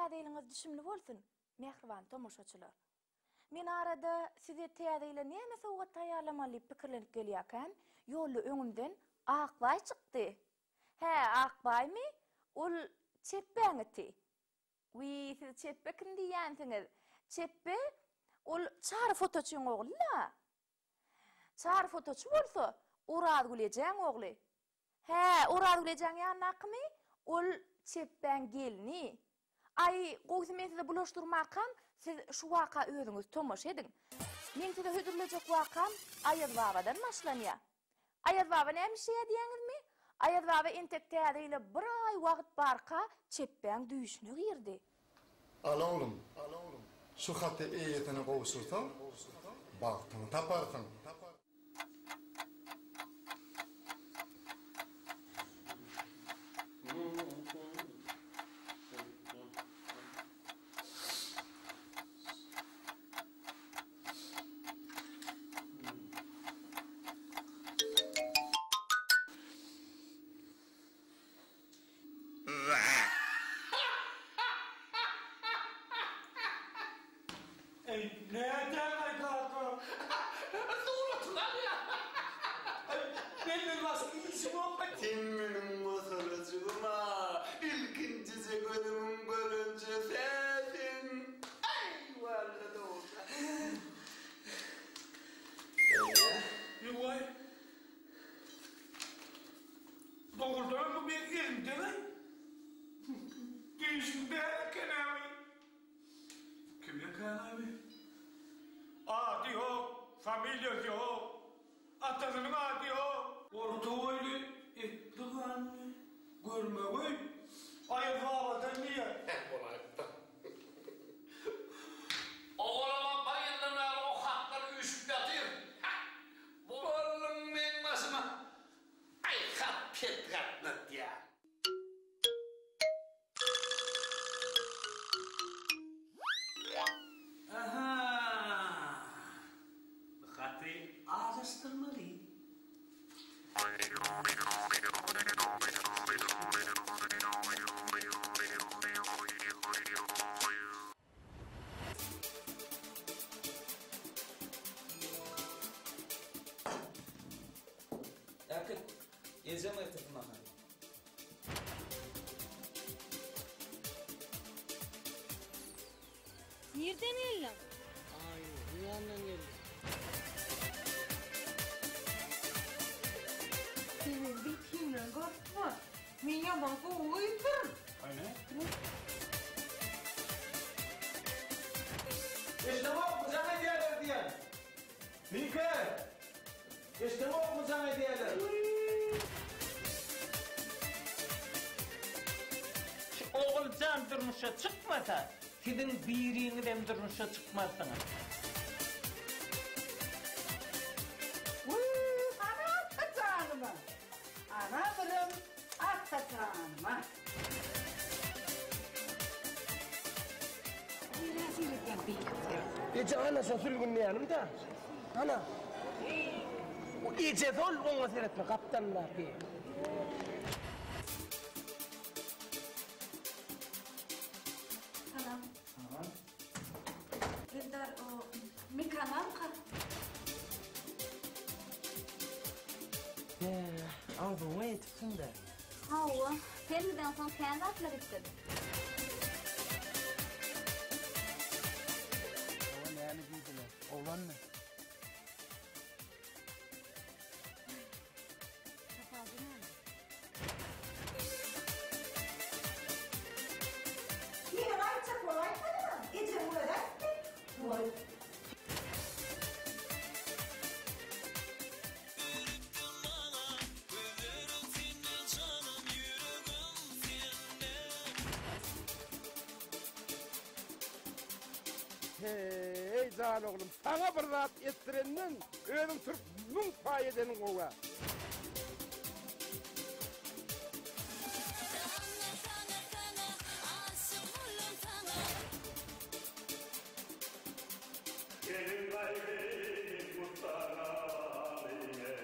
täzeýliňiz düşümli bolsun, mehriban tomoşaçylar. Men arada size täzeýle näme sowgat taýýarlamaly pikirlenip gelýärken, ýolda öňümden Akbay çykdy. He, Akbaymy? Ol çepbeňiti. Siz çeppe kim diýänsiňiz? Çeppe ol çary fotoçyň ogly-la. Çary fotoçy bolsa, Urad Gülejeň ogly. He, Urad Gülejeň ýanakmy? Ol çepbeň gelini. Ay, goýsy men size bulaşdyrmakam, siz şu waka özüňiz tomoş edin. Men size hödürlejek wakam Aýaz babadan başlanýar. Aýaz baba näme şey diýeňizmi? Aýaz baba entek täzeýle bir ay wagt barka çepbeň düýüşüne girdi. Ala oğlum. Şu hatta eýetine gowuşursaň, bagtyny taparsyň. Nereden kalktın? Doğru lan ya. Benim nasıl işim oldu? Timmenin masalacığıma ilkincisi gözümün görünce sesin. Ay vallahi doğru. Vay. Doğrudan bu bir yerim değil mi? Değişimde Kenan abi. Kim ya Kenan abi? Adı yok, familyası yok. Atasının adı yok. Orta öyle ettiğin mi? Görmeyi. Ayaz babadan niye? Oğluma bayılırlar o hakları üşüp yatır. Bu oğlum benim başıma. Ay kat pet katlat ya. Aha. Hatı ağrıştırmalı. Yakın, gezeceğim etrafına. Nereden geldin? Ay, dünyandan geldim. Senin bir kimle korkma. Men yaman koyuydum. Aynen. İşte bu kuzan hediyeler diyen. Mike. İşte bu kuzan hediyeler. Oğulcan durmuşa çıkmasa, sizin biriniz durmuşa çıkmazsınız. Ana atacağım. Ana bilim atacağım. Rezillik yapayım. Gece anasın sürgünlü yanımda. Ana. O iyice zor ona seyretme kaptanlar diye. Salam. Eldar o mikanam ka. Ağzına yetişsin de. Hava, kendiden son kendi atlar istedim. O ne yani bildiler. Oğlan mı? Yine ayça kolay mı? Gece burada. Kolay. Hey can oğlum, sana bir rahat ettirenin, özün Türk bunun pay edenin oğa. Gelin gayrı kurtaran eyle.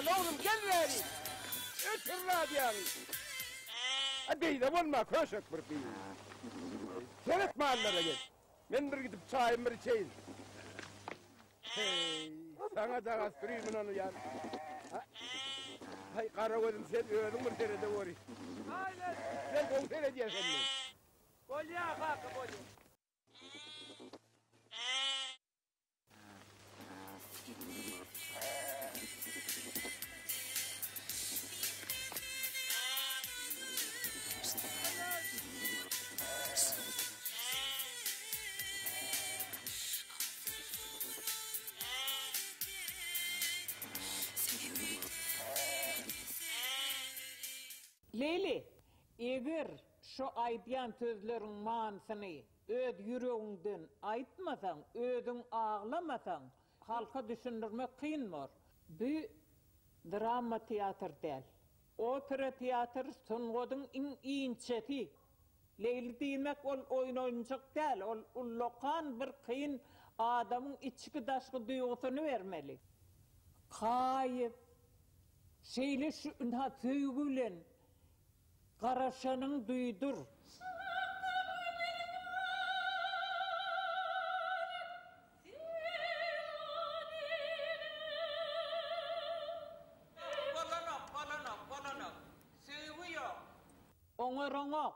oğlum gel beri. Ötür radyan. Hadi de olma köşek bir bir. Seyret mahallere gel. Ben bir gidip çayım bir içeyim. Hey, sana da astırayım onu ya. Hay kara gözüm sen öldün bir terede vori. Aynen. Sen kol seyredeceksin mi? Kol ya kalk kol. Leyli, eğer şu aytyan sözlerin mansını öd yüreğinden aytmasan, ödün ağlamasan, halka düşündürmek kıyın mor. Bu drama tiyatr değil. Opera tiyatr sungodun in iyinçeti. Leyli demek ol oyuncak değil, ol lokan bir kıyın adamın içki daşkı duygusunu vermeli. Kayıp, şeyle şu ünha söygülen, Karaşanın duydur. Bolanok. Söylüyor. Oңor.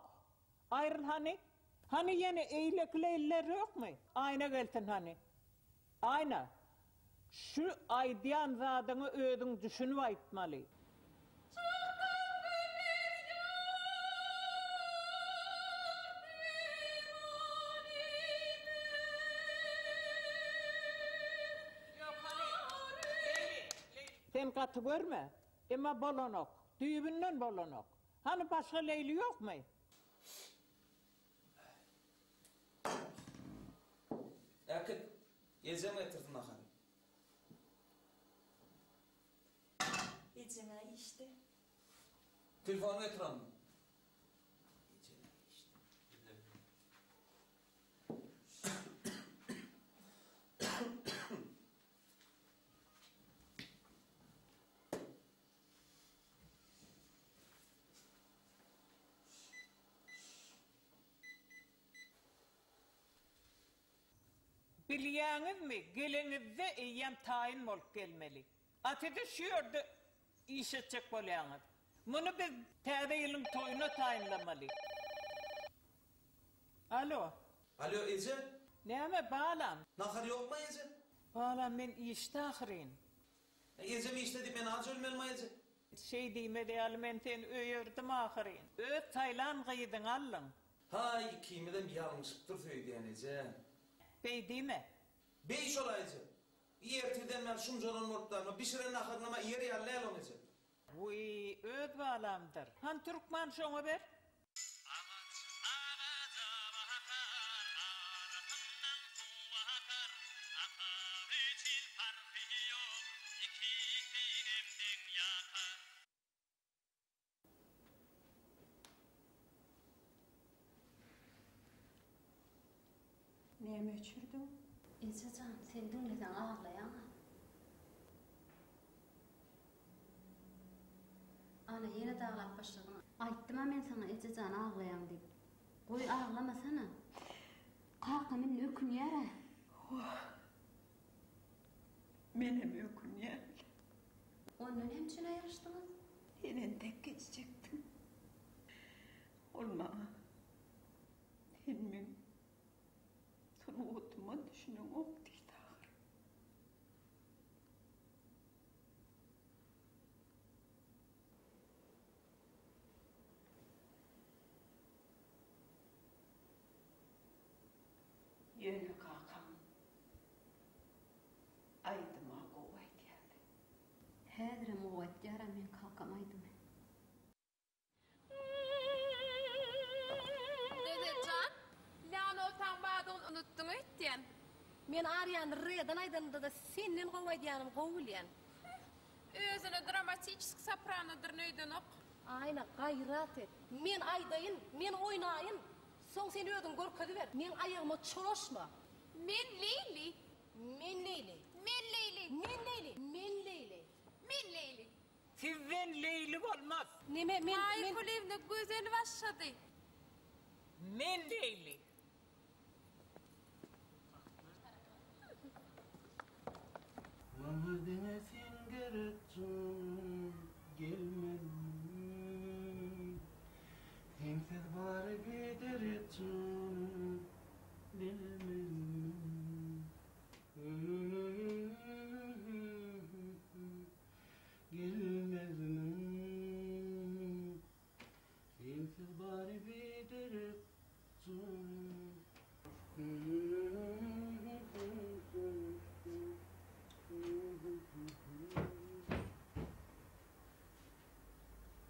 Ayrıl hani? Hani yine eylekli eller yok mu? Ayna gelsin hani. Ayna. Şu aydiyan zadını ödün düşünüp aytmalı. Sen katı görme, ama bolanok, düğübünden bolanok. Hani başka Leyli yok mu? Akıt, yiyeceğim getirdim ahan. Yiyeceğim işte. Telefonu getiren mi? Bilýäňiz mi, gelenizde eýýän taýin bolup gelmeli. Atydy şu ýerde iş etjek bolýaňyz. Muny biz täze ýylyň toýuna taýinlamaly. Alo, Ece? näme balam? Nahar yok mu Ece? Balam men işde ahiryn. Ece mi işte deyip ben az ölmeli mi Ece? Şey diýme diýäl men seni öýerdim ahiryn. Öz taýlan gyýdyň allyň. Hay, kimiden bir yanlışlıktır söylediğin Ece. Bey diýme. Beş olaydı. Yertiden ben şuncadan mortlarına bir şiren naharnama yeri yerleyalım Ece. Uy, öd balamdır. Han Türkmen şoňa ber. Näme üçürdün? Ejecan, sen dinlesen ağlayan. Ana yine dağlap başladın. Aytdım men sana Ejecan ağlayan dip. Goy ağlamasana. Kalka men ökünýär. Menem ökünýär. Ondan hem şuna yarışdınız. Enen tek geçecektim. Olma. Sen sana otuma düşünen ok değil ağır. Yönlü kalkan. Aydıma kuvvet geldi. Häzirem kuvvet ýaram men kalkamaýdym. Dedecan, Lano tambadın unuttun etdiyen. Men aryan redan aydanda da senin gowaýdýanym gowulýan. Özüne dramatik sopranodyr nöýden ok. Ayna gayrat et. Men aýdaýyn, men oýnaýyn. Soň sen ödün gorkagy ber. Men aýagyma çoşma. Men Leyli. Men Leyli. Men Leyli. Men Leyli. Men Leyli. Men Leyli. Sizden Leyli olmaz. Neme men Aykul evne güzel başladı. Men Leyli. Mamırdine sen gerekçin gelmedin. Sensiz bari gider için bilmedin. Gelmedin. Sensiz bari gider için.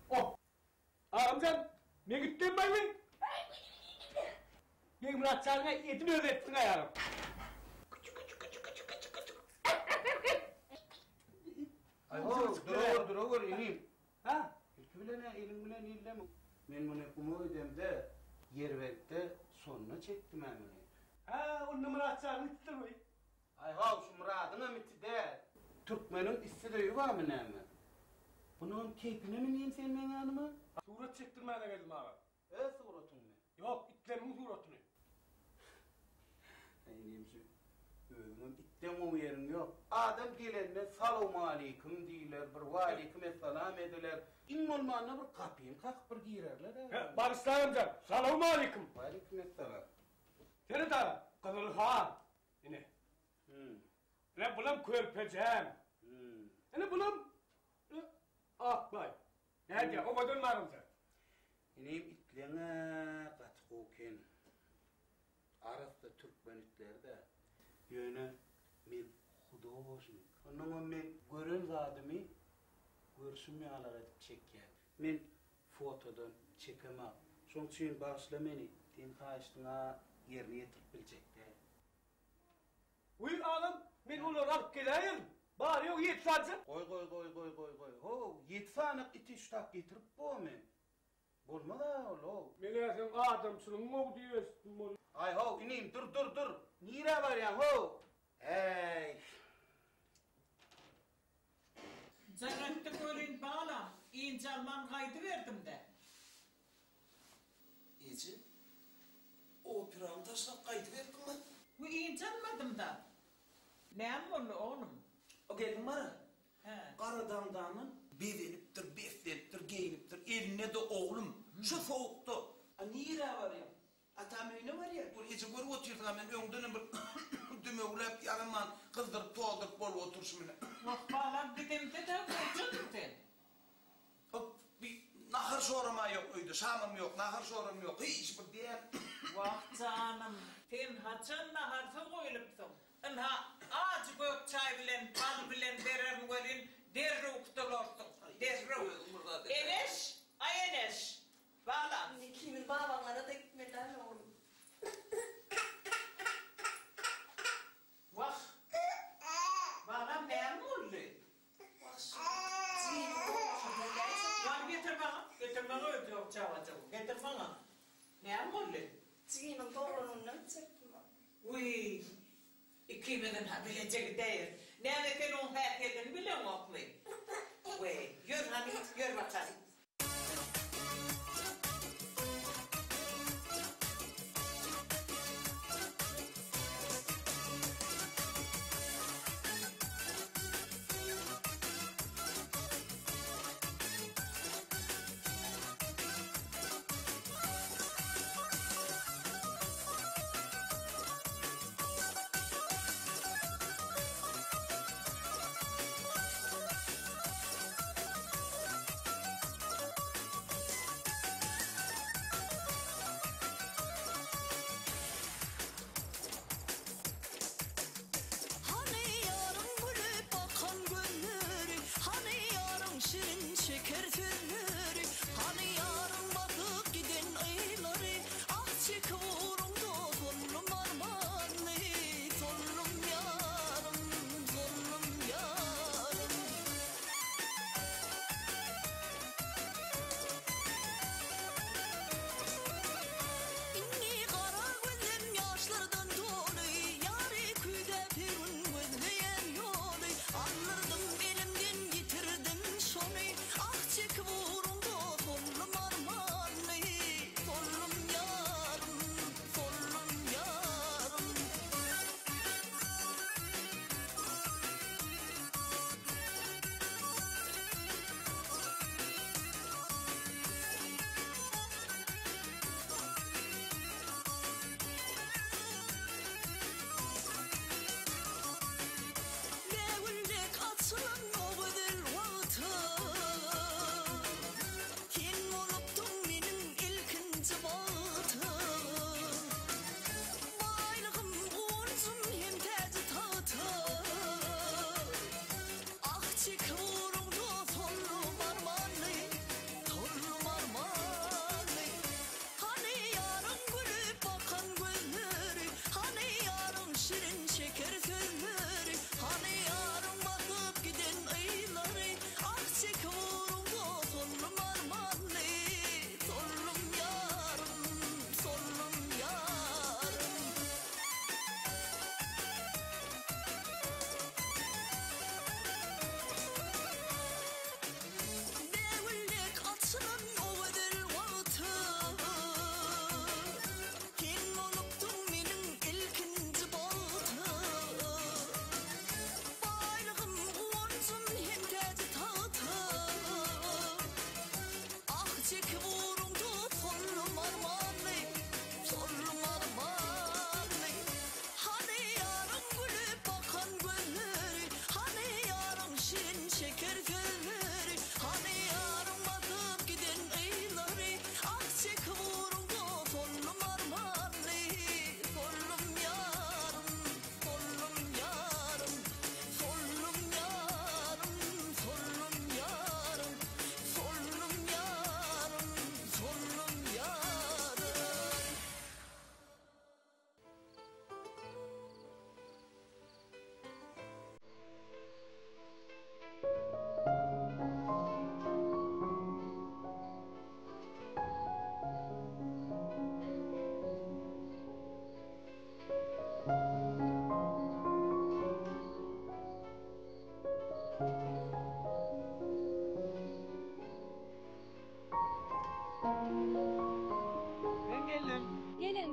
Oh! Ağamcan, ne gittin ben mi? Ben Murat Çağrı'na etini özettin ayarım. Ay ho, dur ilim. Ha? Elim bilen illem. Men bunu kumu ödemde, yer verdi, sonuna çektim ben bunu. Ha, onu Murat Çağrı'nı gittin mi? Ay ha, şu Murad'ın amiti de. Türkmenin istediği var mı ne mi? Bunun keyfine mi neyim sen benim yanıma? Surat çektirmeye geldim abi. Suratın mı? Yok, itlerimin suratını. Neyim şu? Özümün itten o yerim yok. Adam gelenme salamu aleyküm deyler, bir ve aleyküm esselam ediler. İn olmağına bir kapıyım, kalk bir girerler. Barışlar amcam, selamun aleyküm. Ve aleyküm esselam. Seni de Kızıl Han. Yine. Ne bulam körpeceğim. Ne bulam? Bay. Ne diye, o kadar varım sen. İneyim itlerine katkıken. Arasında Türkmen itler de. Yöne men hudo olsun. Onun men görün zadımı görsünme alar edip çekken. Men fotodan çekemem. Son için bağışla beni. Din kaçtığına yerine yetirip bilecekler. Uy ağam, ben onları alıp geleyim. Bari yok yet sancım. Koy. Ho, 7 sanak iti ştak getirip bu men. Bolma da ol. Meğersen adamsın, mu diyorsun? Ay ho, ineyim dur. Nire var ya ho? Hey. Zannetti görün bağlam. İnce Alman kaydı verdim de. İyice. Operamı taşla kaydı verdim mi? Bu ince almadım da. Ne onu oğlum? O geldim bana. He. Karadamdanın bedeniptir, besleniptir, giyiniptir. Eline de oğlum. Şu soğuktu. Nire var ya? Atam öyle var ya. Dur iyice görüp oturdum hemen öngdönüm bir dümöğlep yarıman kızdırıp toğdırıp bol oturuşum bile. Bak bağlam gidimde de koçun sen. Bir nahır sorama yok uydu, şamım yok, nahır soram yok, hiç bir diye. Vah canım, sen haçan naharsa koyulupsun. Enha ağacı gök çay bilen, bal bilen verir verin, derru kutulursun, derru. Eneş, ay Eneş. Bağlam. Kimin babanlara da gitmeden oğlum. Vah. Bağlam ne oldu? Var getir bana. Getir bana ödüyor çavacım. Getir bana. Ne oldu? Ciginin torunundan çektim. Uy. İkimizin ha bilecek değil. Nerede onun herkesin biliyor mu? Uy. Yürü hani, yürü bakalım.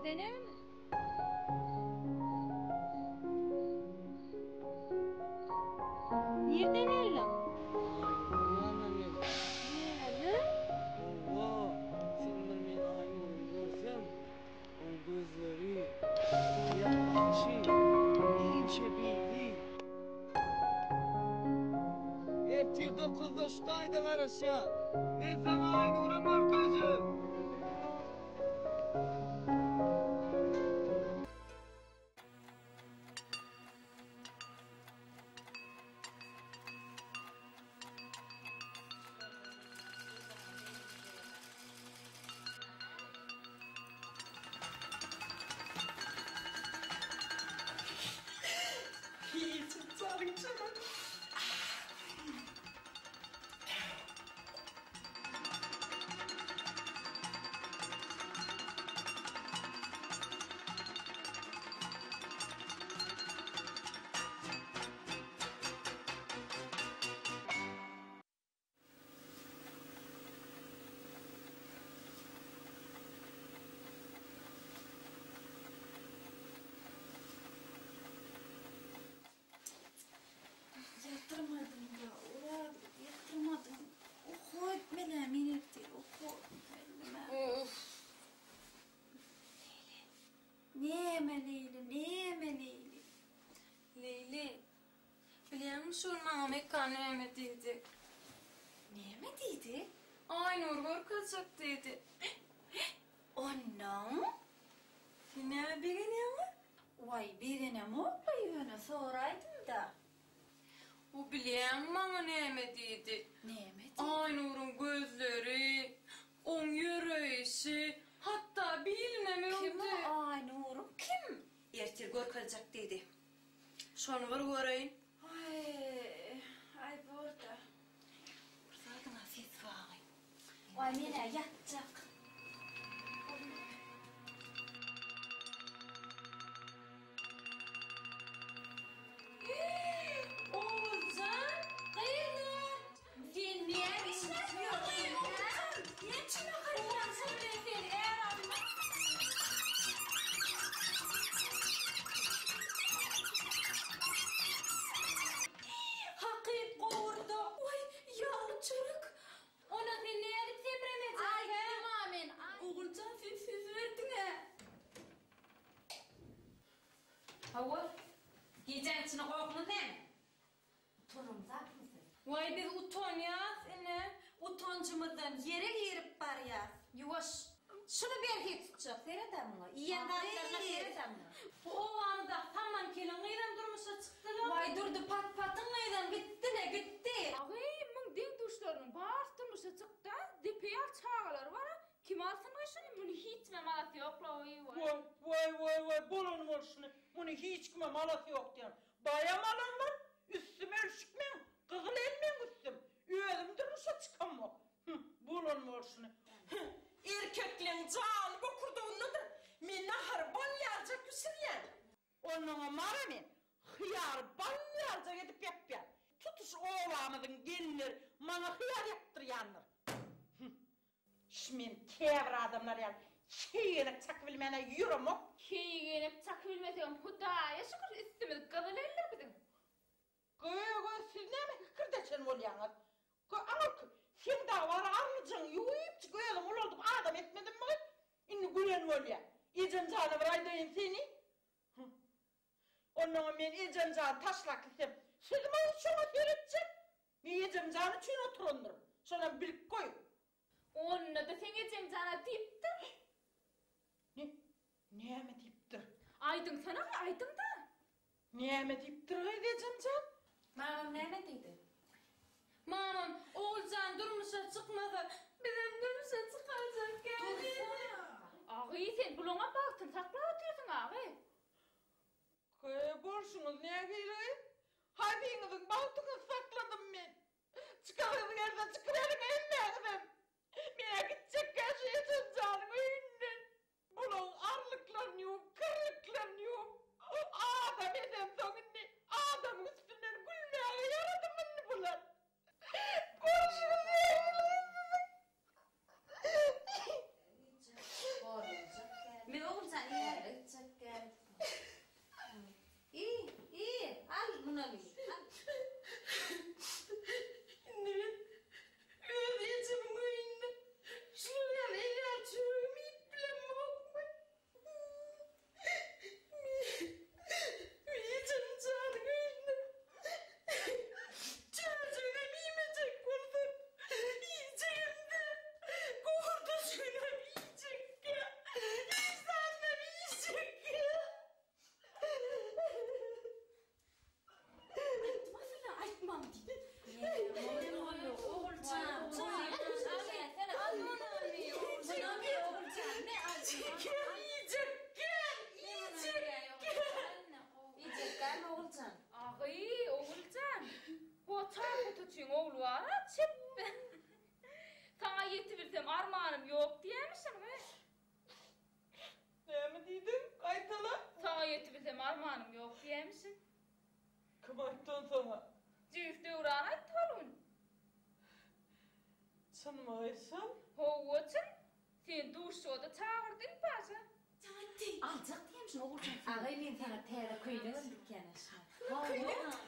Birden öyle. Nereden öyle? Allah, sen beni aynı görsem, o gözleri, yakışı, iyice bildi. Hep 9 yaştaydın arası. Ne sana aynı uğramam gözüm. Yatırmadım ya, ulan yatırmadım. Oku etmene minirdi, oku etmene. Neyme Leyli. Leyli, biliyor musun Nameka neyme dedi? Neyme dedi? Aynur korkacak dedi. Ondan? Ne bileyim mi? Vay birine mi okuyunu soraydım da. O bilen bana neyme dedi? Neyme dedi? Aynur'un gözleri, on yürüyüşü, hatta bilmem Kim o Aynur'um kim? Ertir korkacak dedi. Şonu var göreyim. Ay burada. Burada da ses var. Vay mene yatacak. Oğuzcan, hayırdır? Sen niye bir şey yapıyorsun? Niye çime karıyorsun? Hakik kovurdu. Oy, yağlı çocuk. Ona dinleyerek depremedi. Ay tamamen. Oğulcan sen söz verdin ha. Hava, giyeceğin içine korkunun ne mi? Utanım zaten. Vay biz utanyaz ene. Utancımızdan yere girip var ya. Yuvaş. Şunu bir erkeği tutacak. Seyredem bunu. Yiyen dağıtlarına seyredem bunu. Bu oğlanı da tamam kelin gıydan durmuşa çıktılar. Vay durdu patın neyden gitti ne gitti. Ağay, mın din duşlarının bağırtırmışa çıktı. Dipeyar çağalar var. Kim alsın kaşını? Bunu hiç memalası yok la oyu var. Vay, bolun olsun. Bunu hiç kime malası yok diyorum. Bayam alan var, üstüme üşükmen, kızıl elmen üstüm. Üyedim durmuşa çıkamam. Bolun olsun. Erkeklerin canı bu kurduğundadır. Men nahar balyarca küsüryen. Onunla maramen, hıyar balyarca edip yapyan. Tutuş oğlanıdın gelinler, bana hıyar yaptıryanlar. Şmen kevr adamlar yani. Kiyinip çakıbilmene yürüm o. Kiyinip çakıbilmesem hudaya şükür üstümüz kızıl eller bizim. Siz ne mi hıkırdaşın olyanız? Ama sen daha var anlayacaksın, yuyup çıkıyordum, oldum adam etmedin mi? İnni gülen olya. İcen canı var aydayım seni. Onunla ben icen canı taşlak isem. Siz bana şuna seyredeceğim. Ben icen canı için oturundurum. Sonra bilip koyun. Onunla da sen icen canı deyiptir. Ne mi deyiptir? Aydın sana mı aydın da? Ne mi deyiptir icen can? Mamam ne dedi? Mamam Oğulcan durmuşa çıkmadı. Bizim durmuşa çıkacak geldi. Ağay sen buluna baktın sakla atıyorsun ağay. Borçunuz neye geliyor? Hazinizin baltını sakladım ben. Çıkarın yerden çıkarın ellerden. Mine gidecek karşı için canım önünden. Bunun arlıklarını yok, kırıklarını yok. Adam eden sonunda adam üstünden gülmeye yaradımını bular. Borçunuz neye geliyor? Men Oğulcan İyi, al bunu al. Armağanım yok diyemişsin mi? Ne mi dedim? Kaytala. Sana yetibilsem armağanım yok diyemişsin. Kim ayttın sana? Cüfte uğrağın ayttı olun. Sanmaysan? Hovuçun, sen duşsoda çağırdın bazı. Alacak diyemişsin oğulcan. Ağay men sana tera köylüğün dükkanışı.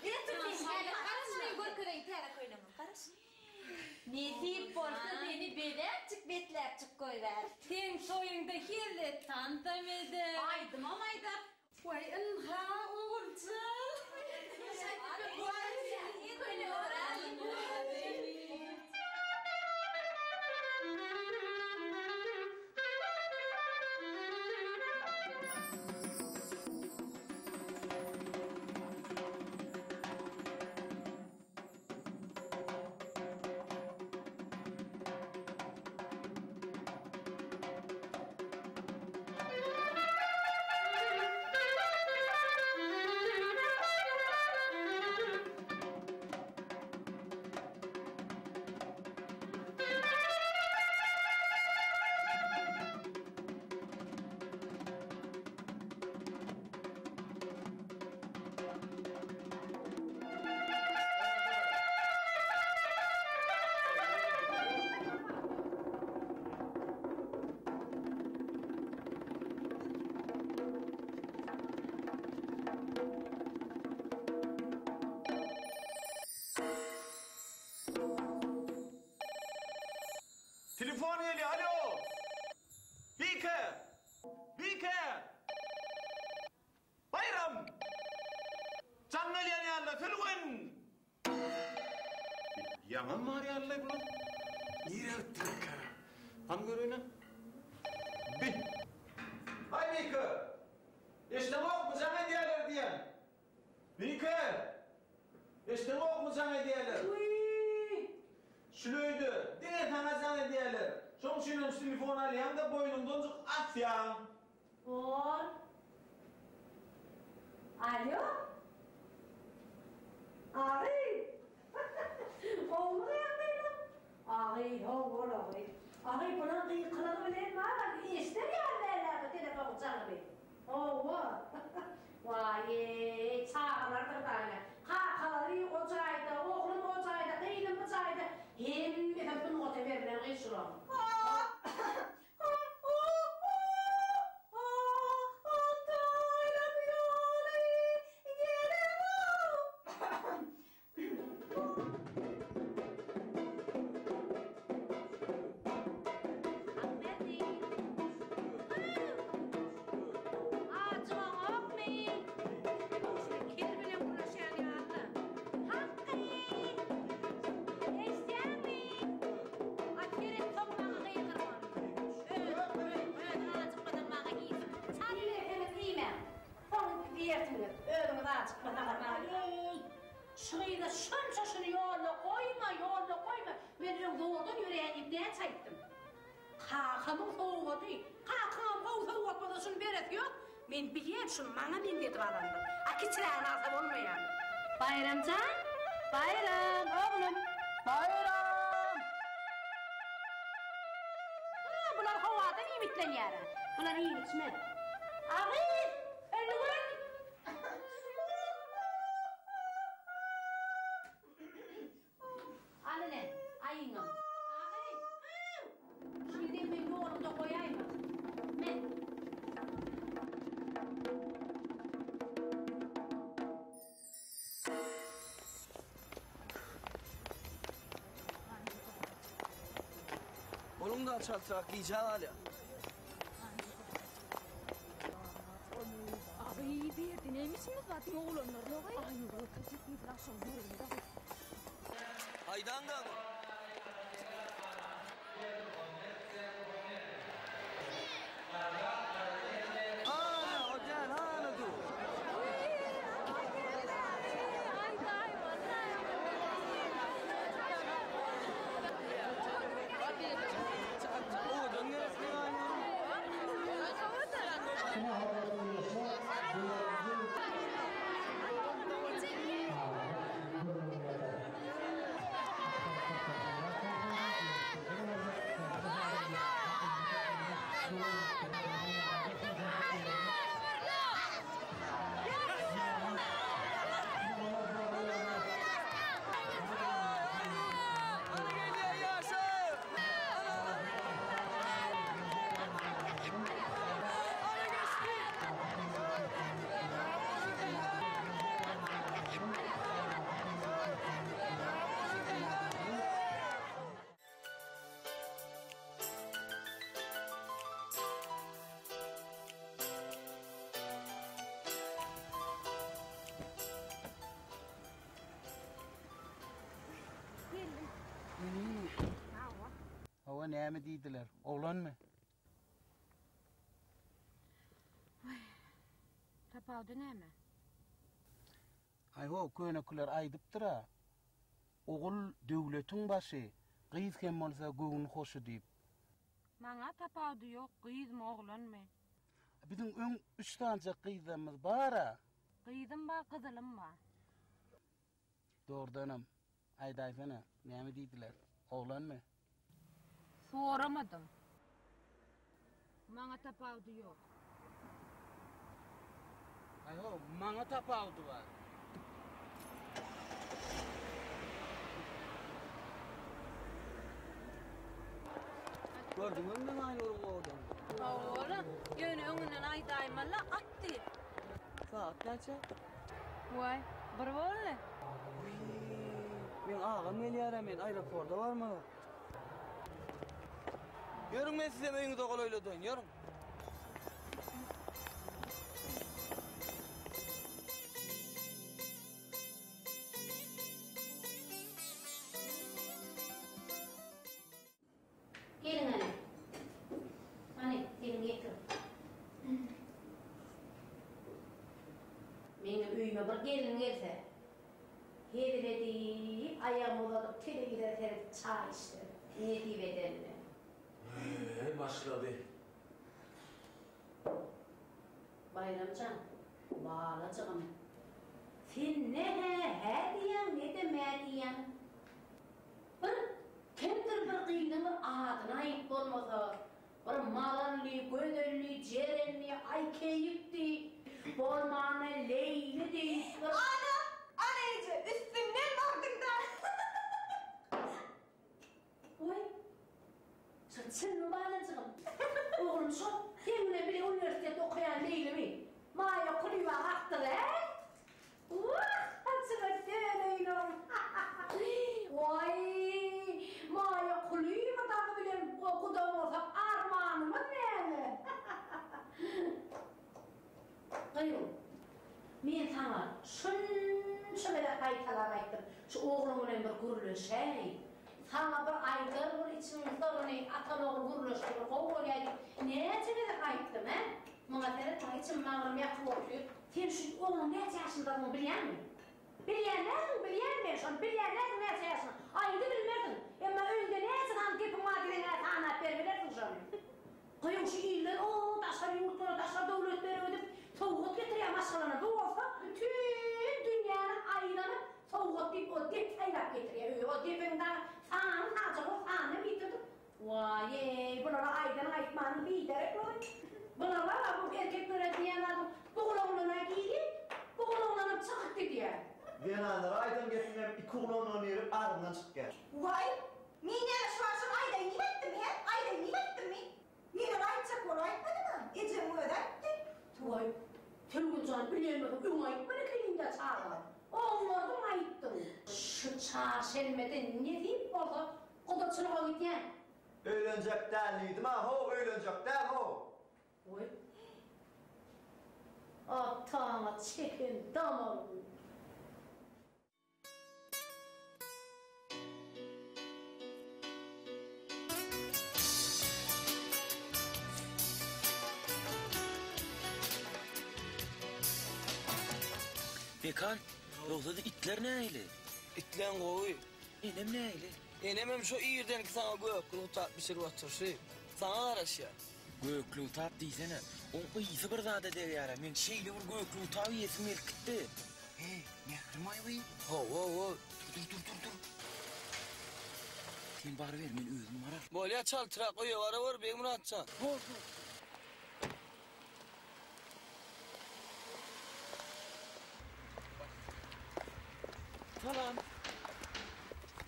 Getirdim hele karışmayı görköreyim tera köylüğün. Karışmayı. Nesip bolsa seni belercik betlercik koyver. Sen soyunda hille tantam edi. Aydım amaydı. Vay ınha oğulcan. Telefon geliyor, alo! Vike! Bayram! Canlı yanıyarla, telefon! Yaman mı arayarlar bunu? Nire öttürük ha? Tam görüyor Bir! Hay Vike! İşte yok mu sana hediyeler diyen? Vike! İşte yok mu sana hediyeler? Şülöydü, diye tanazan hediyeler. Şunun telefon alayım da boynumdan çok at ya. Ol. Alo? Ağay. Oğlu yapayım. Ağay, oğul ağay. Ağay buna kıyıkıları bilen var. İster yerlerlerde telefon canı oğul. Vay, çağırlardır böyle. Kakaları ocağıydı, oğlum ocağıydı, kıyılım ocağıydı. Hem bütün o teferden kıyışırım. Şurayla şunu yolla koyma. Ben doğdum yüreğini ipneye çayttım. Kakamın soğuğu değil. Kakamın soğuğu şunu beret yok. Ben bileyim şunu bana ben dedi alandım. Akiçilerini alsam olmayan. Bayramcan, bayram oğlum. Bayram. Bunlar havadan imitleniyor. Bunlar iyi içme. Ağır, ölüğün. Anne, ayınım. Şimdi ben yoğurumda koyayım. Ben. da çalsak yiyeceğim hala. Abi iyi bir neymişsiniz zaten oğlanlar ne var? Ay yok kaçıp bir akşam görürüm. Haydan da. Hava näme diýdiler? Oglan mı? Tapawdy näme? Ay ho, könekler aýdypdyra. Ogul döwletiň başy, gyz hem bolsa göwün hoşu diýip. Maňa tapawdy ýok, gyzmy oglanmy. Bizim öň 3 tança gyzymyz bara. Gyzym bar, gyzylym bar. Doğrudanam. Aýdaýsana, näme diýdiler? Oglan mı? Soramadım. Maňa tapawdy ýok. Ay ho, maňa tapawdy bar. Gördüňmi men aýny urup oldum. Oğlum, ýöne öňünden aýdaýmala atdy. Saat näçe? Vay, bir bolle. Men agam gelýär, men aeroportda barmy? Ýörüň men size öňüňde golaýladyň, ýörüň. Gelin hele. Hani, gelin getir. Benim üyüme bir gelin gelse. Hediledi, ayağımı uladıp, tele gider çay içti. Ne diyedenle. Başladı. Bayramcan, bağlacığım. Sen ne he diyen, ne deme diyen. Kimdir bir kıyının bir adına ayıp olmasa, bir malanli, gödönli, cerenli, ay keyifli, bolmağına leyli deyip. Anayıcı, üstünden vardın da. Oy, sen mi bağlacığım? Oğlum şu, kendine bile üniversitede okuyan leyli mi? Maya kulüba aktı he? Açığa söyleyin oğlum. Vay, Maya kulüba da bilen okuduğum olsa armağanımın neymi? Kıyım, men sana şunça bile kaytalar aytdım. Şu oğlumun bir gurulu şey. Sana bir aydır bir için sorunu atan oğul guruluşturup oğulaydı. Nece de aytdım he? Bana seni ta için mağrum yakıp okuyor. Sen şu oğlun nece yaşında mı biliyor musun? Bilýärler, bilýärler, bilýärler näçe ýaşy. Aýdy bilmedin. Emma öňde näçe han gepim madine tanap berberler şonu. Goýun şu ýyller o taşlar ýurtlara, taşlar döwletlere ödüp sowgat getirýär maşgalana. Bu bolsa bütün dünýäni aýlanyp sowgat diýip o dep saýlap getirýär. O depinden san hajagy sany bitirdi. Vay, bulara aýdan aýtmany biderek bolar. Bulara bu erkeklere diýen adam buğulağına giýip, buğulağlanıp çykyp gidýär. Genelde aydan getirdim, iki ulanı verip ardından çıkıyor. Vay, minýär şu an aýda nimetdim he? Aýda nimetdim mi? Meni aýtjak bol aýtmady mı? Ejim ödäpdi. Vay, Tülgüncan bilýärmedi, öň aýtmady kelinde çağlar. Oňlaryň aýtdyň. Şu çağ şelmeden ne diýip bolsa, godaçylyga gidýän. Öğlenecek derliydim ha, ho öğlenecek der ho. Oy. Atağına çekin damarım. Bekan, yoksa da itler ne eyle? İtlen koy. Enem ne eyle? Enemem şu iyiden ki sana göklü tat bir şey otursun. Sana araş ya. Göklü tap diysene. O iyisi bir zade der yara. Men şeyle bir göklü tap yesim erkitti. Hey, ne kırmay vay? Ho. Dur. Sen bari ver, men özüm arar. Bolya çal trak koyu var benim Muratcan. Ho.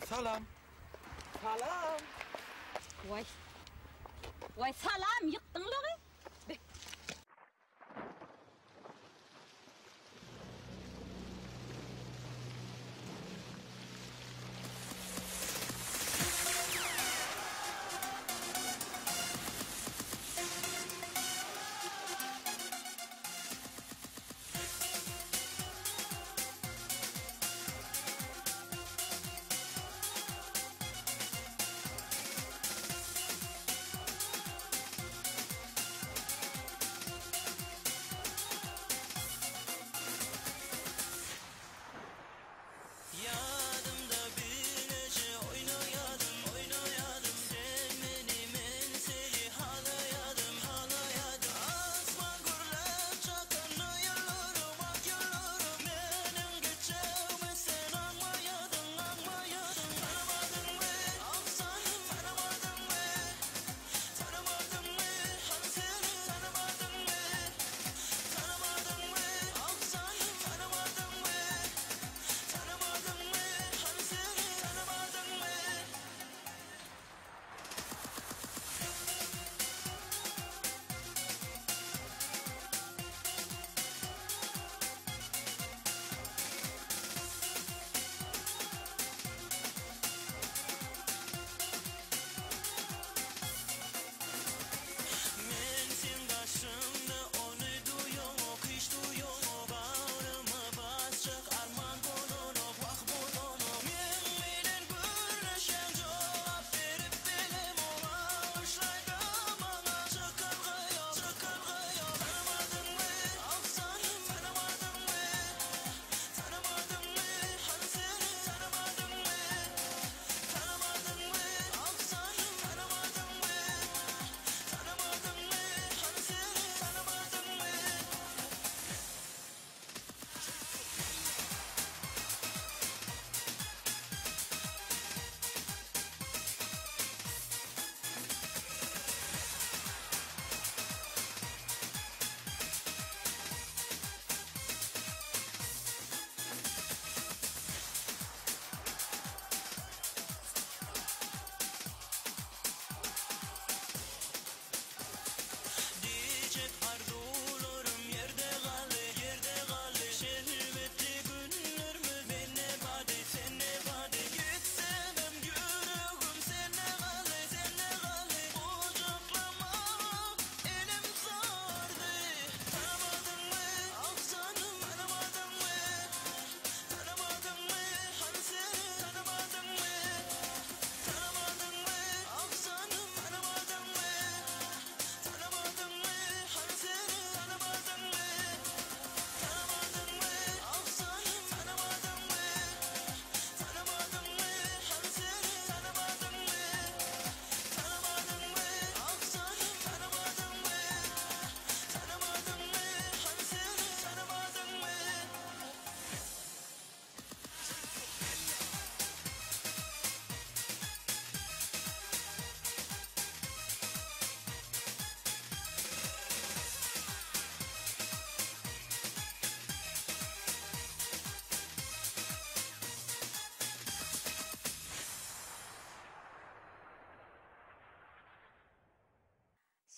Salam. Vay salam yıktın lan.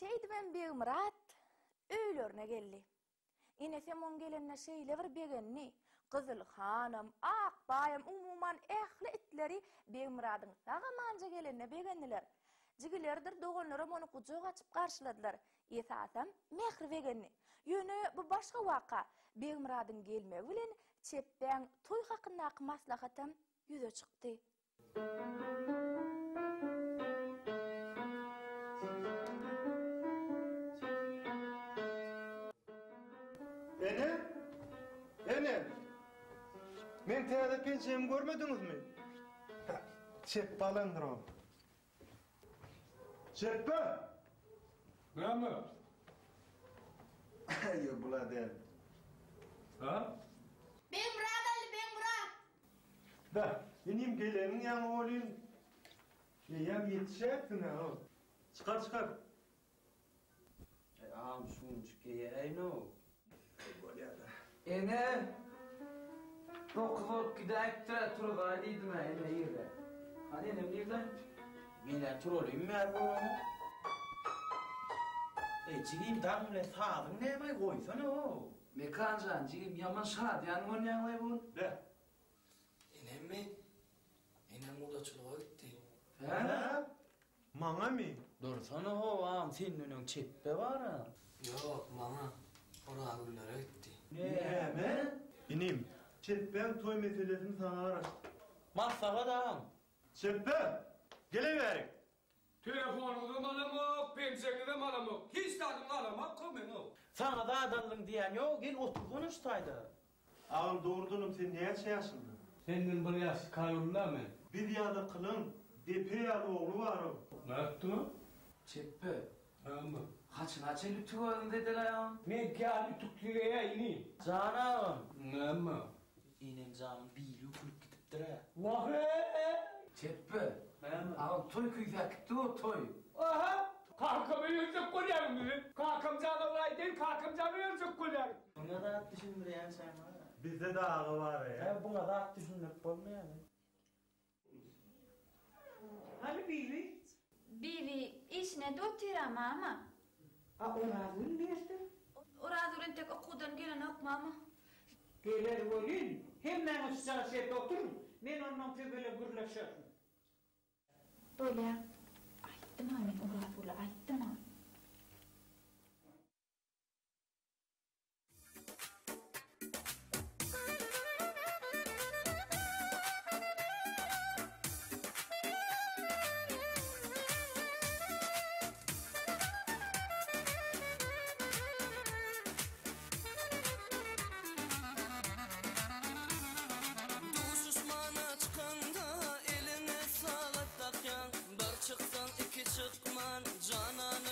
Şeydi ben bir Murat öýlerine geldi. Inesem on gelenne şeyle bir begenni. Kızıl hanım, ak bayım, umuman ehli itleri bir Murad'ın sağamanca gelenne begenniler. Jigilerdir dogonlaram onu kucak açıp karşıladılar. Esasam mehri vegenni. Yönü bu başka vaka. Begmuradın gelmegi bilen çepden toy hakkındaki maslahatam yüze çıktı. Ene. Men täze pensiýamy görmediňizmi? Çep balandyr o. Çeppe. Näme? Ayo bulader. Ha? Ben Murad. Da, benim gelenin ýaňy bolýan. Ýam ýetişäpdi ha. Çıkar. Ağam şunçuk eyno. Ene, 9 olup gidäpdir, turga diýdim ene ýerde. Hadi enem ýerde. Mene turolym mer borum. Jigim dam bilen sadyň näme goýsan o? Mekanjan jigim ýaman şadyan oynýanly bul. Enemi? Enem gudaçylyga gitdi. Ha? Maňa mi? Dursana ho ağam senin önüň çeppe bara. Yok, maňa. Ora güllere gitdi. Näme? Inim, çeppen toy meselesini sana araştır. Maslahat ağam. Çeppe, geleverin. Telefonuňyzy malamak, pensiýanyňy malamak, hiç tadyň alamak kömen o. Sana da adamlyň diýen ýok, gel otur konuştaýdy. Ağam doğrudunum sen neye yaşasın? Senden bir yaş kalımda mı? Bir ýaly kılın, depe ýaly oğlu var o. Ne yaptı? Çeppe. Ama. Kaçına çelip tüvadın dediler ya. Ne geldi tüklüğe ini? Canım. Ama. İnin canım bir ufuk gidipdir ha. Vah Çeppe. Ağam toy kuyuya gitti o toy. Aha. Kalkamı yüzük koyarım mı? Kalkam canı olaydı, kalkam canı yüzük koyarım. Buna da at düşündüren sen var. Bizde de ağı var ya. Buna da at düşündürüp olmuyor mu? Hani Bibi? Bibi işine dotyram ama. Orazın nerede? Orazın tek okudan gelen okmama. Gelir bolin. Hemen üstüne oturun. Men ondan böyle gürleşirim. Böyle aytdım ha men Oraz'la aytdım ha. Çıksan iki çıkman canan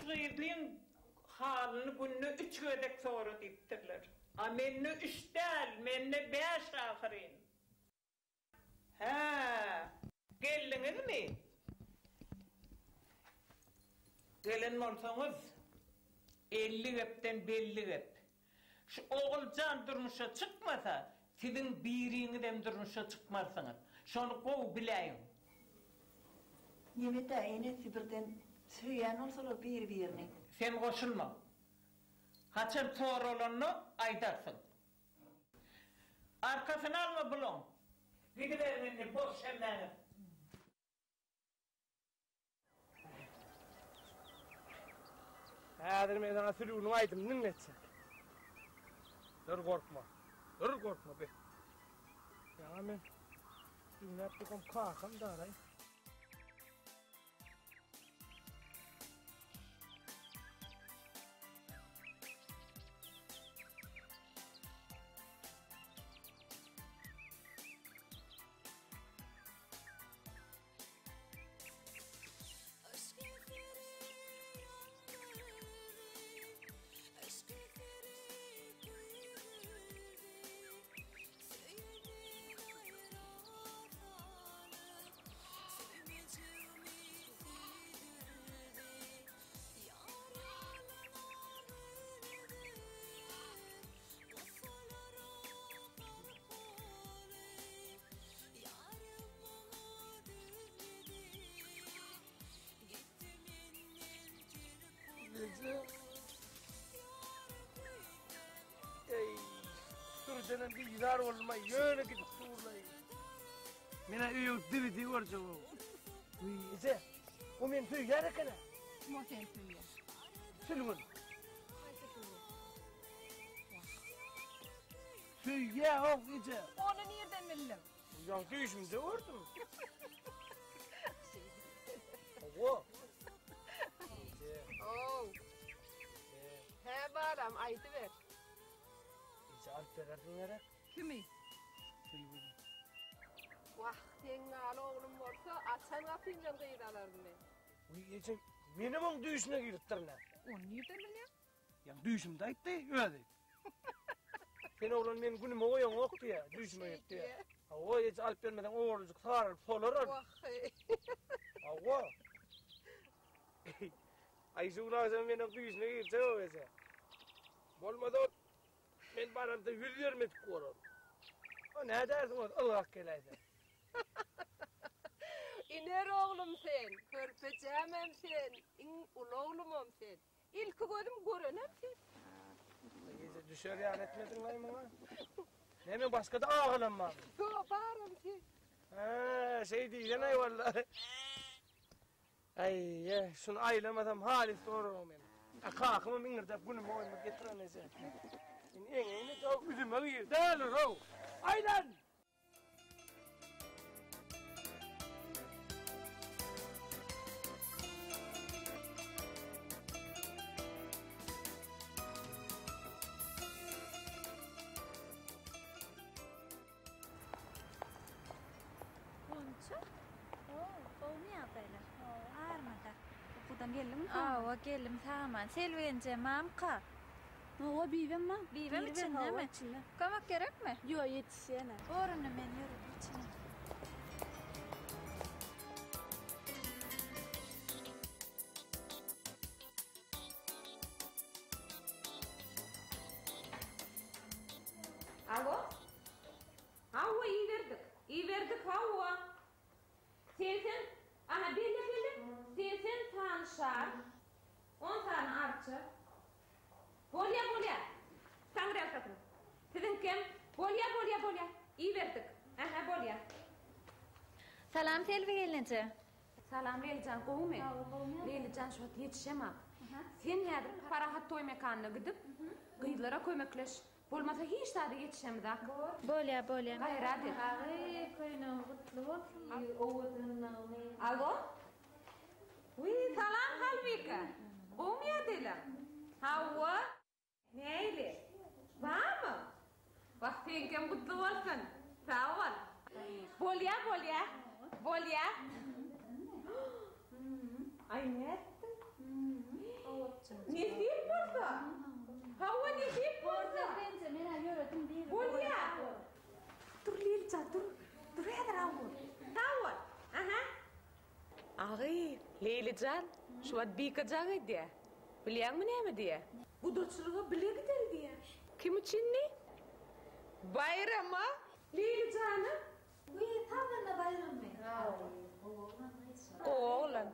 Şüýdüň halyny günne 3 gödek sonra diýipdirler. A menne 3 däl, menne 5 ahyryn. Ha, geldiňizmi? Gelen bolsaňyz 50 gepden belli gep. Şu oğulcan durmuşa çıkmasa, sizin biriňizden durmuşa çıkmarsaňyz. Şonu gowy biläýin. Ýene täýine sibirden söýän bolsalar bir-birini. Sen goşulma. Haçan sorulanyny aýdarsyň. Arkasyny alma bulan. Gidilerini boş şemläni. Häzir men sana sülüňi aýdym, niňe etjek? Dur gorkma. Dur gorkma be. Ya men düňäp ýokam kakam daray. Ey, durcanan bir yar olma, yöne gidip durlayın. Mena üyü diri diye varca o. Uyuyacak. O men tüy yarakana. Mo sen söýýär. Sülgün. Tüy ya o gece. Onu nereden bildim? Yan tüyüşümde vurdum. Oğo. He baram aýdyber. Bize alternatiflere. Kimi? Sülgün. Wah, sen al oğlum bolsa açan apynjan gyýralardy men. Uyuyacak. Benim on düğüşüne girttirler. Onu nereden bilýär? Ya düğüşümde aýtdy, öýdi. Sen oğlan men günüme oýan ok diye, düğüşüme git diye. O hiç alıp vermeden oğurluk sarar, solar. Wah. Awa. Ayşe ulan benim düğüşüne girse o ese. Bolmadı men baranda 120 korum. O ne dersin o Allah kelaysa. İner oğlum sen, körpecemem sen, ul oğlumum sen. İlk gözüm görenem sen. Ayşe düşer yan etmedin lan bana. Ne mi başka da ağlanma. Yo barım sen. Ha, şey değil ne vallahi. Ay ya, şunu aylamasam halis doğru men. Akakımı minirde günümü oymak getirenese. En çok üzüme gir. Değerli o. Aylan. Gonca? Olmuyor böyle. Ağırmadı. Okudan geldin mi? Aa, geldim tamam. Selviğince mamka. O bivem mi? Bivem için değil mi? Koymak gerek mi? Yok yetişene. Orunu men yürüdüm içine. Alo? Havva iyi verdik Havva. Sen, aha belli. Sen tanışar. 10 tane artçı. Bolya. Sen gel sakın. Sizin kim? Bolya. İyi verdik. Aha bolya. Salam Selvi gelince. Salam Leylican kovme. Leylican şu an yetişemem. Sen nedir? Parahat toy mekanına gidip kıyılara koymakleş. Bolmasa hiç tadı yetişemedik. Bolya. Hayır hadi. Ay koyun kutlu olsun. Alo? Uy salam Halbika. Olmuyor dilim. Havva? Neyle? Var mı? Bak sen kutlu olsun. Sağ ol. Bolya. Ay ne ettin? Ağay, Leylican, şu ad bikacağı diye. Biliyor musun ne mi diye? Bu doçluğa bile gider diye. Kim için ne? Bayrama, Leylican'a. Bu tavırla bayram mı? Oğlan.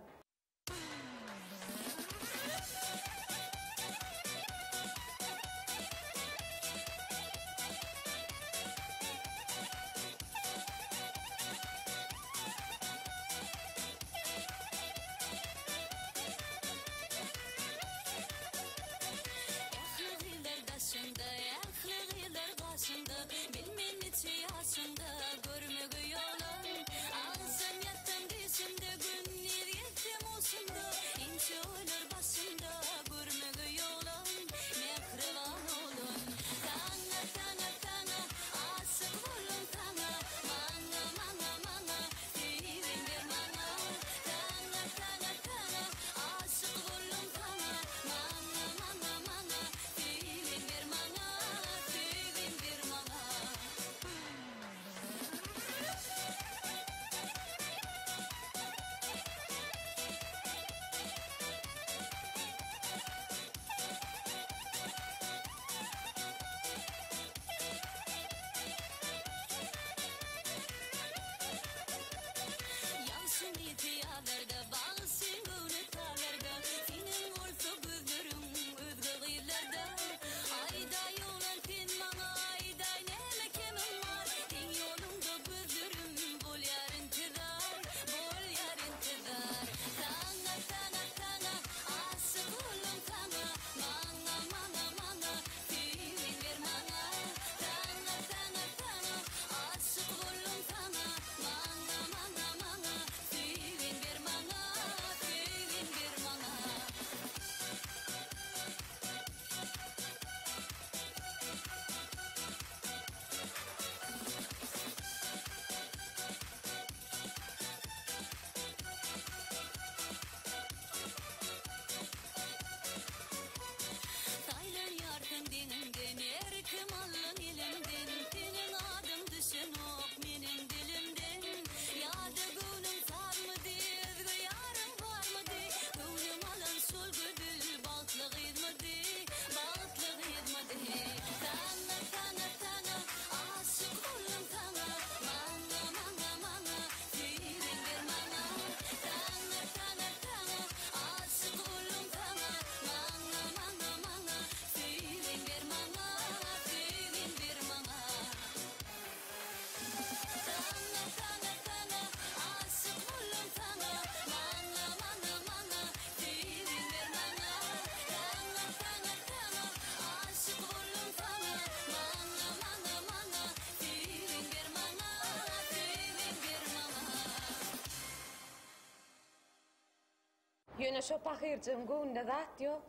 Yine şu pakircim günde zat yok.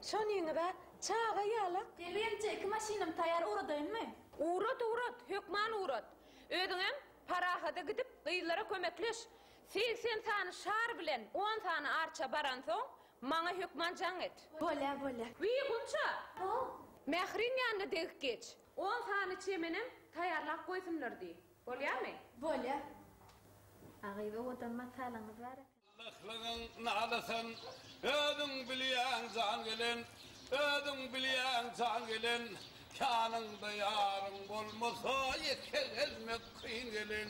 Şonun da çağa yalak. Deriyemce iki maşinam tayar uğradayın mı? Uğrat, hükman uğrat. Ödüňem parahada gidip kıyılara kömekleş. 80 tane şar bilen 10 tane arça baran soň maňa hükman jaň et. Bola. Wi gunça? Mehrin ýanynda degip geç. 10 tane çemenim tayarlap goýsumlar diýip. Bolýarmy? Bola. Ağay bu odan masalaňyz bar. Lıklığın nalasan, ödün bilýän can gelen, ödün bilýän can gelen, kanında yarın bolmasa yeker ezmek kıyın gelen,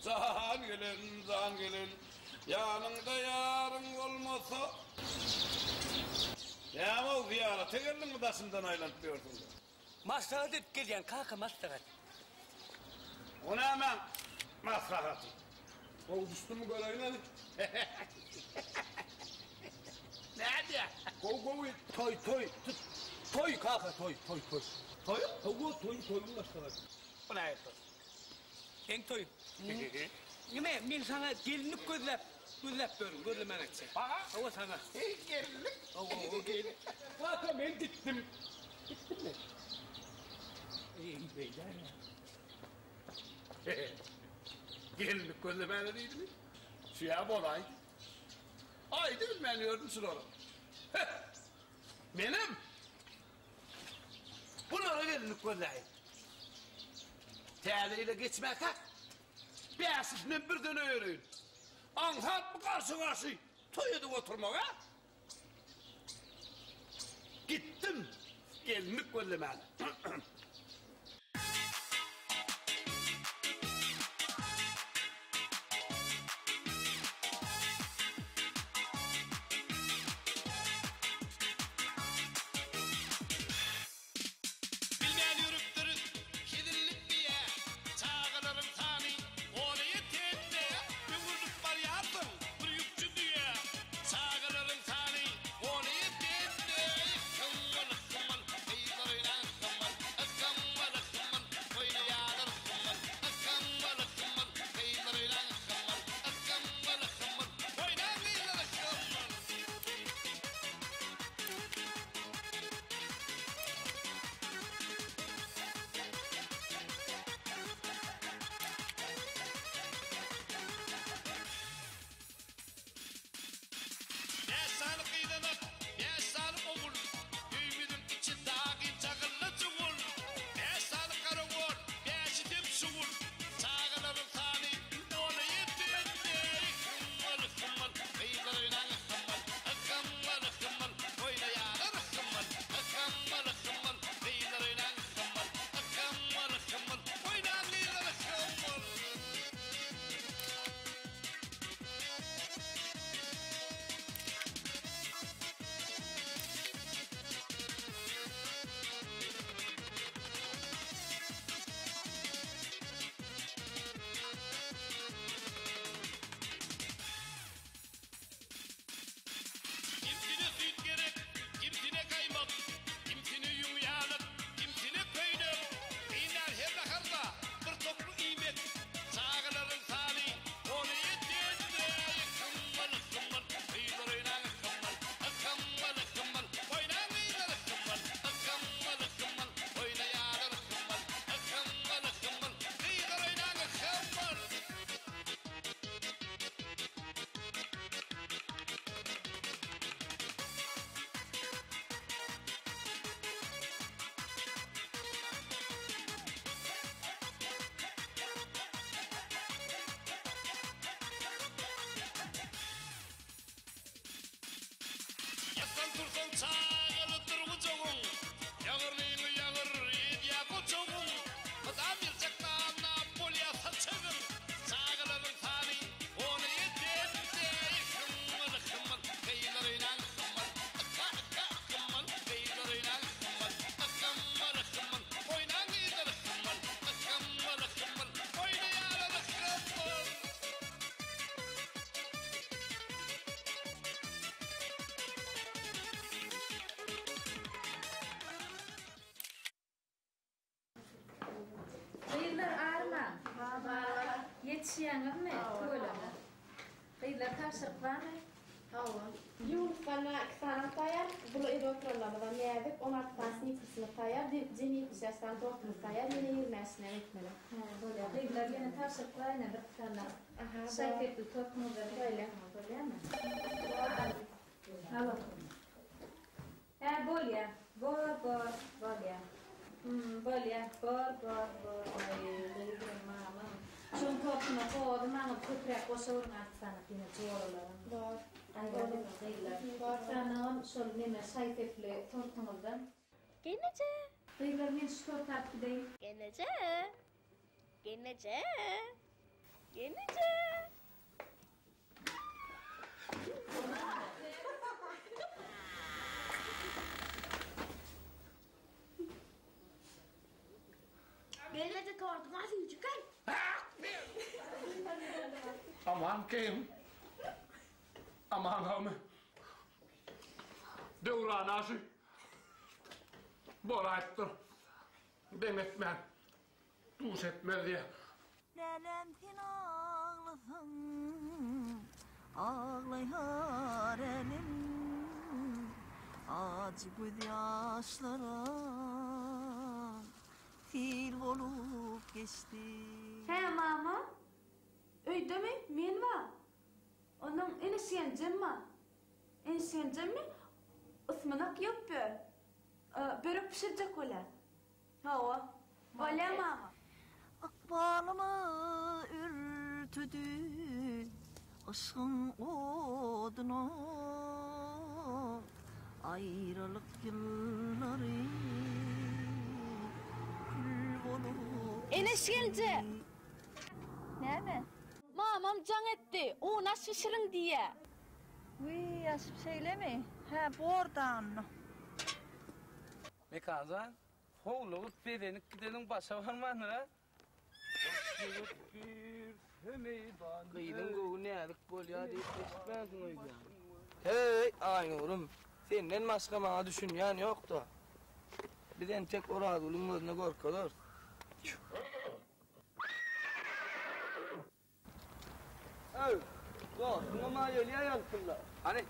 can gelen, yanında yarın olmasa. Ya o ziyarete geldin mi dasından aylanıp diyordun da? Maslahat et gelyen kaka maslahat. O ne hemen maslahatı? Kovduştu mu görevine? Nerede? Koy, toy kaka, toy. Toy? Toyun maslahat. Bu ne yaptı? En toy. Yine ben sana gelinlik gözlep gözlemen etse. Bana? O sana. Gelinlik? O gelinlik. Kaka ben gittim. Gittim mi? İyi beyler ya. Gelinlik gözlemene değil mi? Şuya bolay. Ay değil mi gördün onu? Benim. Bunlara gelinlik gözleyin. Teliyle geçmek ha. Beşikle birden öğrenin. Ansat mı karşı toyuduk oturmağa? Gittim, gelinlik gözlemeli. Yetişýäňiz mi? Tööleme. Beýler taşyryk barmy? Hawa. Ýurtgana ikisana taýar, bula ede oturalamadan ýädip, 16-nji sınıf taýar, jemgyýet ýaşdan 9-njy taýar, ýene 20-näçine etmeli. Bolýar. Beýler ýene taşyryk barmy? Bir tane. Aha. Şaýketli topmuza böyle. Bolýarmy? Hawa. Bolýar. Bolýar. Bolýar. Mama. Şun topuna koydum, bana köprek koşuğun atsana yine çoğulalarım. Var. Ayarlı kızıyla. Sana on şol neme sayfetli tortunuldan. Gelece. Kıyılar men şu tortak gideyim. Gelece. Gelece kordun, hadi yücükay. Aman kim? Aman ağamı. Devranası. Bolayıptır. Demek ben tuş etmez diye. Lelemkin ağlasın, ağlayar elim, acı gözyaşlara fil olup geçti. He mama, öýde mi? Men var. Onun enişencem mi? Enişencem mi? Osmanak ýokpy. Börek pişirjek bolar. Hawa. Bolýar mama. Akbalımı ürtüdü, Aşkın oduna ayrılık yılları kül olup Enes geldi. Näme? Mamam can etti. O nasıl şişirin diye. Uy, asıp söyleme. Ha, bordan. Ne kazan? Oğlu berenik gidelim başa varmanır ha? Kıydın kovu ne adık bol ya deyip geçitmezsin o yüzden. Hey, aynı oğlum. Senden başka bana düşünmeyen yok da. Bizden tek orada olun gözüne korkulur. Hey, dostum ama öyle ayaksınlar. Hani?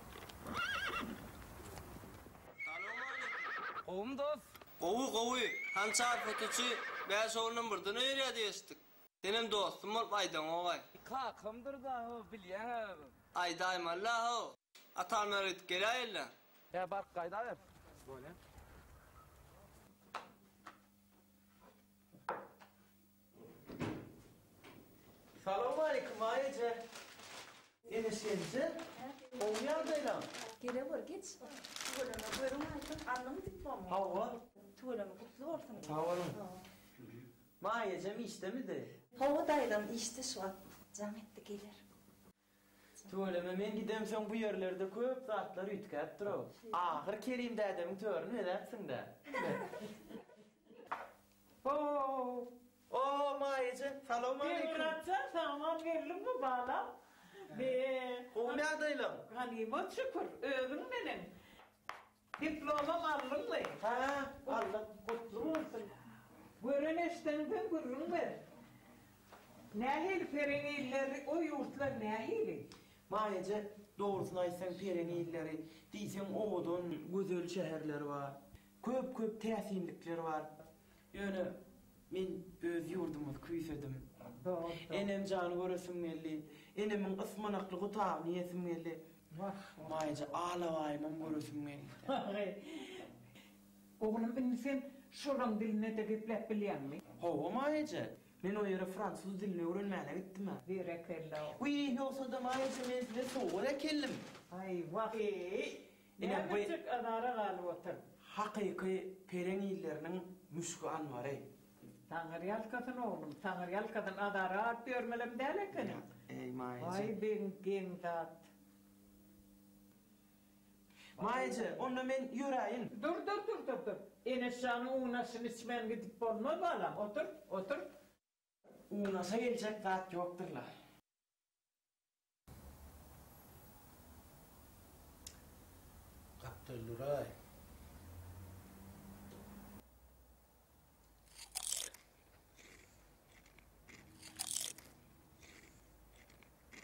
Kovum dost. Kovu. Hançar fotoçu ben sorunun buradan öyle diyestik. Senin dostum ol aydan oğay. Kakımdır da o bilyen. Aydayım Allah o. Atal merit geleyle. Ya bak kayda ver. Böyle. Selamun aleyküm ailece. Eniştenizi olmayardayla. Gele var geç. Tuvalama buyurun aytın annem diplomu. Hava. Tuvalama kutlu olsun. Havanın. Maiyecem işte mi de? Hava daylan işte şu an. Can etti gelir. Tuvalama men gidem sen bu yerlerde köp saatler ütkep dur. Ahir Kerim dedemin törünü edersin de. Oo maiyecem. Selamun aleyküm. Muratcan tamam geldim mi bana? Olmayardayla. Hanıma şükür, öğün benim. Diplomam aldın mı? Ha, aldım. Kutlu olsun. Buyurun eştenden buyurun ver. Ne hil perenilleri, o yurtlar ne hili? Maiyece doğrusunu aytsan perenilleri, diýsen oğudun güzel şehirler var. Köp täsinlikler var. Ýöne men öz yurdumuzy küýsedim. Enem jany göresim geldi. Enemin ısmanakly gutagyny ýesim geldi. Maýja ağlawaýmam göresim geldi. Oğlum sen şoran diline de geplep bilýänmi? Hawa maýja. Men o ýere fransuz dilini öwrenmäne gitdim. Berekella. Uy, ýoksa da maýja men size soňra keldim. Ay vah. Ene bu Näçik adara galyp otur. Hakyky perenilleriniň müşkü anwary. Taňryal kadın oğlum, taňryal kadın adara at görmelem däl eken. Ey maýja. Ay ben gendat. Maýja, onda men ýöräýin. Dur. Enes şanı uğnaşını içmen gidip bolma balam. Otur. Uğnaşa geljek zat ýokdurlar. Kaptırlıray.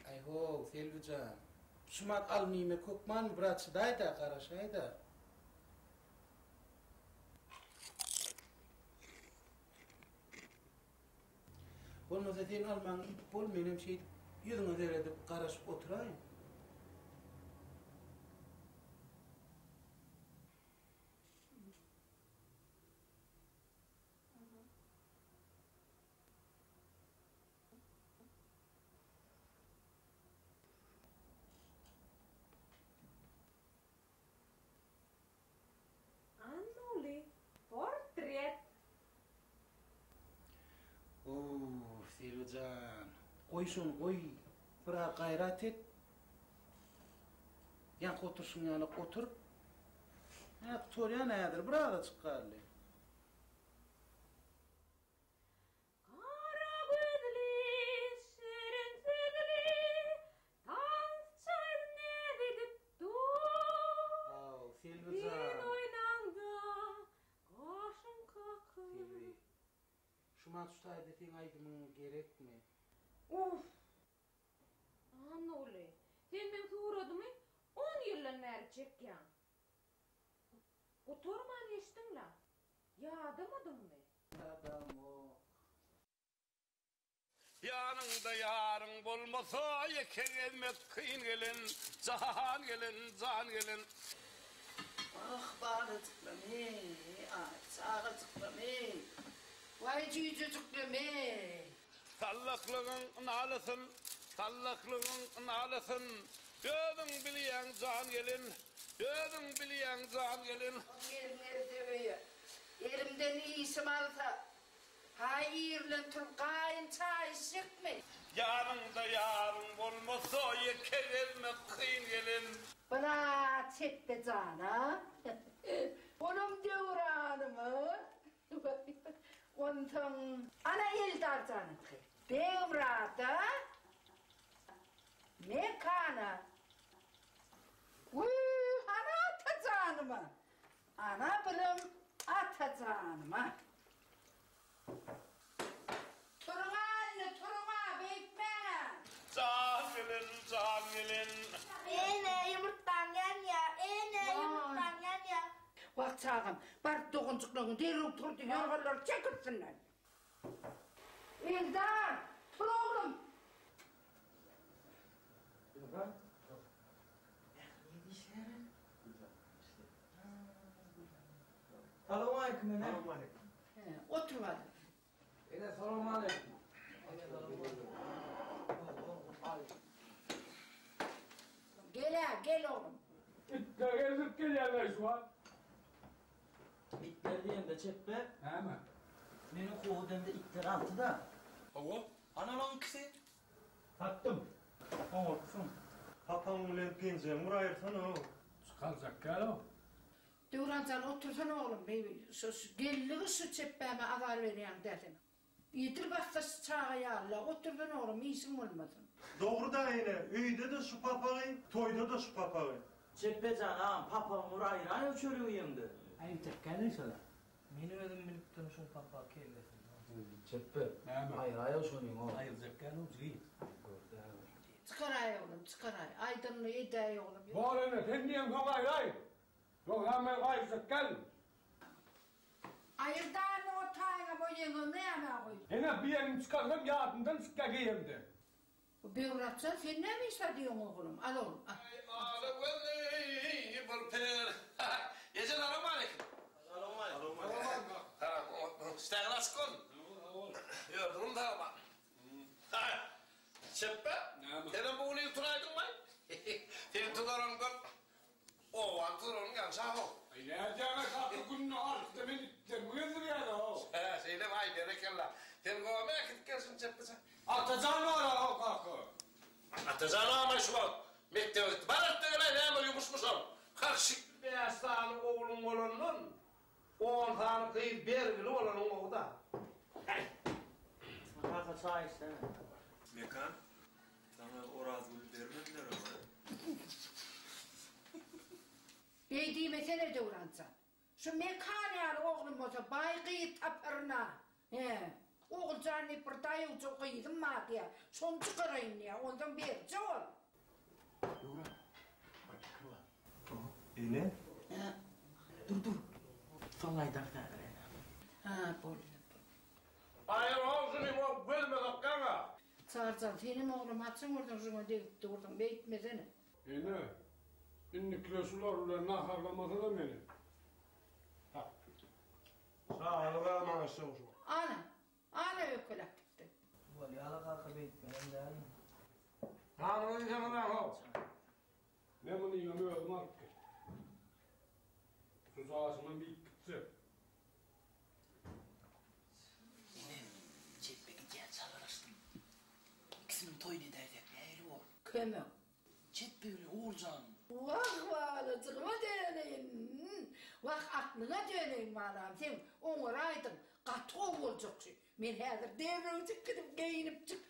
Ayho, Selvican. Şumat almime kokman bırakçıday da karaşay da. Olmasa sen alman bol menem şey yüzüne deredip karaşıp oturayım. Annoli, portret. Selvican, koysun koy, bırak gayret et. Yan otursun yana otur. Ha, torya nedir? Bırak da çıkarlı. Kara gözlü, şirin sözlü, dans çayını didip dur. Selvican. Din oynandı, kaşın kakır. Selvi, şuman tutaydı sen aydımın gerek mi? Uf! Annoli, sen ben uğradım mı? 10 yıllar nercek ya. Oturman eştin la. Yadamadın mı? Adam o. Yanında yarın bolmasa yeken gelmek kıyın gelin, can gelin. Ah bağırdıklam çağırdıklam Vay cücücüklüm Sallaklığın nalısın, Hallaklığın alasın. Gözün bileyen can gelin. Gözün bileyen can gelin. Elimden iyisi malsa hayırlı Türkayın çay sıkma. Yarın olmasa yekelerine kıyın gelin. Bana çekti cana. Onun devranımı. Ondan ana Eldar canım. Devrada mekana. Ana atacağınıma. Ana bilim atacağınıma. Turuna bekmene. Can gelin. Yumurttan gel ya. Yumurttan gel ya. Bak çağım. Bak dokuncukluğun derin turdu yorganları çekipsinler. Eldar. Tur oğlum. Selamun aleyküm nene. Otur hadi. Selamun aleyküm. Gel oğlum. İtler gezip gelirler şu an. İtler diyeyim de çeppe. Hemen. Benim kovudumda itler altıda. Hava? Ana lan kisi. Tattım. Olsun. Papam ulen pencerem vurayırsan o. Çıkaracak gel o. Devrancan otursana oğlum. Gelliği şu çeppeme avar vereyim dedim. Yedir bastası çağa yağla. Oturdun oğlum iyisin olmasın. Doğru da yine. Üyde de şu papayı, toyda da şu papayı. Çeppe canım papam vurayır. Ay çörü uyumdu. Ay tekkeni sana. Meni ödüm bilip tanışın papa kellesin. Çeppe. Hayır ayağı şunun o. Hayır tekkeni o değil. Çıkar ay oğlum çıkar ay. Aydınlı idey oğlum. Var öyle sen diyem kavayır hayır. Yok hemen hayır tekkeni. Ayırdan o tayına boyunu ne yana koy? Yine bir yerini çıkardım yardımdan sıkkakıyım de. Bu Devratcan sen ne mi istediyorsun oğlum? Al oğlum. Ağla veli bulper. Yecan alam aleyküm. Stagnas kon. Gördüm da ama. Çeppe. Senin bu ulu yuturaydın mı? Senin tutarın kon. O an tutarın gansa o. Ne cana kalktı gününü artık da beni ittirmiyordur yani o. Söyle vay berekella. Sen kovama yakıt gelsin çeppe sen. Atacağım ara o kalkı. Atacağım ama şu an. Mektebet. Barat da öyle ne mi yumuşmuşum. Karşık bir aslanı oğlum olanın. 10 tane kıyıp bergili olanın o da. Kalka çay istene. Mekan, sana orazını vermediler ama. Beydiğime sene Devrancan. Şu mekaniyal oğlum olsa baygıyı taparına. Oğul canı bir dayı çok iyiydim ma diye. Son çıkarayım ya. Ondan bir ol. Ne? Dur. Vallahi dağıtar. Ha bol. Hayır olsun o bölme dakikana. Çağırcan senin oğlum atsın oradan şuna deyip durdum. Beytmesene. Yine. İnni kilosularla naharlamasa da beni. Sağ ol vermana soğuşum. Ana ökülak gitti. Vali ala kalka beytmeden değil. Tanrı'nın canından o. Ne bunu yiyemiyorum artık. Sus ağzımın bir gitsin. Çeppe gideceğim çalarıştım. İkisinin toyunu derdik. Neyri o? Kömü. Çeppe öyle Oğulcan. Vah alacığıma döneyim. Vah aklına döneyim varam. Sen onuraydın. Katı olacaksın. Ben hazır devreci gidip giyinip çık.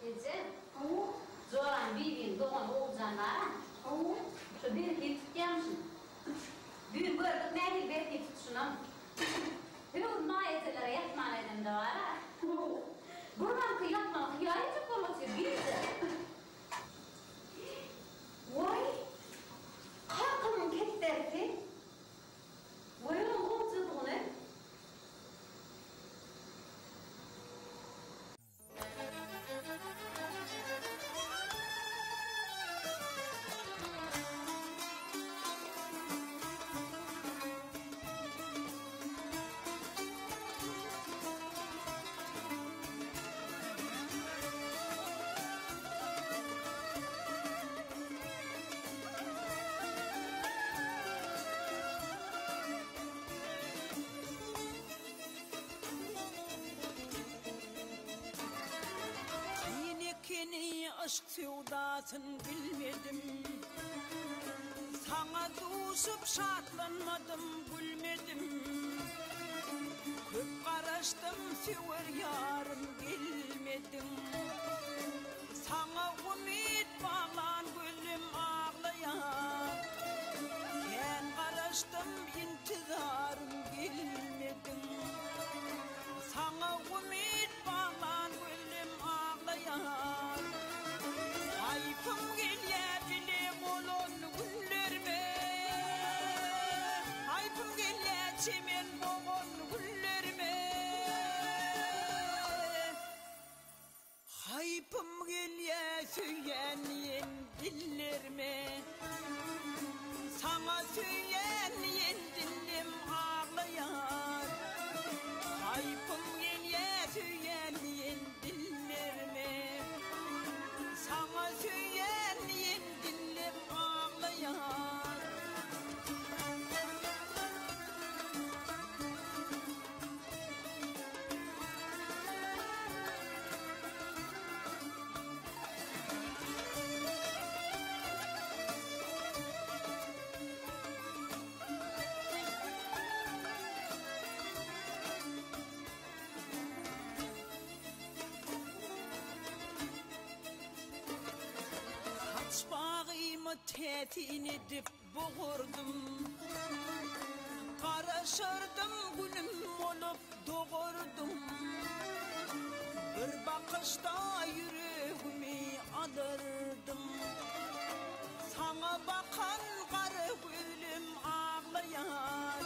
Ece, Zoran bir doğan Oğulcan var. Şu bir iki tutacağımsın. Büyük gördük ne bir iki tutuşuna. Büyük nayetelere yatman edin de var. Buradan kıyatma, kıyayacak olması bildi. Vay, kalkımın ketterdi. Vay, onun oldu bunu. aşk sevdasın bilmedim. Sana duşup şatlanmadım, gülmedim. Köp karıştım, sever yarım bilmedim. Sana ümit bağlan gülüm ağlayan. Ben karıştım, intizarım bilmedim. Sana ümit bağlan gülüm ağlayan. Ayıpım gelye dilem olan güllerime. Ayıpım gelye çemen boğan güllerime. Ayıpım gelye söyleyen dillerime. Sana söyleyen dilim ağlayan. Ayıpım gelye söyleyen dillerime. Sana söyleyen dilim ağlayan. Saçmağımı tetin edip boğurdum. Karışırdım gülüm olup doğurdum. Bir bakışta yüreğimi alırdım. Sana bakan karı gülüm ağlayan.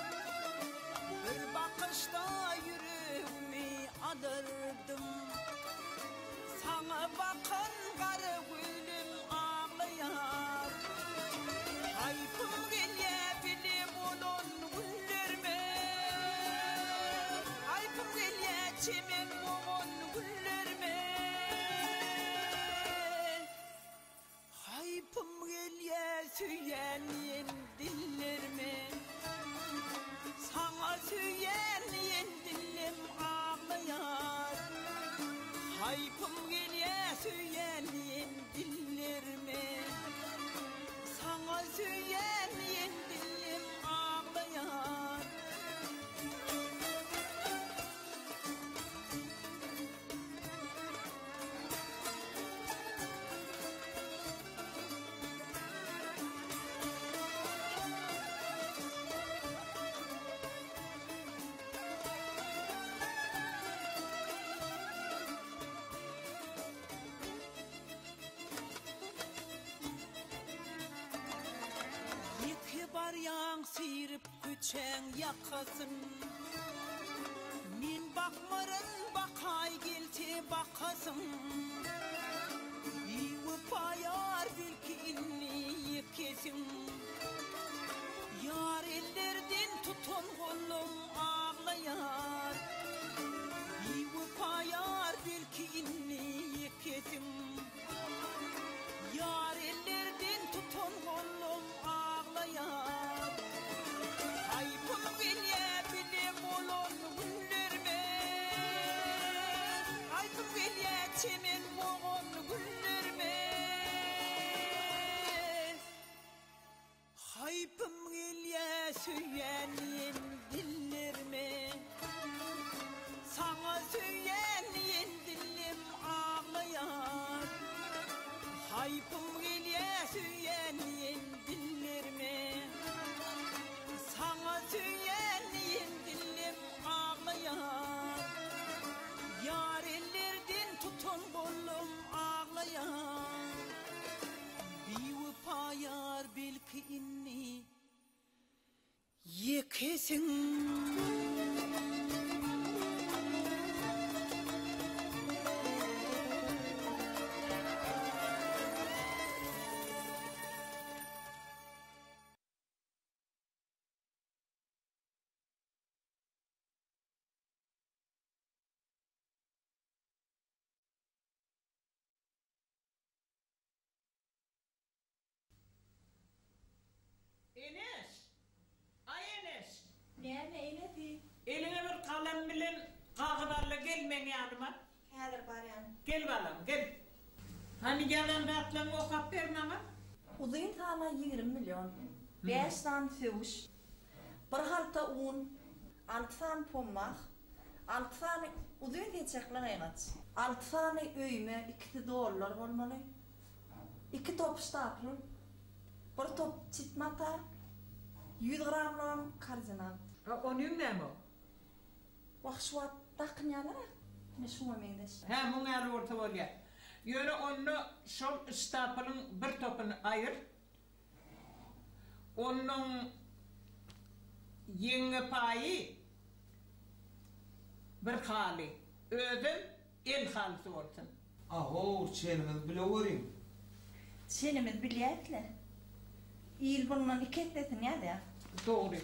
Bir bakışta yüreğimi alırdım. Sana bakan karı gülüm ağlayan. Ayıpım gelye bilim olan güllerime. Ayıpım gelye çemen boğan güllerime. Ayıpım gelye söyleyen dillerime. Sana söyleyen dilim ağlayan. Ayıpım gelye söyleyen dillerime. Sana söyleyen dilim ağlayan. Baryan sirip küçen yakasın. Min bakmarın bakay gelte bakasın. İyi payar belki inni yekesin. Yar ellerden tutun kolum ağlayar. İyi payar belki inni yekesin. Yar ellerden tutun kolum ağlayar. Ayıpım gelye bilim olan güllerime. Ayıpım gelye çemen boğan güllerime. Ayıpım gelye söyleyen dillerime. Sana söyleyen dilim ağlayar. Ayıpım gelye söyleyen dillerime. Sana söyleyen dilim ağlayan. Yar ellerden tutun kolum ağlayan. Bir payar belki inni yekesin. Enes! Ay Enes! Näme eyledi? Eline bir kalem bilen kağıdarla gelmen yanıma. Häzir barýan. Gel balam, gel. Hani yalan rahatlan o kap vermeme? Uzun tane 20 milyon. 5 tane füş. Bir halta un. 6 tane pommak. 6 tane uzun geçecekler evet. 6 tane öyme, 2 dolar olmalı. 2 top stapel. Bir top çitmata. 100 gramlam kardinal. Onun ne mi? Vakşuat takınyalar. Ne şu memeydeş. He, bunu yer orta oluyor. Yöre onu şol stapelin bir topunu ayır. Onun yenge payı bir hali. Ödüm el halisi olsun. Aho, çenimiz bile uğrayım. Çenimiz bileyetle. İl bundan 2 etlesin ya da. Doğru.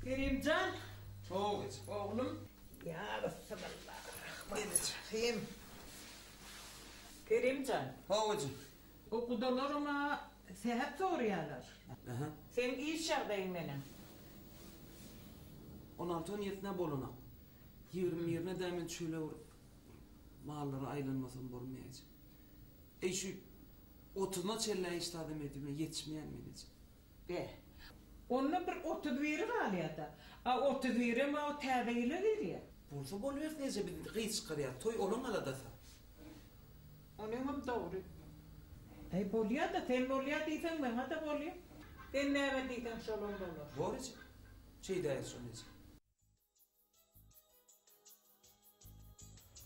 Kerimcan. Oğlum. Ya Resulallah. Bismillahirrahmanirrahim. Kerimcan. Hocam. Okudalarıma seyahat soruyorlar. Sen iş yerdeyim benim. 16-17'ne boluna. 20 demin şöyle vurup malları aylanmasam bolmayacak. Şu 30'na çellen iştadım edime yetişmeyen miydi? Be. Onunla bir 30 veri var ya da. 30 veri mi o tebeyle veriyor. Bolsa bolver nece bir kıyı çıkarıyor. Toy olan aladasa. Onun doğru. Ay bolya da sen bolya diysen bana da bolya. Sen ne diysen şolun olur. Doğrucu. Şey de sonrası.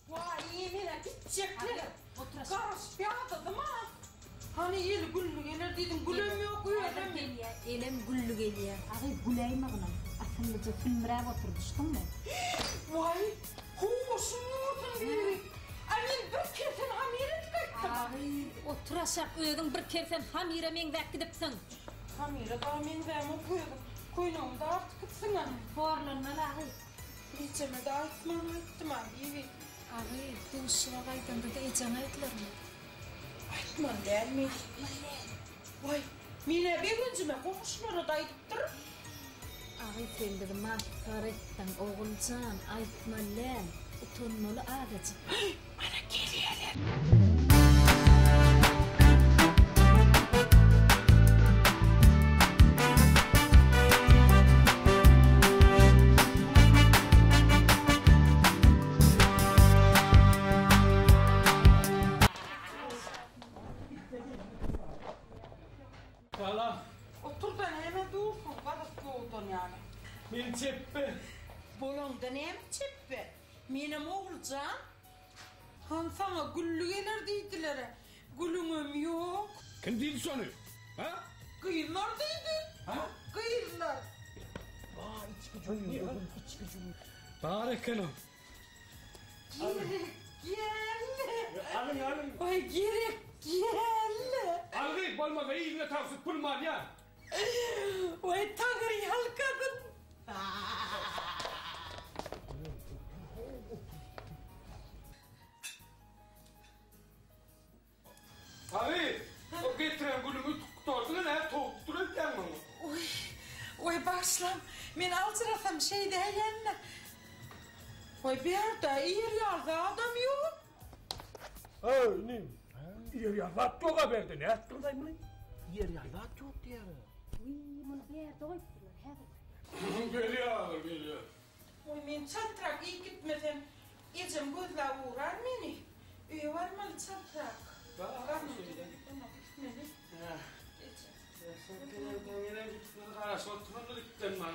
Vay iyi mene gidecekler. Karış bir atadım ha. Hani el güllü gelir dedim gülüm yok öyle mi? Elim güllü geliyor. Ağay güleyim ağına. Asıllıca filmreye oturduştum ben. Vay hoşun yurdun biri. Amin bir kersen hamire tıkattım. Ağay oturaşak ödün bir kersen hamire men vek gidipsin. Hamire da men vek koydum. Koynumda artık gitsin hanım. Horlanmalı ağay. Geçeme de aytmam ayttım abi. Ağay duşuna kaydında da ecen aytlar mı? Aytman değil mi? Vay mine bir güncüme komşulara da aytıptır. Ağay sen dedim mahkaretten oğulcan aytmalı. Utanmalı ağacı. Ana geliyorlar. Salam. Otur da hemen dursun. Kadık yoğurdun yani. Min çeppe. Bolonda ne mi çeppe? Benim oğulcan. Han sana güllü gelir deydiler. Gülümüm yok. Kim değil sonu? Ha? Kıyırlar deydi. Ha? Kıyırlar. Aa içki cümle. İçki cümle. Barek hanım. Gerek geldi. Alın. Ay gerek geldi. Alın bolmadı iyiliğine tavsık bulmar ya. Vay tanrı halkadın. Abi, o getiren gülümü tutturdun ne? Tokturun yanmamı. Oy başlam, men alçırasam şey değerlenme. Oy bir yerde iyi yerde adam yok. Ne? Yer yarlat çok haberdi ne? Kırday mı? Yer yarlat çok diyor. Bunu bir yerde oydular. Geliyor. Oy men çatrak iyi gitmeden ecem gözle uğrar beni. Üye var mı çatrak? Var mı söyle? Sen kenardan yine gittin karşı oturmanı gittin bana.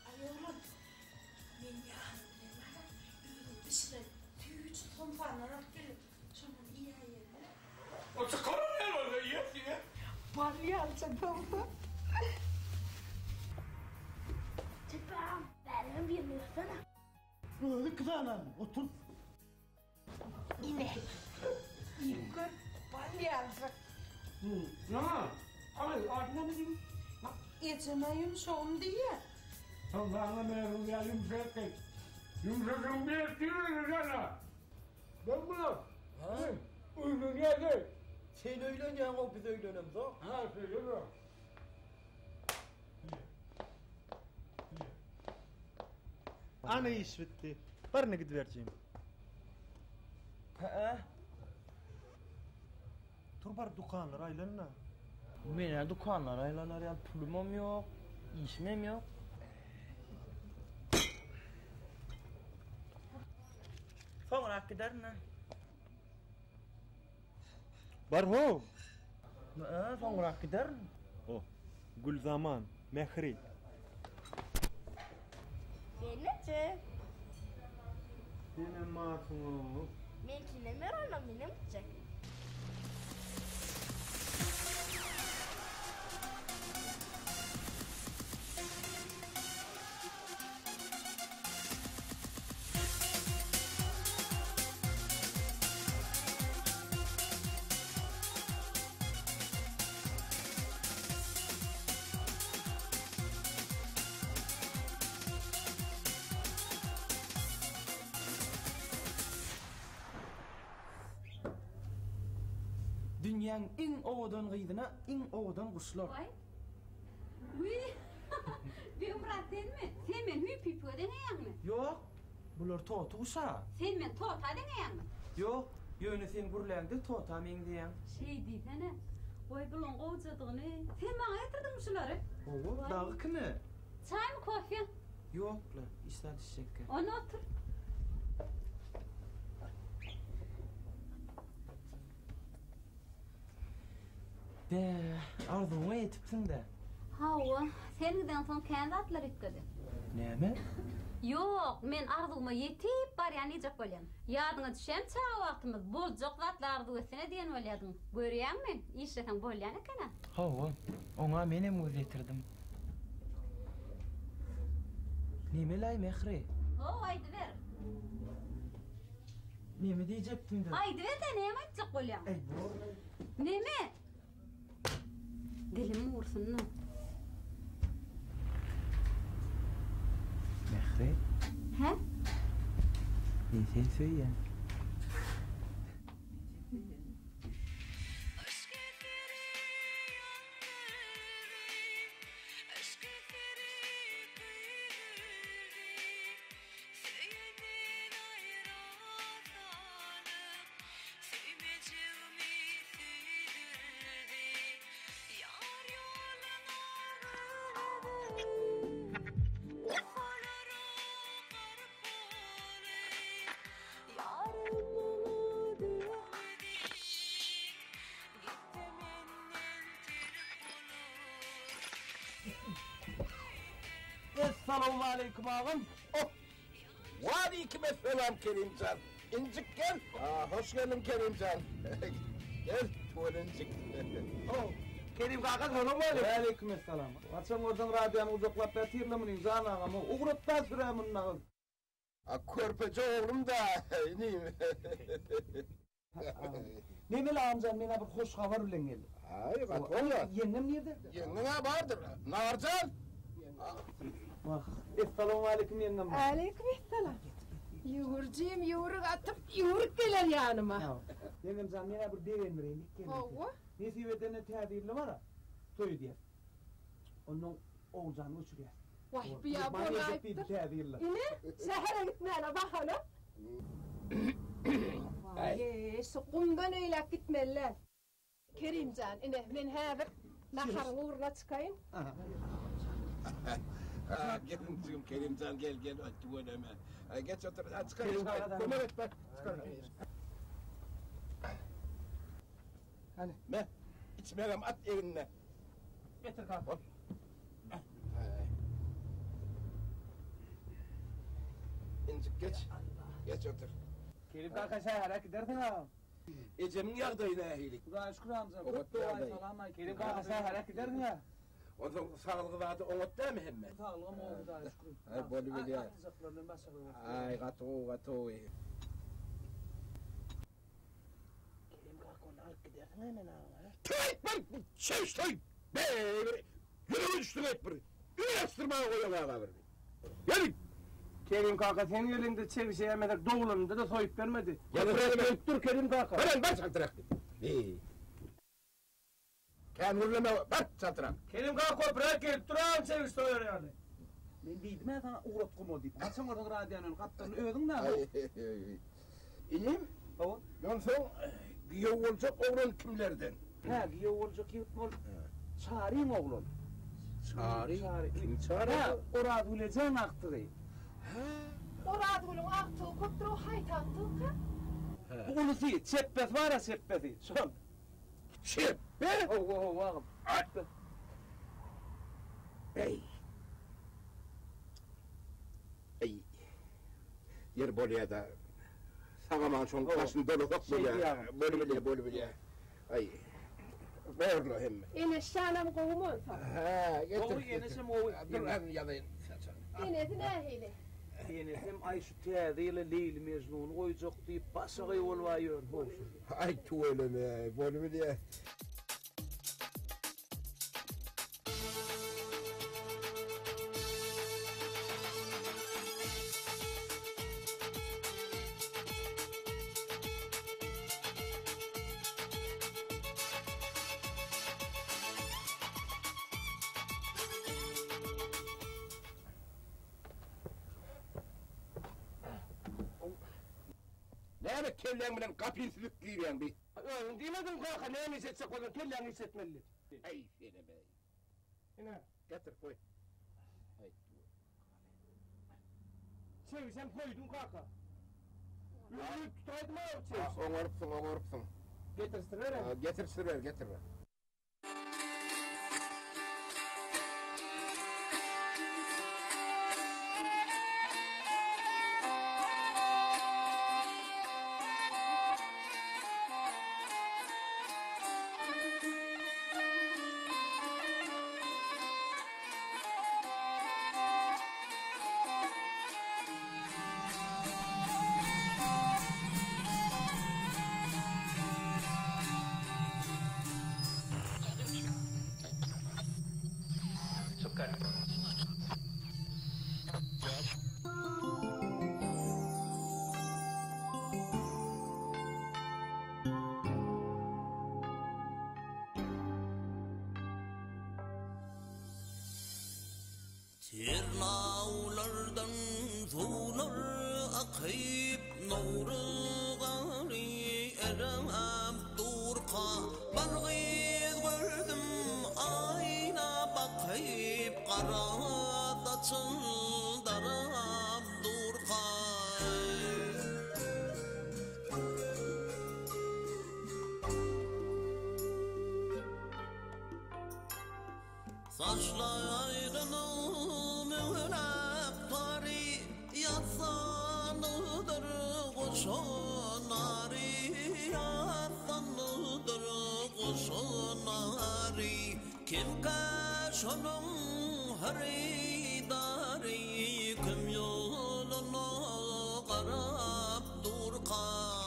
Ay oğlum, men yarın bana bir şeyler tüyüç tonfanarak gelip şunun iyi yerine. O çıkarın ne öyle iyi. Balya alacak oldu. Çıpam, benim bir mırsana. Öyle kız anam, otur. İne. Yıkır, balya alacak. Ne? Ay, ardına mı diyeyim? Yetemeğim son diye. Allah'ına meğerim ya yumuşak et. Yumuşakım bir ettiğini sana. Ben bunu. Uygun geldi. Sen öğleneceksin o biz öğlenelim da. Ha söylüyorum. Ana iş bitti. Barına gidivereceğim. Ha? Turbar dukanlar aylanına. Mene dukanlar aylanar ya pulumum yok, işmem yok. Sonra gider ne? Bar ho. Sonra gider mi? O. Gülzaman, Mehri. Nece? Benim matımı. Menkine merana benim çek. Dünyanın en ovadan gıydına en ovadan kuşlar. Vay. Uy. Bir umrat değil mi? Sen men hüp hüp öden eyan mı? Yok. Bular totu uşa. Sen men tot adın eyan mı? Yok. Yönü sen gurlangdı tota men diyen. Şey deysene. Vay bulun qovjadığını. Sen bana getirdin mi şuları? Oğul dağı kimi? Çay mı kofe? Yok la. İşler şeker. Onu otur. De arzunu etipsin de. Hava, seniden son kendi atlar etkedi. Neme? Yok, men arzuma yetip bar yani icap bolyan. Yadıma düşem çağı vaktimiz bol çok vatla arzusuna diyen bolyadım. Görüyen mi? İşleten bolyan ekene. Hava, ona menem öz getirdim. Neme lay mehri? O, aydı ver. Neme diyecektin de? Aydı ver de neyem aytacak bolyan? Ey bu. Neme? Dilim vursun ne? Mehri? He? Ne sen söyle? Esselamu aleyküm ağam. Oh! Aleykümselam Kerimcan. İncik gel. Hoş geldin Kerimcan. Gel, buyur incik. Oh, Kerim kaka sana mı öyle? Aleykümselam. Açan oradan radyonu uzaklap batırla mı nizan ağam? Uğrutma süremin ağam. Körpece oğlum da, neyim? Nemeli amcan bana bir hoş haber ulan geldi. Ay, kat oğlan. Yengem nerede? Yengene vardır. Narcan. Bak, esselamu aleyküm yengem. Aleykümselam. Yuvurcuyum, yuvuruk atıp yuvuruk gelir yanıma. Yengem sen bana bir derin vereyim. Ova? Nesi vetene tedbirli var ha? Toyu diye. Onun oğulcanı uçuruyor. Vay bir ya bana ayıptır. İne, şehre gitmeyene bak hala. Vay, sukumdan öyle gitmeler. Kerimcan, ine, men hever, naharın uğruna çıkayım. Kerimcan, Kerimcan gel gel öttü öneme. Geç otur, çıkar. Kömer et bak, çıkar. Hani? Me, içmeyem at eline. Getir kalk. İncik geç. Geç otur. Kerim kaka şehre giderdin ağam. Ecemin yağdayına ehilik. Ulan şükür amca. Oğut yağday. Kerim kaka şehre giderdin ya. Onun sağlığı vardı, oğut değil mi hemme? Sağlığım oldu da şükür. Ay, bolu bile. Atacaklarından başka bir. Ay, gato. Kerim kaka onu alıp giderdin hemen ağam. Tüy! Şey! Böyle! Yürü düştüm et bir. Üniversitırmaya koyuyorlar abi. Gelin! Kerim kaka senin elinde çevişe yemedik doğulanında da soyup vermedi. Dur Kerim kaka. Ben saltırak. Kendine bak saltırak. Kerim kaka bırak gelip duran çeviş soyuyor yani. Ben deydim ya sana uğrat kumu deyip. Açın oradan radyanın kaptanını ödün ne? İyiyim. Tamam. Ben son giyev olacak oğlan kimlerden? Ha, giyev olacak yurt bol. Çağırayım oğlan. Çağırayım? Kim çağırayım? Ha, orad ulecağın aktığı. Orad ulun aktığı köptür o haytattığı ka? Ulusi, çeppet var ya çeppeti. Son. Çeppet? Oğlum. Ey. Ey. Yer bolya da. Sağaman son başın dolu hop bolya. Bolya. Ay. Verlo hem. Ene şanam kovum olsa. Ha, getir. Doğru yenesim o. Dur lan yalayın. Enesi nehili. Yenesim ay şu teadiyle Leyli Mecnun'u koyacak deyip basağı yol var. Ay tuveleme. Bolya. Ne kelleğin bilen kapıyı sürüp giyiyorsun bir? Demedim kanka neyini hissedecek olan kelleğini hissetmeli. Ay seni be. Yine getir koy. Ay. Sen koydun kanka. Ürünü tutaydı mı o Oğurupsun. Getirsinler. Getir. Tirnağlardan sular akıp nuru gari eram durqa bargıyız gördüm ayna bakıp qara daçıldaram durqa saçlarını mühürep tari yatsanıdır kuşunari yatsanıdır kuşunari kim kaşının haridari kim yolunu qarab durqan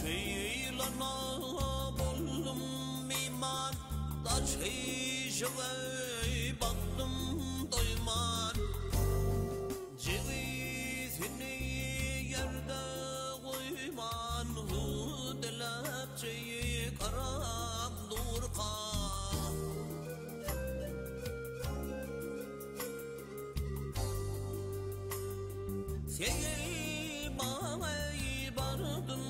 Şeylana buldum iman da çeşve baktım doyman cevizini yerde koyman hudelepçeyi karab durkan Seyil bağay bardım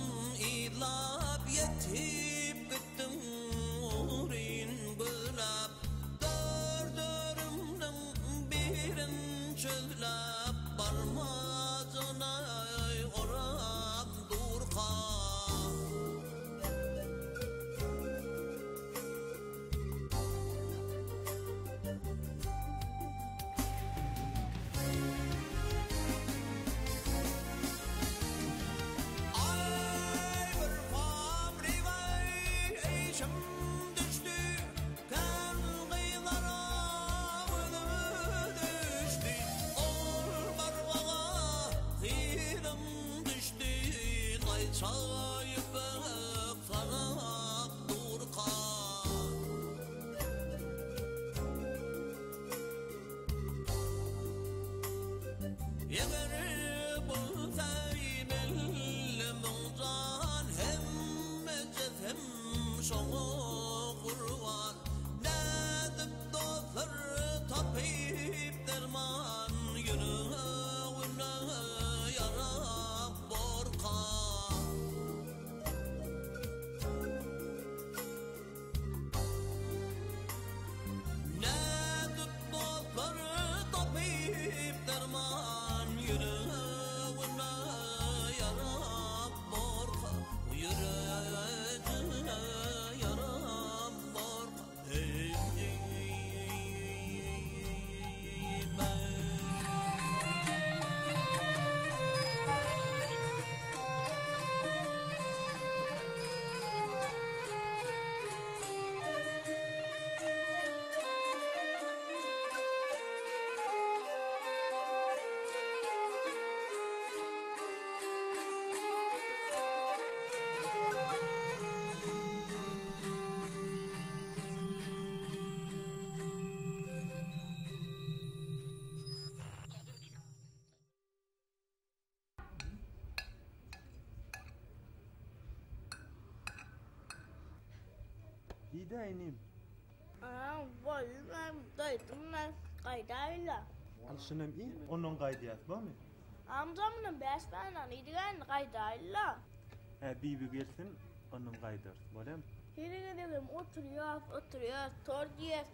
İlap yetip gittim uğrin gülap Dördürümden birin çözlap Barmazına orab durkan Çayıp fanak durkan Yeğeri bulsayım ellimden hem cezem şoğu kurvan Nedip dostlar tapı Bideynim. Bolmam daytımdan qaydayla. Alşınım iyi, onun qaydiyat var mı? Amcamın besbenden idigen qaydayla. Bibi gelsin, onun qaydır. Bolem? Hirine dedim oturuyor,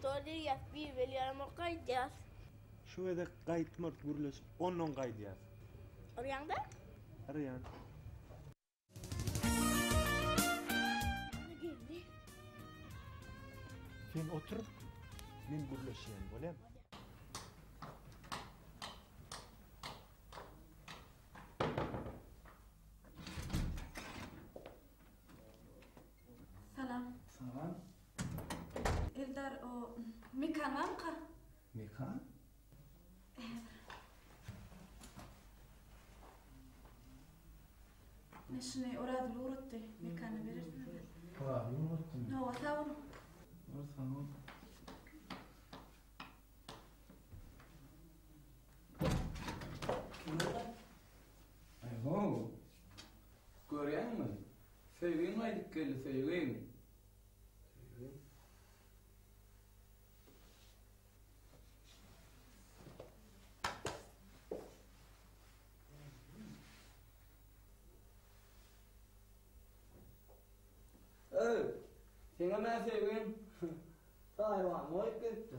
tordiyas, bir veliyarım o qaydiyas. Şu ede qaytmart burluş, onun qaydiyat. Orayanda? Arayan. Geldi. Sen otur, men burlaşayım, bolem? Salam. Salam. Eldar o mekan var mı? Mekan? Neşne oradı uğrattı. Mekanı verirsin. Oradı uğrattı. Ne o tavır? Tamam. Ayho. Görüyor musun? Sevgin aydık geldi sevgin. Sen ben sevgin. Hayvan mı gitti?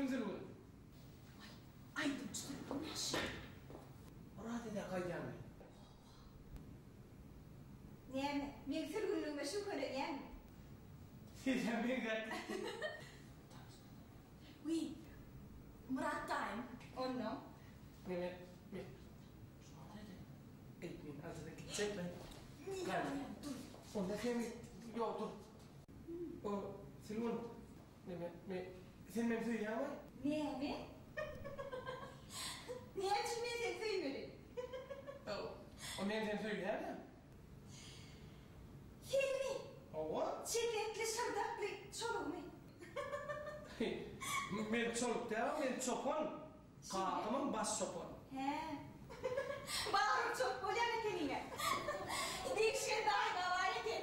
Zülgün. Aydım Zülgün näş? Orada da kaydanı. Näme? Men Zülgünlüğüme şu köre näme? Sen bir gel. Oui. Murat dayım. Onno. Ne? Etmin azıcık gidecek mi? Gel. Onda sen yok dur. O Zülgün. Ne? Sen benim söyleyeceğim var? Näme? Näçin men sen söýmedin? O men sen söyleyeceğim ya. Sen mi? Owa? Çepekli sırdaklı çoluk mu? Men çoluk da men çopon. Qaqımın bas çopon. He. Bağırıp çok bolyan ekenine. Dikşen dağına var eken.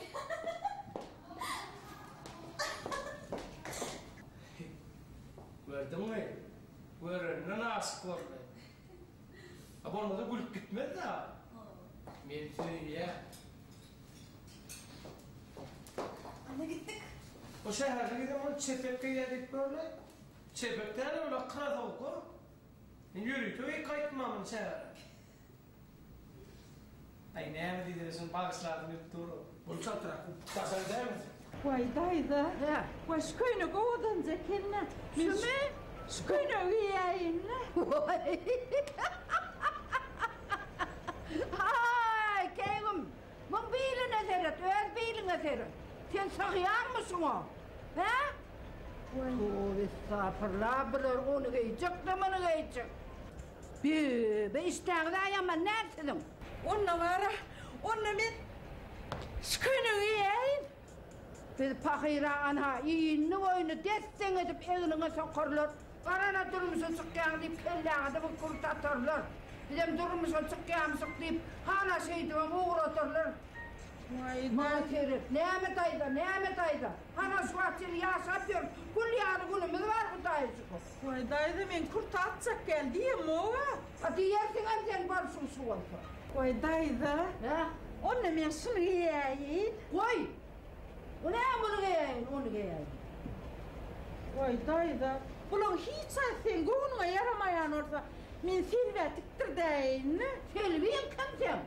Gördün mü? Görünün aşık oldu. Ama da gülüp gitmedi ha. Men söyleye. Ana gittik. O şehirde gidip onu çepekte yedik böyle. Çepekten öyle kıra soğuk. Yürüyüp öyle kayıtmamın şehirde. Ay ne mi diyorsun? Bağışladın yuttuğunu. Bunu çaltırak. Basar değil misin? Vay dayda. Vay şköyne kovadan zekenle. Şüme? Şköyne üyeyinle. Ay kegim. Mun biline seret, öz biline seret. Sen sağıyan mısın o? He? Tövbe estağfurullah, bilir onu giyecek de bunu giyecek. Bir isteğine yaman nersin? Onunla var, onunla men şköyne üyeyin. Biz pakira anha iyinni oyunu dessen edip eline sokarlar. Karana durmuşsun sıkyan deyip kelleğe de bu kurtatırlar. Bizim durmuşsun sıkyan sık deyip hala şeydi uğratırlar. Maserif, Nemet ayda. Ana şu açını yaşatıyor. Kul yarı günümüz var bu dayıcık. Vay dayda men kurt atacak geldi ya mova. Hadi yersin hem sen varsın su olsa. Vay dayda. Onunla men şunu yiyeyim. Koy. O ne bunu giyeyim, onu giyeyim. Vay dayda. Ulan hiç aysen goğununa yaramayan orta. Men silvetiktir deyin. Silviyin kim sen?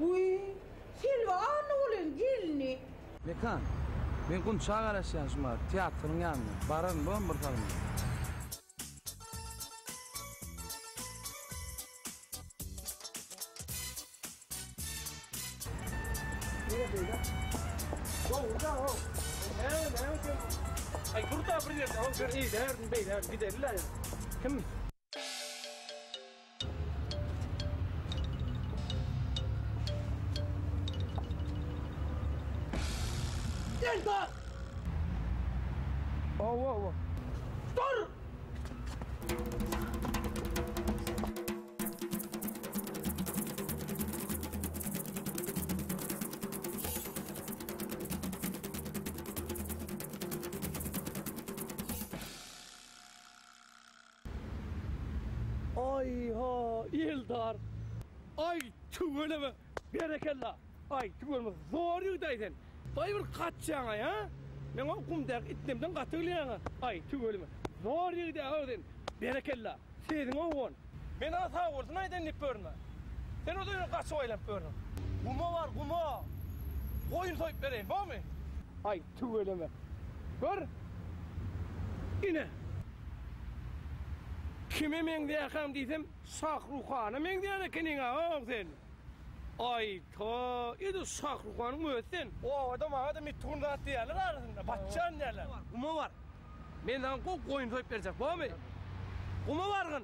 Uy. Silva anı olun gelini. Mekan, men kun çağa araşyan şuma tiyatrın yanına. Barın bon bir kalma. Ay burada bir yerde, o bir iyi derdim beyler giderler. Kim? Delta! Oh. Dur! Ay ha, Eldar. Ay tügöleme, berekella. Ay tügöleme, zor yudayden. Vay bir kaçacağına ya. Ben o kumdak itlemden katılıyana. Ay tügöleme, zor yudayden. Berekella, seydin oğun. Ben ata olsun aydan nip börme. Sen o da kaçı oylap börme. Kuma var, kuma. Koyun soyup vereyim, var mı? Ay tügöleme. Gör. İne. Kime men diyakam diysem, Şahrukhana men diyana kenine ağam sen. Ay ta, idi Şahrukhan'ın müessen. O adam mittuğunda attı yerler arasında, batçan yerler. Kuma var. Menden koyun soyup verecek, var mı? Kuma vargın.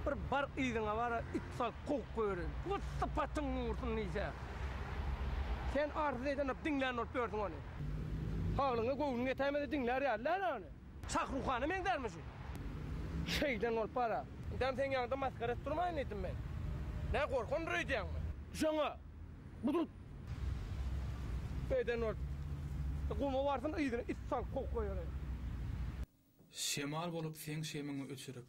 Bir bar idina var, itsak kok koyurun. Vıttı patın vursun neyse. Sen artık eden dinleyen olup gördün onu. Ağlını koyun getirmedi dinler yerler onu. Şahrukhan'ı men dermişsin. Şeyden ol para. İdem sen yanında maskara et durmayın ettim ben. Ne korkun rüyden mi? Şuna. Budut. Beyden ol. Kuma varsın idina itsak kok koyurun. Şemal bolup sen şemini öçürüp.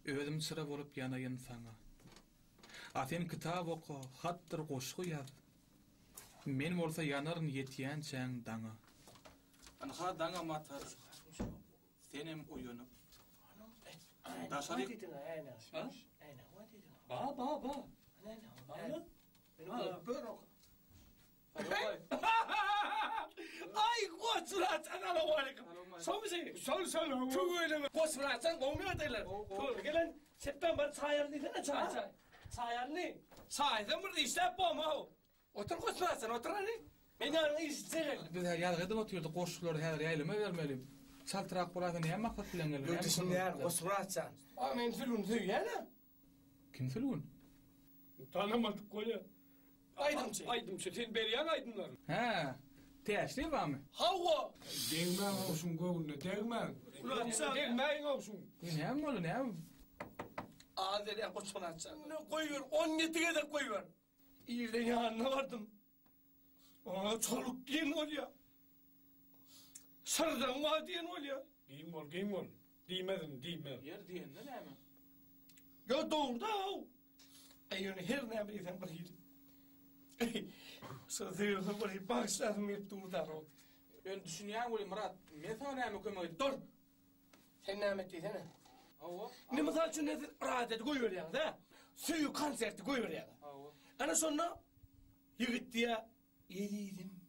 Özüm sıra bolup yanayın sana. Aten kitap oku, hattır koşku yaz. Men bolsa yanarın yetiyen çen dana. Anha dana matar. Senem uyanıp. Daşarik. Ha? Ba. Ay koçratsan aleyküm. Somsi. Sol. Tüylerim koçratsan olmuyor derler. Gelen September çayarlı ne çay? Çayarlı. Çaydan burada işte yapma o. Otur koçratsan otur hani. Men yanına isteyecek. Biz her yalgıda oturduk koşulları her yaylama vermeliyim. Saltırak buladın ne maksat bilen gelir. Yurtdışın yer koçratsan. Amen filun tüy yana. Kim filun? Tanımadık koya. Aydımçı. Sen beriyan aydınlar. He. Teşli var mı? Hava. Değmen olsun kovunla. Değmen. Değmen olsun. Ne mi olur ne mi? Adele koçratsan. Ne koyuyor? 17'ye de koyuyor. İyiden yanına vardım. Ona çoluk giyin oluyor. Sırdan var diyen oluyor. Giyin ol. Diyemedim. Yer diyen ne mi? Ya doğru da o. Ayını her ne bileysen bırakıydı. Sözüyorsun burayı bağışladım hep durdular o. Ben düşünüyorum böyle Murat. Ne sana ne mi koymayı? Dur. Sen ne emrettiysene? Ne misal için nedir? Rahat et koyuver yani da. Suyu konserti koyuver yani. Ana sonra yigit diye yediydim.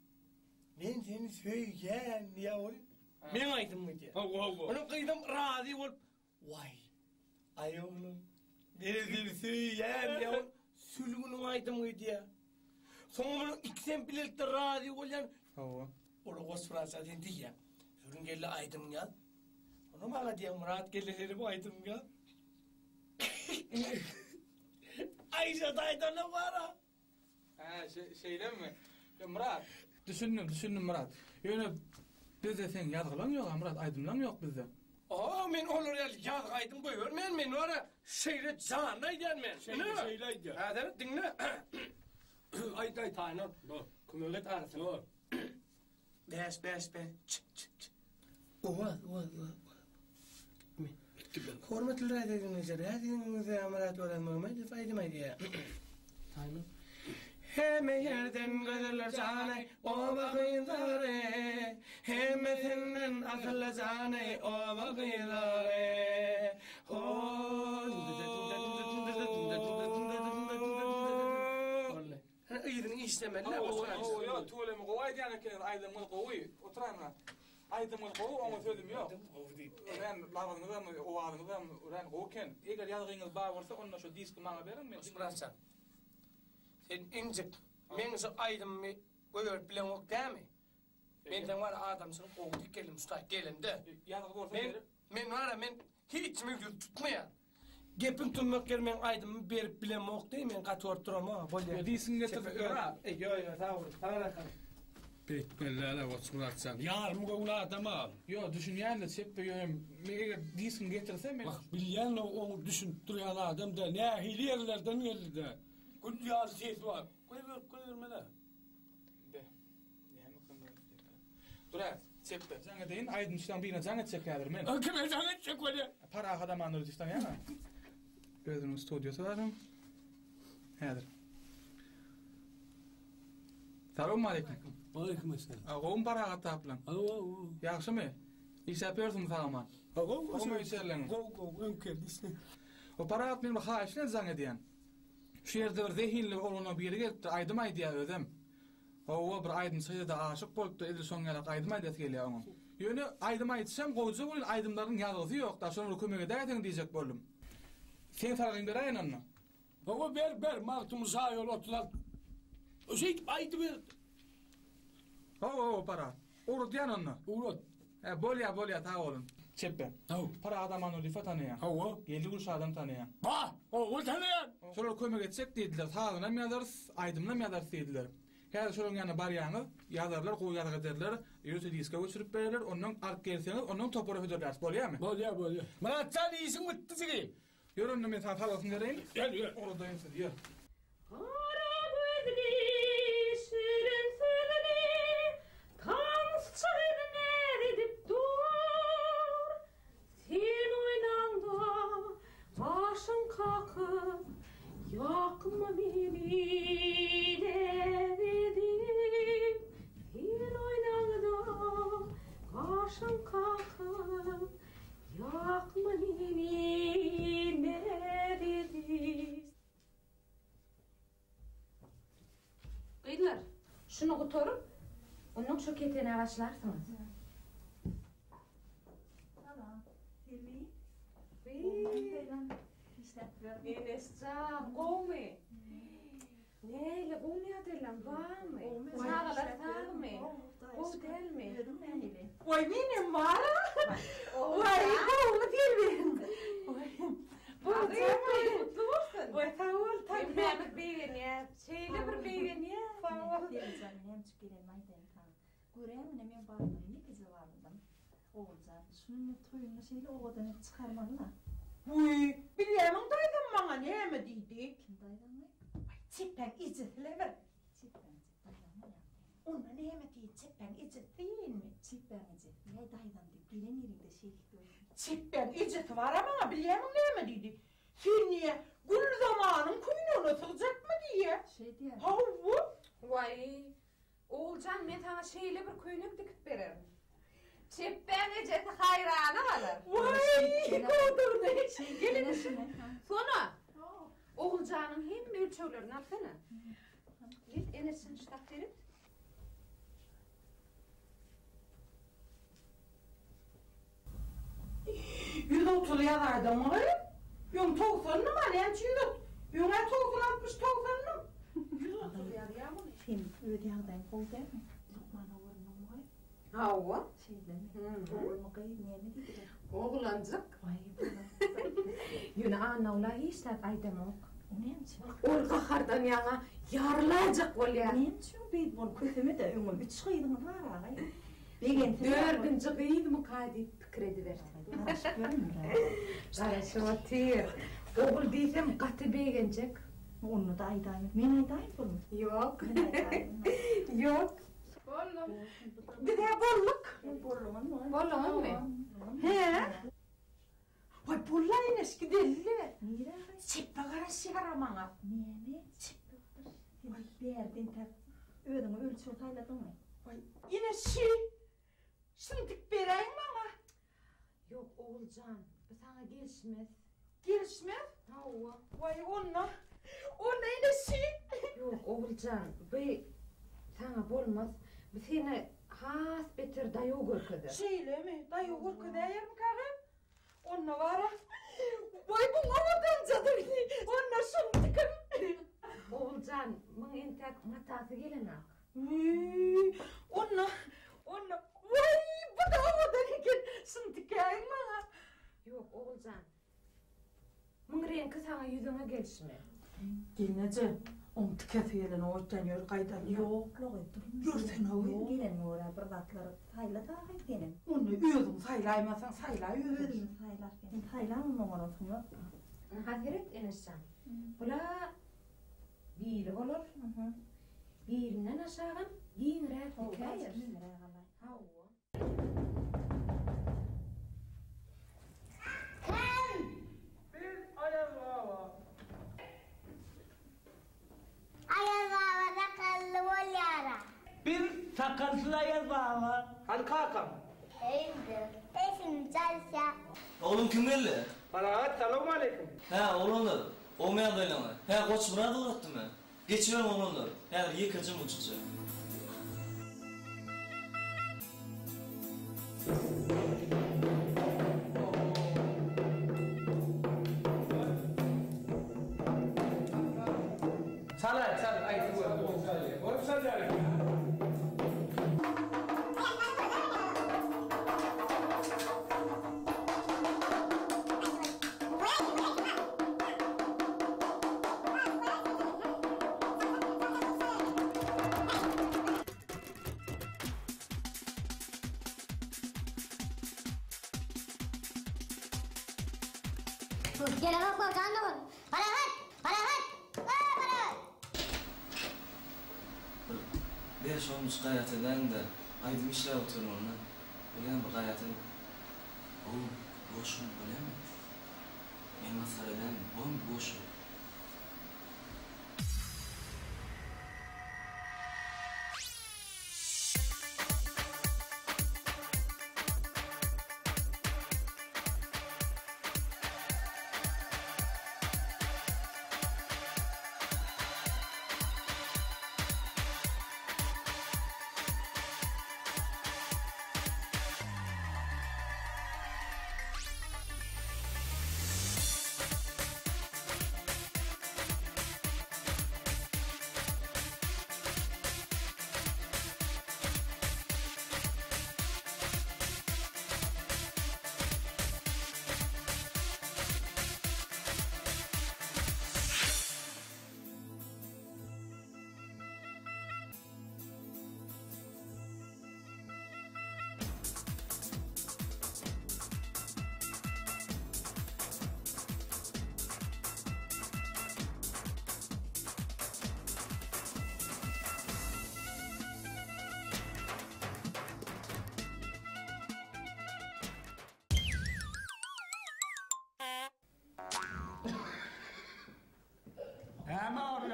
Ben seni söyleyen diye ol. Ben aydım mı diye. Onun kıydım razı ol. Vay. Ay oğlum. Ben seni söyleyen diye ol. Sülgünün aydım mı diye. Sonra bunun ikisen bilelikte razı ol yani. Onu koşfırasa sen diye. Sülgün geldi aydım ya. Onu bana diye Murat geldi bu aydım ya. Ayşe daydan ne var ha? Ha şeyden mi? Ya Murat. Düşündüm Murat. Yani bizde sen yazgılan yok ha Murat. Aydınlan yok bizde. Men olur ya yaz aydım koyuyor. Men oraya şeyle canla gelmen. Şeyle gel. Ha da dinle. Ay tayno. Kumölet arasın. Beş. Oha. Hormatly radyocular, radyonuzda amarat öğrenmeme faydamaydı ya. Tayno. Hem yerden gözler canay, o bakıyları. Hem senden akıllı canay, o bakıyları. İyidin istemedi ne bu? Yo, tuğlemi kovaydı yani kenir aydımını kovuyu. Oturan ha. Aydımını kovu ama sözüm yok. Ben lavadınızdan mı, ovadınızdan mı, öğren kovuken. Eğer yazgınız bağ varsa onunla şu diski bana verin mi? Osmansan. Sen incik. Men şu aydımı koyuyor bilen ok değil mi? Ben de var adamsın kovdu gelim usta gelin de. Men var men hiç mümkün tutmayan. Gepin tutmak yer men aydımı berip bilen ok değil men katı orturama. Ya disin getir öğren. Yo sağ ol. Bekbellere Osmansan. Yarım kovuna adama. Yo düşünüyen de seppiyorum. Eğer disin getirse men. Bak bilen o düşünüp duran adam da ne hiliyerlerden geldi de. Kul yar ses var. Koyverme de. Durar, seppe. Zange deyin, aydın işten birine zange çekerdir men. Kime zange çekwede? Para adam anlıyoruz işten yana. Gözünün stüdyosu varım. Hedir. Selamun aleyküm. Aleyküm selam. Ağım para ağat taplan. Yaxşı mı? İş yapıyorsun sağman. Ağım işlerlenin. O para ağat benim haişine zange diyen. Şu yerde bir zehinli olana bir yere geldi, aydım aydiya ödem. O bir aydın sayıda aşık bolup da edil son yalak aydım aydet geliyor onun. Yönü aydım aytsam koyucu bolun aydımların yazısı yok da sonra kömege dayatın diyecek bolum. Sen farkın bir ayın onunla. Baba ver martımı sağ yol otular. O şey aydı ver. O para. Urut yan onunla. Urut. Bolya ta olun. Çeppe. Para adam anı lifa tanıyan. Geldi kuruş adam tanıyan. O tanıyan. Sonra kömege etsek dediler. Sağlığına mı yadarız, aydımına mı yadarız dediler. Her şunun yanına baryanı yazarlar, koyu yarak ederler, yürütü diske götürüp verirler, onun ark gelseniz, onun topuru hüdürler. Bolya mı? Bolya. Murat sen iyisin bitti sigi. Yürün nümet hatalasın dereyim. Gel. Oradayım siz, yürü. Başın kalkıp yakma beni dedim. Bir oynağda başın kalkıp Aydınlar, şunu kutorup, onun şu ketene başlarsınız. Tamam. Hilmi. Enescan, come? Neyle, ne adelan, var mı? Sağlar sağ mı? O değil mi? Vay benim var. Vay bu değil mi? Bu değil mi? Mutlu olsun. Vay sağ ol. Tabii Mehmet Bey'in ya. Şeyle bir Bey'in ya. Sağ ol. Geleceğim hem çıkıyorum aydan kan. Göreyim ne men bağırdım ne kızı vardım. Oğulcan şunun toyunu şeyle oğudan çıkarmadılar. Uy, bilemem daydım bana ne mi dedi? Kim daydım mı? Çipen izzetler ver. Çipen daydım ya. Ona ne mi dedi? Çipen izzet değil mi? Çipen izzet. Ne daydım dedi. Gelin yerinde şey gördüm. Çipen izzet var ama bilemem ne mi dedi? Sen niye gül zamanın kuyunu unutulacak mı diye? Şey diye. Havu. Vay, Oğulcan ben sana şeyle bir kuyunuk dikip veririm. Çippen eceti hayranı alır. Vay, kodurdu. Şey Gelin şuna. Sonra, Oğulcan'ın hem ölçülerini alsana. Git Enes'in ştak verip. Yüz oturuya vardım mı? Yum toğsanını mı? Nençi yüz ot. Yum et toğsan 60 toğsanını mı? Yüz oturuya ya mı? Sen ödeyağdan kol der mi? Lokman oğlunun mu? Hava. Şeyden mi? Oğlunu kayıp niye mi dedi? Oğlancık. Vay bana. Yine ana ola hiç tat aydam ok. O neymiş? Ol kahardan yana yarılacak ol ya. Neymiş o beyt bunu kötüme de ömür bir çıkıydın var ağay. Dördüncü kıydı mı kadi kredi verdi. Karşı otir. Oğul değilsem katı beğenecek. Onu da aydayım. Men aydayım bunu. Yok. Men aydayım. Yok. Bollum. Bir de bolluk. Bollum mu? Bollum mu? He? Vay bollayın eski deli. Nire? Çippe karası yaramana. Niye ne? Çippe karası. Vay berdin tak. Ödümü ölçü otayladın mı? Vay yine şimdi vereyim bana. Yok Oğulcan, bu sana gelişmez. Gelişmez? Hava. Vay onunla yine Yok Oğulcan, bu sana bolmaz. Bu seni has beter dayı görküdü. Şeyle mi? Dayı görküdü yer mi karım? Onunla var ha. Vay bu mamadan cadı. Onunla şimdi kım. Oğulcan, bunun entek matası gelin ak. Onunla. Vay bu da havadan iken şimdi kayın bana. Yok Oğulcan, bunun rengi sana yüzüne gelişmez. Gelince on tüketi yelini oytan yol kaydan Yok lo Yürsen avi. Gelin uğra bir batları sayla da gidin. Onu üyüdüm saylaymasan saylayıydın. Ödüm saylarken. Saylan numarası yok. Hazret Enescan, bula biri olur. Birinden aşağıdan giyinrek hikayet. Hava. Bir sakalsız ayaz var. Hadi kalkalım. Oğlum kim geldi? Bana selamun aleyküm. He oğlumlar. Olmayan böyle mi? He koç burada uğrattı mı? Geçiyorum oğlumlar. Yani yıkacım uçukça. Salay. Ay, oğlum salay. Gelemez korkan da var. Parahat! Beş olmuş gayet eden de aydım işle oturun onunla. Öyle mi gayet eden? Oğlum boş mu öyle mi? Ben masar eden oğlum boş mu?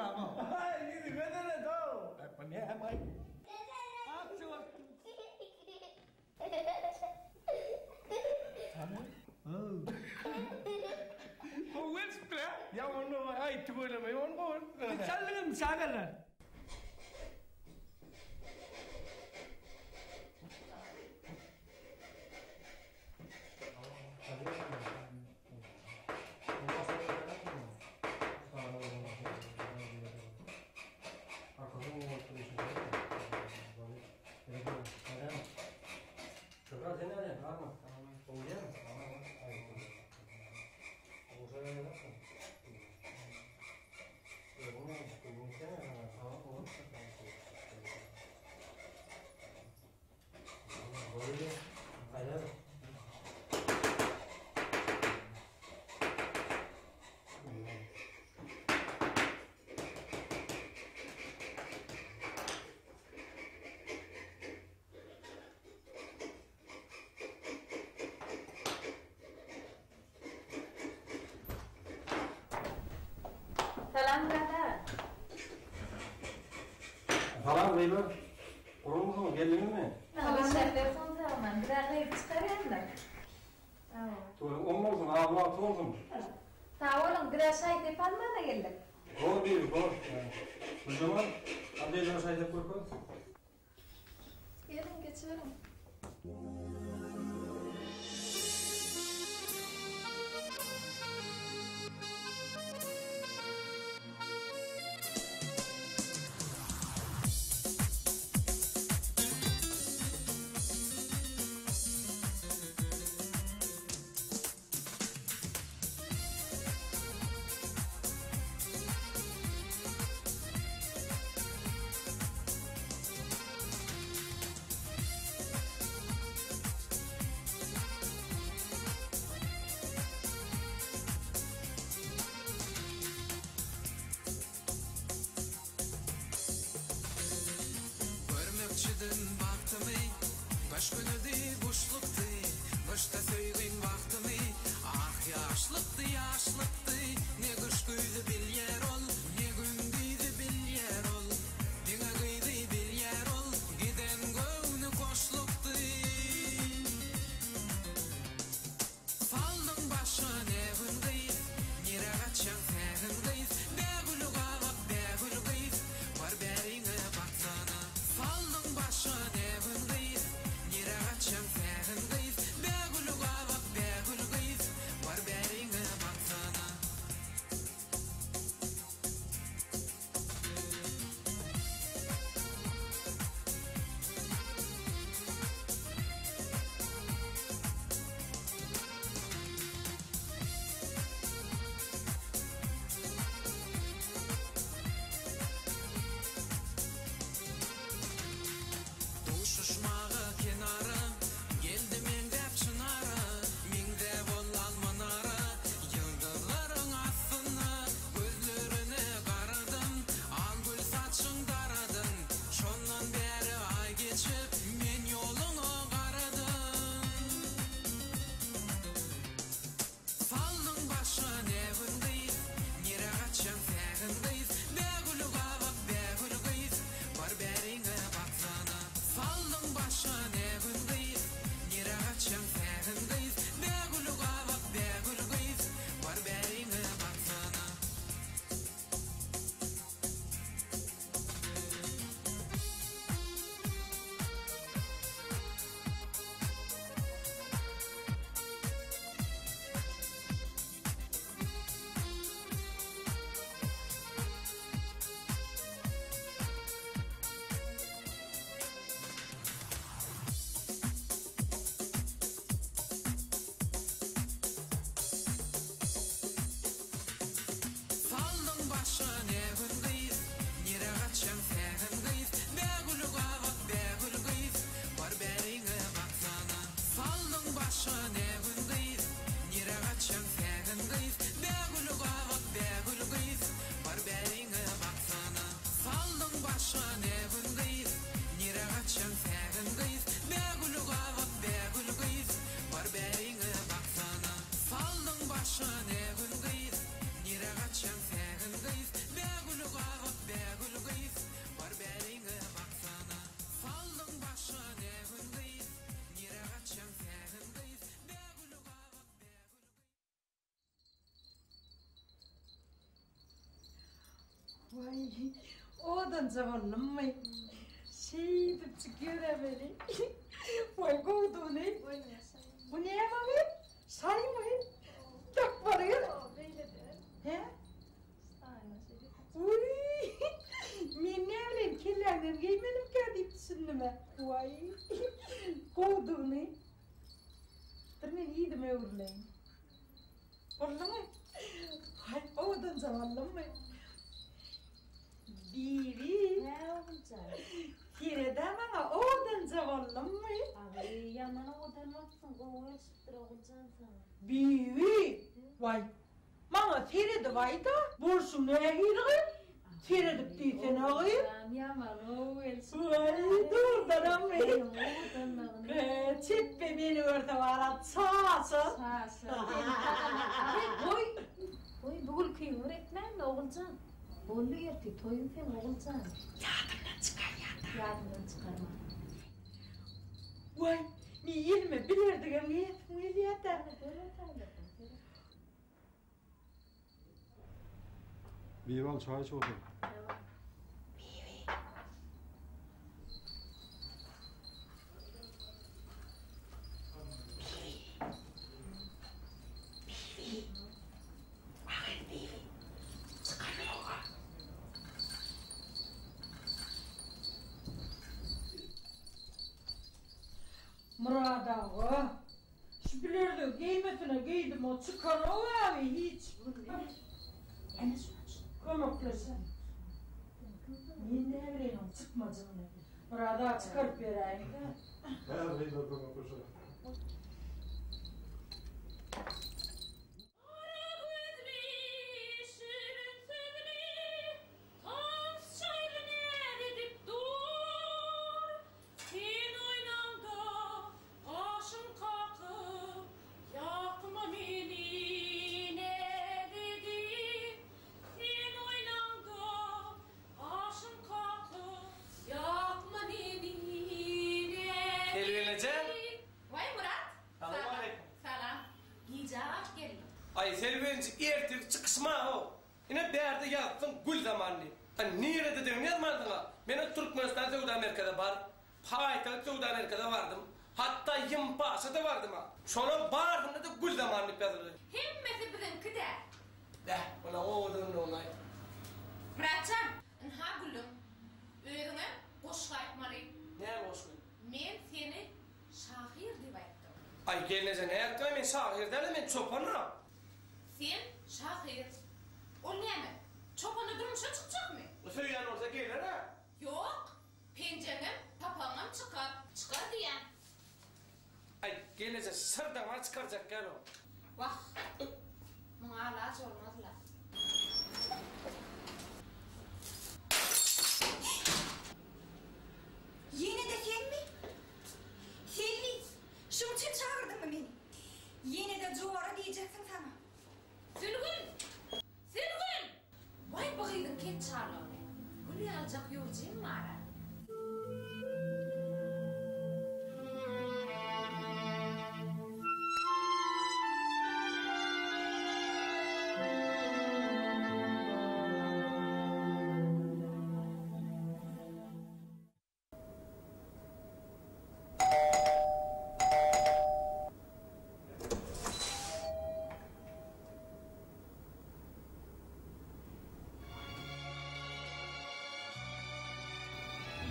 ama. Ay, gidi bedene do. Ben ne hem ay. O whisper. Ya onu ay tuğulama onu. Çalırım çağırır. Salam gada. Falan beyler. Olur musun? Geldin mi? Salam telefon tamam. Biraz da çıkarayım da. Olmazsın, abla olsun. Sağ olun. Biraz çay tepalmana geldik. Doğru değil, doğru. O zaman hadi elini saydık koy. Gelin geçelim. Görmekçidin baktımı, baş günüdü boşluktu, başta söyleyin baktımı, ah yaşlıktı yaşlıktı, ne kış güydü bil yer ol, ne gün güydü bil yer ol, dine güydü bil yer ol, giden gönlü koşluktu. Faldın başın evindeyim, nere kaçan fehindeyim, begülü kavak begülü kıyıp, var berine baksana. Faldın başın evindeyim, nere kaçan fehindeyim, begülü kavak begülü kıyıp, var berine baksana. Duşuşmağı kenara, geldi mendep çınara, minde bol almanara, yıldızların aslına, gözlerine karadım, al gül saçın daradın, şondan beri ay geçip, men yolunu karadım. Faldın başın evindeyiz, nere kaçan fehindeyis, begülü kavak begülü kıyıp, var berine baksana. Faldın başın evindeyiz, nere kaçan fehindeyis, begülü kavak begülü kıyıp, var berine baksana. Vay, odan zavallım mı? Şey de çıkıyor beni. Vay kovdu ne? Bu ne abi? Say mı? Tak varıyor. He? Uy, men ne bileyim kellerden giymenim geldi düşündüm. Vay, kovdu ne? Dur men iyiydim öğürleyin. Oldu mu? Hay, odan zavallım mı? Bibi. Ne olacak? Kireden bana odan zavallım mı? Abi yaman odan olsun, kovuyor sıktır olacağım sana. Bibi. Vay. Bana tiredi vay da. Borsun ne girdi? Tiredip değilsen ağayım. Yaman olsun. Vay dur danam benim. Çippe beni örte var. Sağsa. Boy. Boy bugül kıyır etmem de olacağım. Bollu yerti toyun fen olacağım. Yadımdan çıkar yadımdan. Yadımdan çıkarma. Vay. Mi yelime bilirdim yetim yeliyata. Bir al çay iç otur. Murat ağa, şu bilerdi kıymetine giydim o çıkar o abi hiç. Yani kömeklesin. Ben de vereyim çıkmacığını. Murat ağa çıkarıp vereyim de. Her bey de kömeklesin. Ay Selvenci ertir çıkışma o. Yine berde yattın gül zamanlı. Hani nire dedim yazmadın ha. Ben Türkmenistan Suudi Amerika'da var. Payitaht Suudi Amerika'da vardım. Hatta Yımpas'a da vardım ha. Sonra vardım da gül zamanlı yazıldı. Himmeti bizimki de. De, ona oğlum ne olay. Muratcan, ha gülüm. Öğrene koşu aytmalıyım. Ne koşu? Men seni şahir dip aytdım. Ay gelnece ne yaptım ben şahir derdim ben çopanım. Sen şahir. O ne mi? Çopanı durmuşa çıkacak mı? O söyleyen orada gelir ha. Yok. Pencenem, papağanım çıkar. Çıkar diyen. Ay gelnece sırdan var çıkaracak gel o. Vah. Bana alaç olmazlar. Yine de sen mi? Selvi, şunun için çağırdın mı beni? Yine de Cuvara diyeceksin sana. Sülgün! Sülgün! Vay bakıydın ket çağırlar. Gülü alacak yolcuyum var.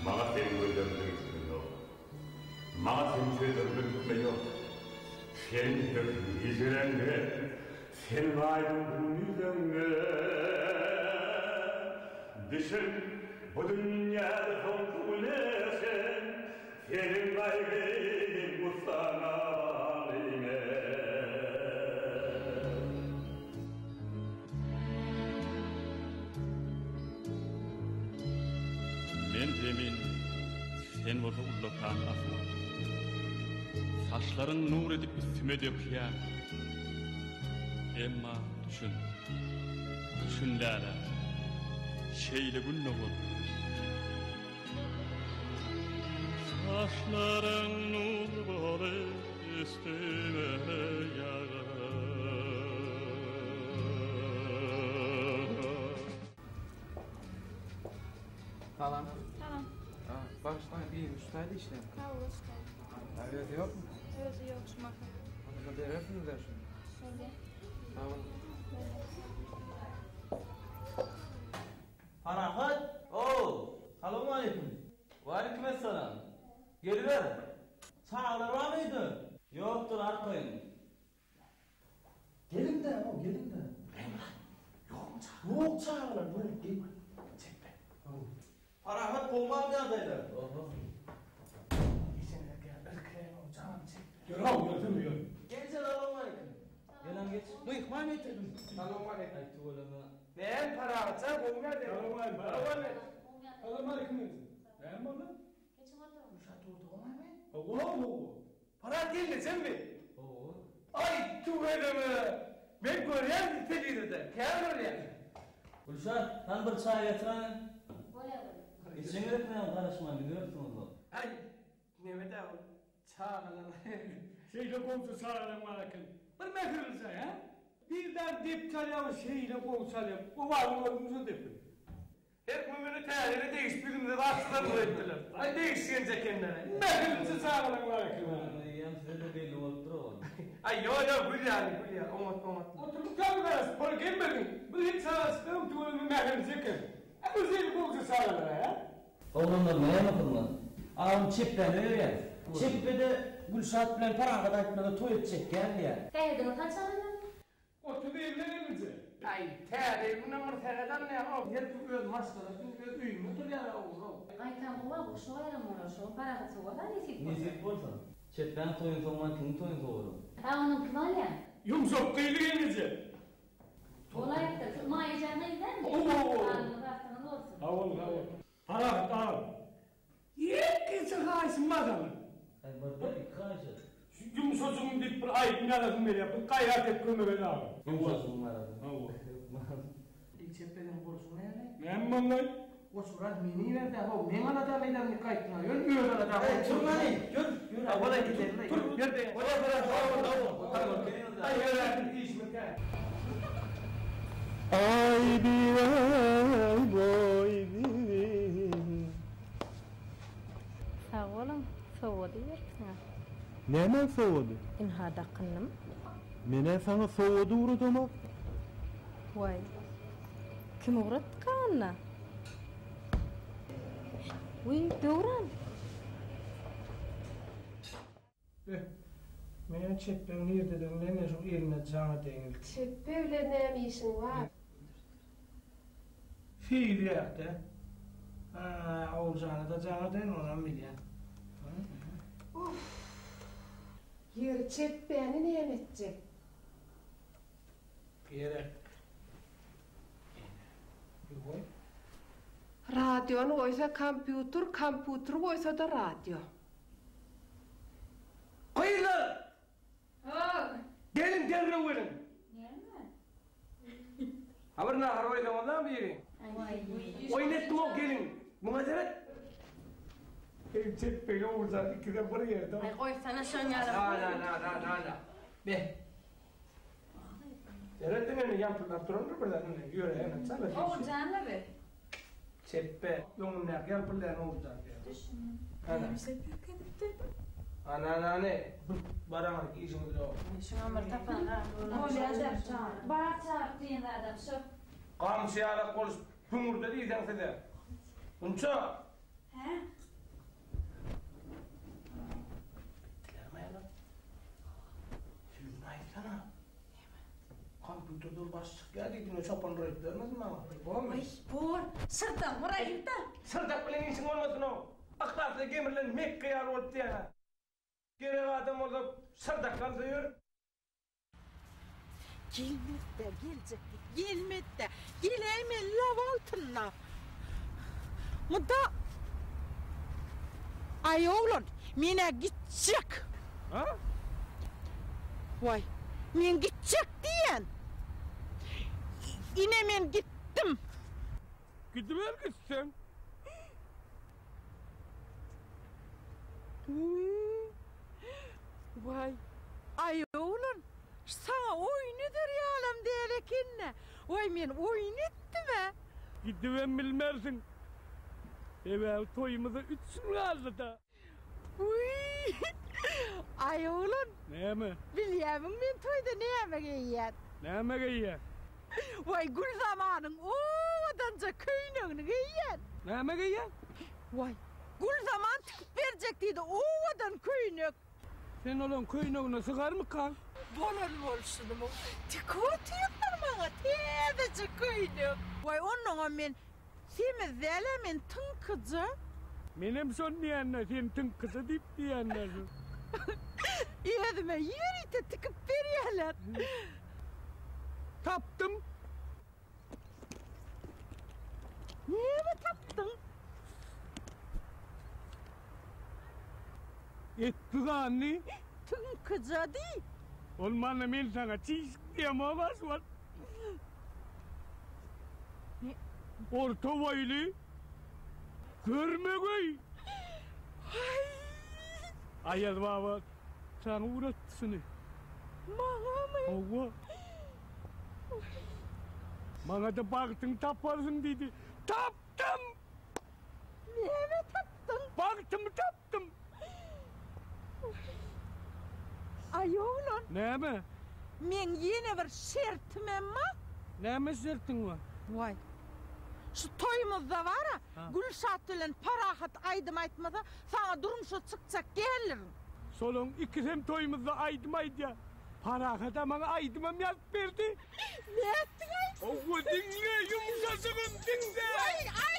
Bana senin gözlerinin üstünde ol. Bana senin sözlerinin üstünde ol. Senin dökün yüzlerinde, senin aydın yüzünde. Düşün bu dünyada son kulesen, senin kaybedin bu sana bağlıyım. Men demin sen orada ullokan asma. Saçların nur edip üstüme döküyen. Emma düşün. Düşün Lala. Şeyle gün ne olur. Saçların nur böyle üstüme yağar. Tamam. Tamam. Baştan iyi ustaydı işte. Kavga. Evet yok mu? Evet yok şmaka. Onu da verersiniz der şimdi. Öyle. Tamam. Farahat. Oo. Selamun aleyküm. Ve aleykümselam. Geliver. Çağlar var mıydı? Yoktur arkayın. Gelin de o gelin de. Yok çağırlar böyle gel. Çekme. Farahat bomba mı adaylar? Gör al götürmüyor. Gel selamun aleyküm. Gelen geç. Duyuk man ettim. Selamun aleyküm. Ay tuvalama. Ben para sen bomba de. Selamun aleyküm. Ben bunu. Geçin otur. Uşak durdu ama mı? Oo. Para değil de sen mi? Oo. Ay tuvalama. Ben görüyorum niteliydi. Kâr oraya. Gülşah, sen bir çay getiren. Böyle. İçine etmeyen karışma biliyorsunuz o. Ay, Mehmet abi, çağırın. Şeyle komşu çağırın bakın. Bir mehirlice ya. Birden dip çalıyor şeyle komşu çalıyor. Bu var mı olmuş dipin. Hep mümini tarihi değiştirdiğinde rahatsızlar mı ettiler? Ay değiştirince kendine. Mehirlice çağırın bakın. Yiyem size de belli oldu o. Ay yo gül yani. Omat. Oturup kalmaz, para gelmedin. Bir hiç çağırsın, tuvalini mehirlice kim? Bu zil komşu çağırın ya. Oğlanlar neye bakılmaz? Ağam çipleniyor ya. Çiplede Gülşat bilen parağa da etmede toy edecek geldi ya. Kaydını kaçalım. Oturup evlenince. Ay teri, bu numara teriden ne yapalım? Yer tutuyor maçlara, tutuyor üyümü, dur ya oğlum. Ay tamam bu şu ayarım ona şu para kaçıyor da ne Nesip olsa. Çetten toyun soğuma kim toyun soğuru? Ha onun kıval ya. Yumuşak kıyılı gelince. Olayıp da tutmaya canına gider mi? Oo. Anlı baktığınız olsun. Havul. Para. Yekisi karşıma adamı. Ay burada bir karşı. Yumuşacığım deyip bir ayıp inanasın beni yapın. Kayrat et kömür abi. Yumuşacığım var abi. Havul. İçeplerin borusunu yani. Ben bunlar. O surat meni verdi ama men alada meydanını kayıtına. Yön alada. Turmani. Yürü. Havada gidelim. Dur. Yerde. Ay yürü. İş mekan. Ay bir ay boy bir. Sağ olun. Soğudu yersin. Nemen soğudu? İnhada kınım. Mene sana soğudu uğradım. Vay. Kim uğrat kanına? Uy, doğran. Mene çeplerin yerdedim. Mene şu yerine cana denildi. Böyle ne işin var? Fiil yaptı. Olacağını da cana den olan bilyen. Yer çep beni ne edecek? Yere. Radyon oysa kompüter oysa da radyo. Koyunlar! Gelin derine verin. Haber ne harbaydı ondan bir yeri? Oynatma o gelin. Buna deret. Gelin çek böyle olacak ikide bir yerde. Ay oy sana şön yarım. Na. Be. Deretine ne yaptılar durun buradan ne göre hemen sana. O canla be. Çeppe. Yolun ne yaptılar ne olacak ya. Ana ne? Bana işimiz yok. Şuna mırtafan ha. Öyle adam çağır. Bağır çağır diyen adam şu. Kamçı ala konuş. Pumurda değilsen size. Unça. He? Kompütörden başlık geldi. Dün çapan rayıklarınız mı? Ay bor. Sırttan vurayım da. Sırdak bilen işin olmasın o. Aktarda gemirilen Mekke yar oldu yana. Geri adam orada sırdaklar diyor. Gelmedi. Geleyim lav altına. Muda. Ay oğlum, mine gidecek. Ha? Vay, men gidecek diyen. Yine men gittim. Gidiver gitsin. Vay, ay oğlum, sana oyunudur yalım diyerekinne. Vay men oyun etti mi? Gidiver bilmersin. Evet, toyumuzu üçsün aldı da. Uy! Ay oğlum. Ne mi? Bilyemin ben toyda ne yemek yiyen? Ne yemek yiyen? Vay gül zamanın o adanca köynüğünü yiyen. Ne yemek yiyen? Vay gül zaman tıkıp verecektiydi o adan köynük. Sen olan köynüğüne sıkar mı kan? Bolan olsun mu? Tıkıtıyordun bana tedece köynük. Vay onunla men semiz zelemin tın kızı. Benim son diyenler, sen tın kızı deyip diyenler. Yedime yerite tıkıp veriyorlar. Taptım. Niye mi taptın? Etti anne. Tın kızı değil. Olmanla ben sana çiz diyemez var. Orta vaylı. Görme koy. Ayaz baba. Sana uğratsın. Bana mı? Ova. Bana da baktın taparsın dedi. Taptım. Niye mi taptın? Baktım taptım. Ay oğlum. Ne mi? Men yine bir şertim emma. Ne mi şertin var? Vay. Şu toyumuzda var ha, Gülşat ile parahat aydım aytmasa sana durmuşa çıkacak gelirim. Solun ikisem toyumuzda aydım aydı ya. Parahata bana aydımam yaz verdi. Ne ettin ay? Oğlu dinle yumuşasın dinle. Vay ay.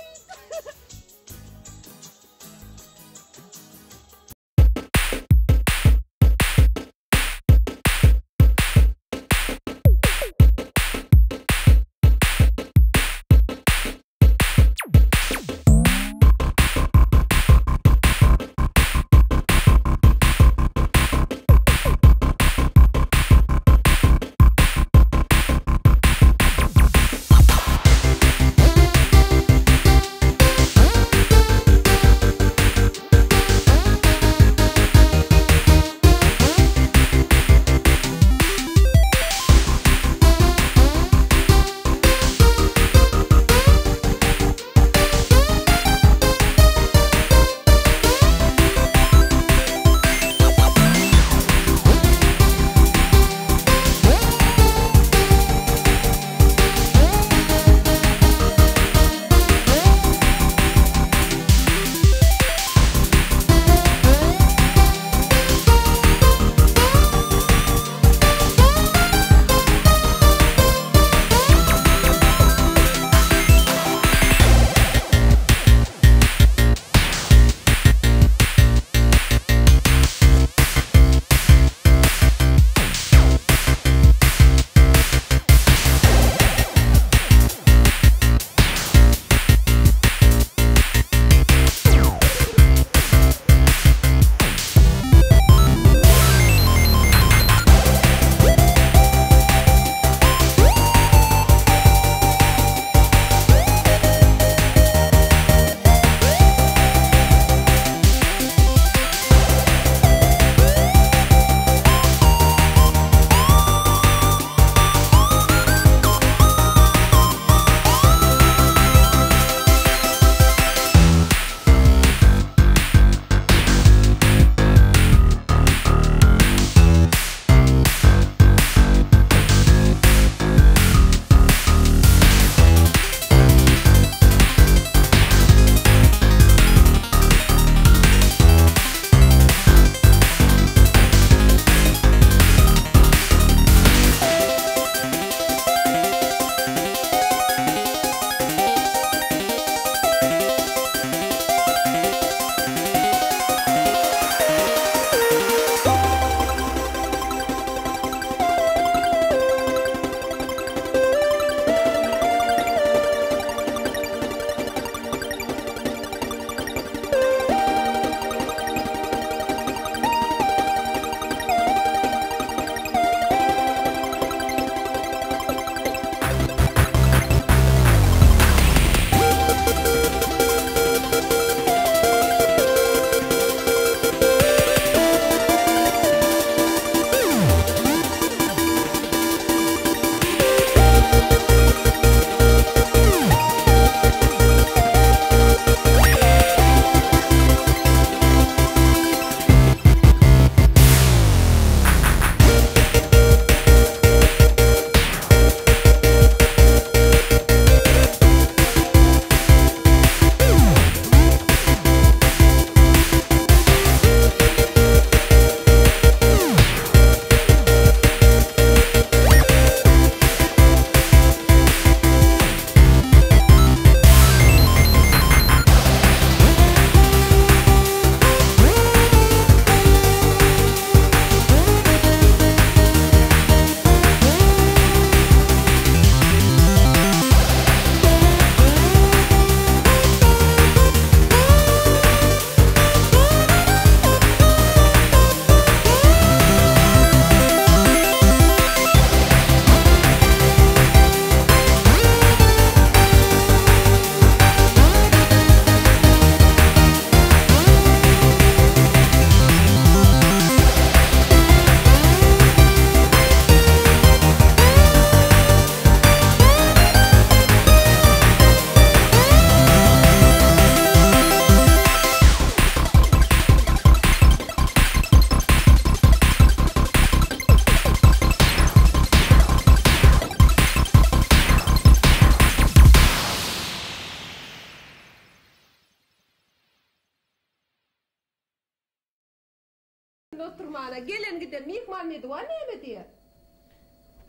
Oturmana gelen giden mikmal mıydı var ne diye?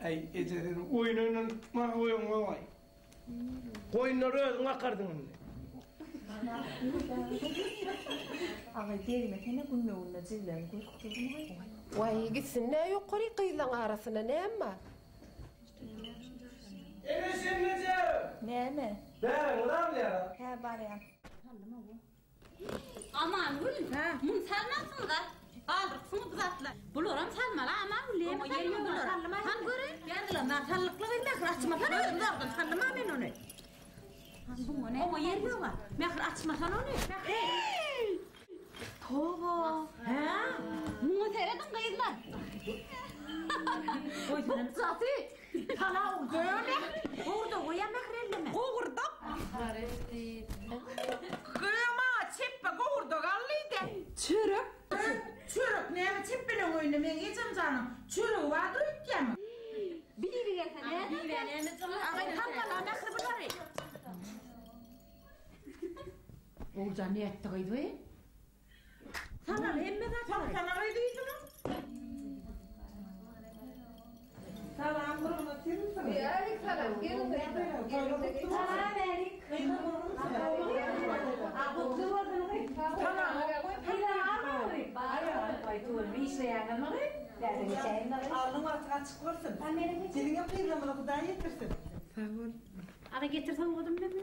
Ay ecerin oyununun ma oyun vay. Koyunları özüne akardın mı? Ağay derime tene günlüğünde zillen kurtuldum hay. Vay gitsin ne yok kori kıyılan arasına ne ama? Sen nece? Ne? Ben ulan ya. He bariyan. Aman gülüm, mun salmasın da. Aldırsın kızatlar. Buluram salmalı aman gülüm. Ama yeri yok sallama. Han görün. Geldiler ben sallıklı vermek açmasan öyle zardım sallama ben onu. Ama yeri yok var. Mehir açmasan onu. Tova. He? Bunu seyredin kıyızlar. Koysunun zatı. Sana o böyle. Orada koya mehir elleme. Koğurda. Kıyama çippe koğurda kallıydı. Çürük. Çürük ne çippinin oyunu ben geçim canım. Çürük vardı ülkem. Biri gelse ne? Biri gelse ne? Ağay kalmalar mehir bunları. Oğuzhan ne etti kıydı? Sana emme zaten. Sana kıydı mu? Salam kurulu tüm. Ya salam gelin de. Salam verik. Ağabey var mı? Tamam. Alnın artık açık olsun. Diline kıyılamını kudağa getirsin. Ağabey getirsen kodum ne mi?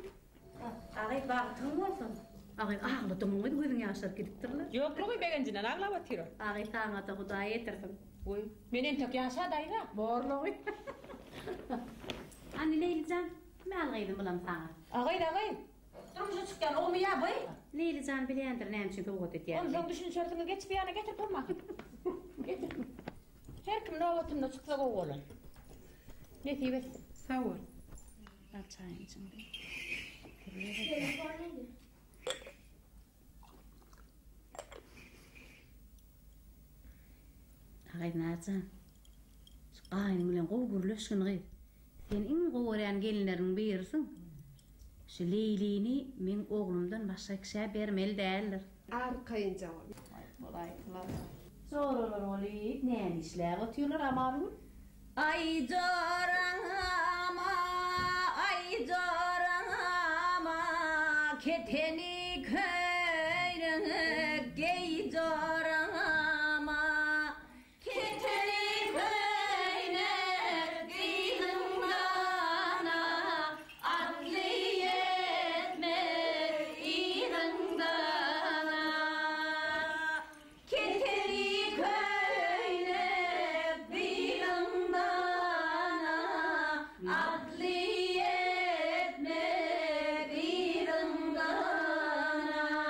Ağabey baktın olsun. Ağabey ağladım mı? Gözün yaşlar gidiptirler. Yok mu beğencinden ağla batıyor. Ağabey sana da kudağa getirsin. Uy, benim tek yaşa dayla. Borlu. Anne Leylican, ne algaydım bulam sana? Ağay. Durmuşa çıkken olmu ya boy. Leylican bileyendir neyim çünkü bu kodit yani. Onu sen düşünsördün geç bir yana getir durma. Getir. Her kim ne ovatında çıksa o oğlan. Ne diyeyim? Sağ ol. Al çayın içinde. Ağay Nazan. Ağayın bilen qoğurluşkın qıyb. Sen in qoğuran gelinlerin buyursun. Şu Leyli'ni men oğlumdan başka kişiye vermeli değildir. Arkayınca var. Kolay. Sorular olayıp ne işler atıyorlar ama bu? Ay corama, keteni köyrüne gey corama, keteni köyne giydim dana, adli etmek idim dana, keteni köyne giydim dana, adli etmek idim dana.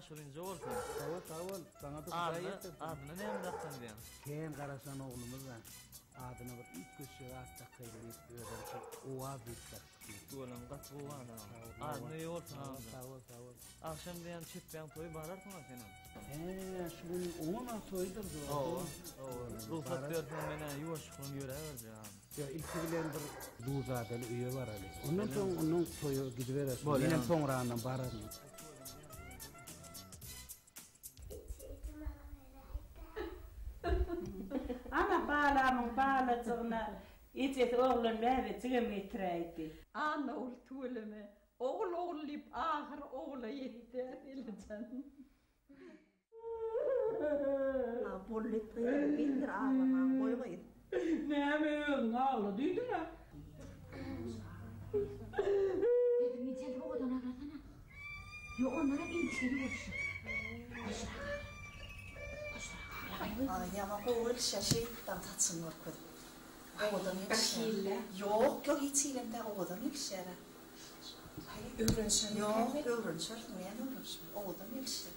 şolunca bolsun. Sağ ol. Sana da güzel ettim. Adını näme daqsan diýen? Ken garasan oğlumuz var. Adını bir ilk köşe astak kayıp öderçi. Oğa bitler. Oğlum qat boğana. Adını ýa bolsun. Sağ ol. Akşam diýen çetben toy bararsyň senem. Şunu ona soydurdu. Ruhsat bersen mene ýuwaşyklyn ýöreberjäm. Ya ilk bilen bir duzadaly üye var ali. Ondan soň onun toyu gidiveresin. Benim soňraňdan bararyn. Ana bağlamın bağlacığına İcet oğlum näbetiga metreydi. Ana ol tuğuleme. Oğlayıp ahir oğla yetti. Elcan. Bollit bildir ağlaman koymayın. Näme öňüň ağladydy ha? Dedim sen oğlan ağlasana. Yo onlara endişeli olsun. Ay ama oğul şaşırttan tatsın var koy. Oğlan yükşer. Yok hiç ilimde oğlan yükşer. Öğrensün. Yok öğrensün. Men öğrensün. Oğlan yükşer.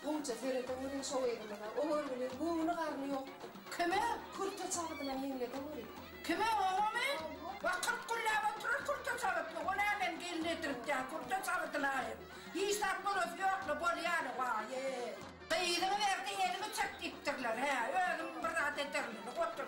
Bunca ferete uğrayın soğuyduğuna, o hırgülün buğunu karnı yok. Kime? Kurta çağırdılar yenilede uğrayın. Kime o mu? Vakit kullava oturur kurta çağırdılar. Ona hemen gelin etirip ya kurta çağırdılar. Yiysak bulup yoklu bol yanı var ye. Kıyıdını verdi elimi çektiktirler he. Ölüm bir rahat edirler. Otur.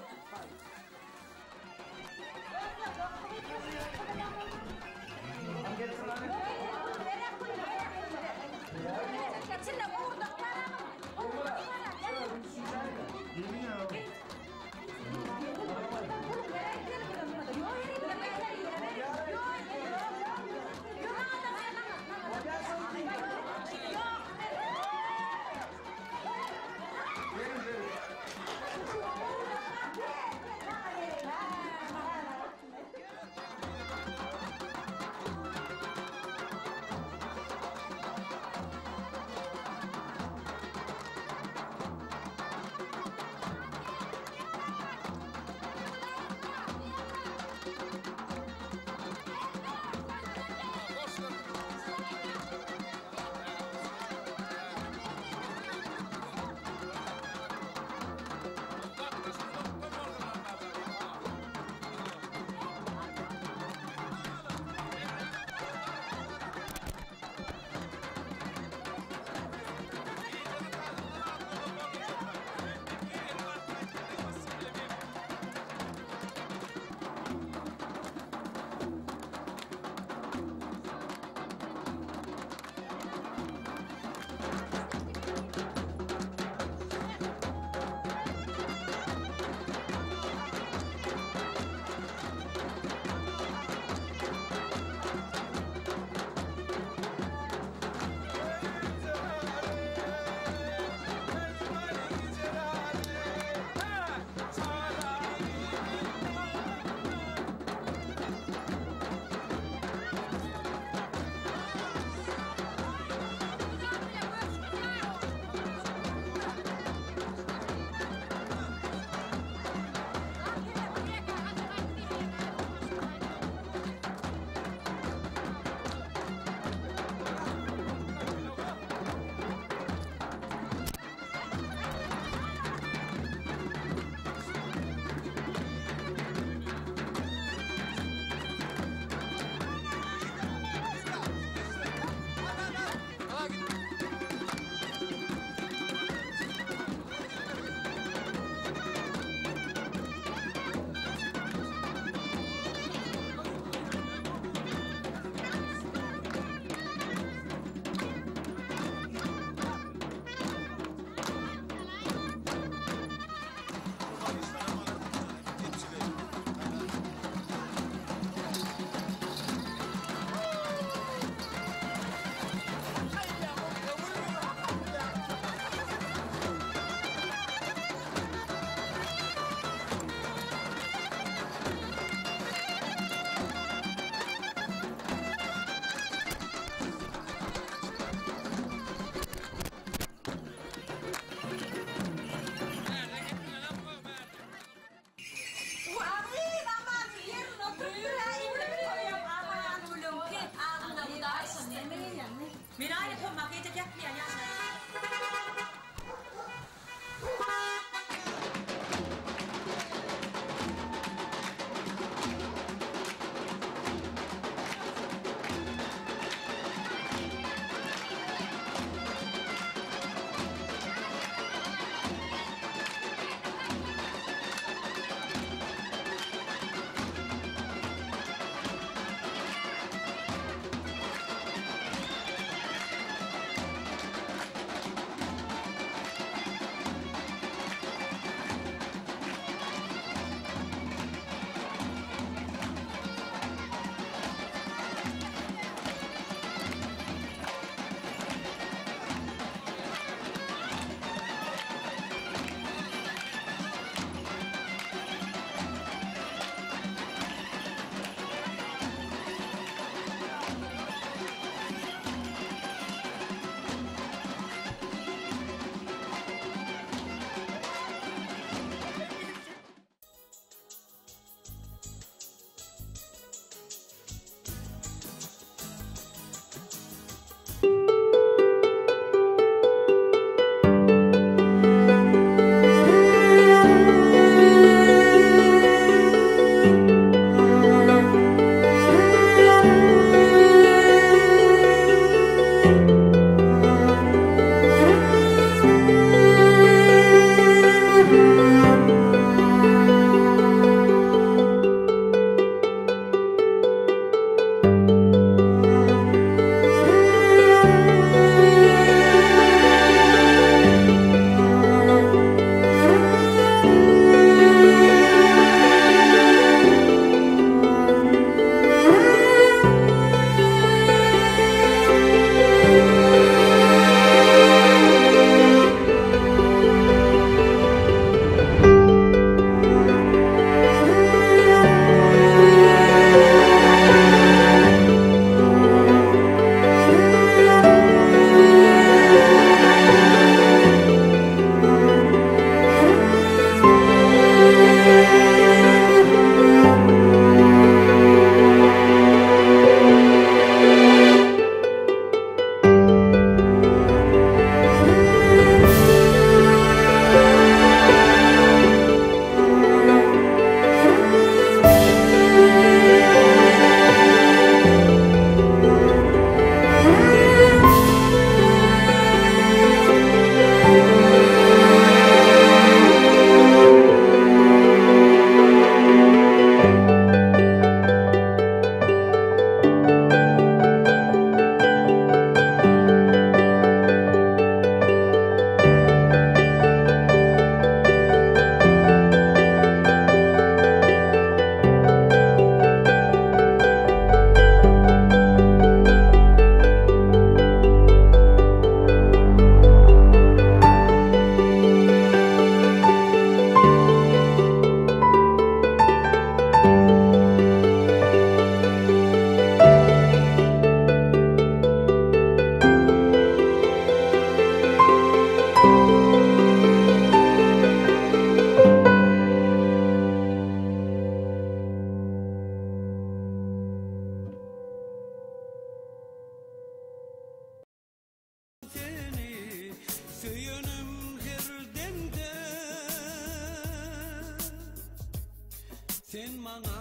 bana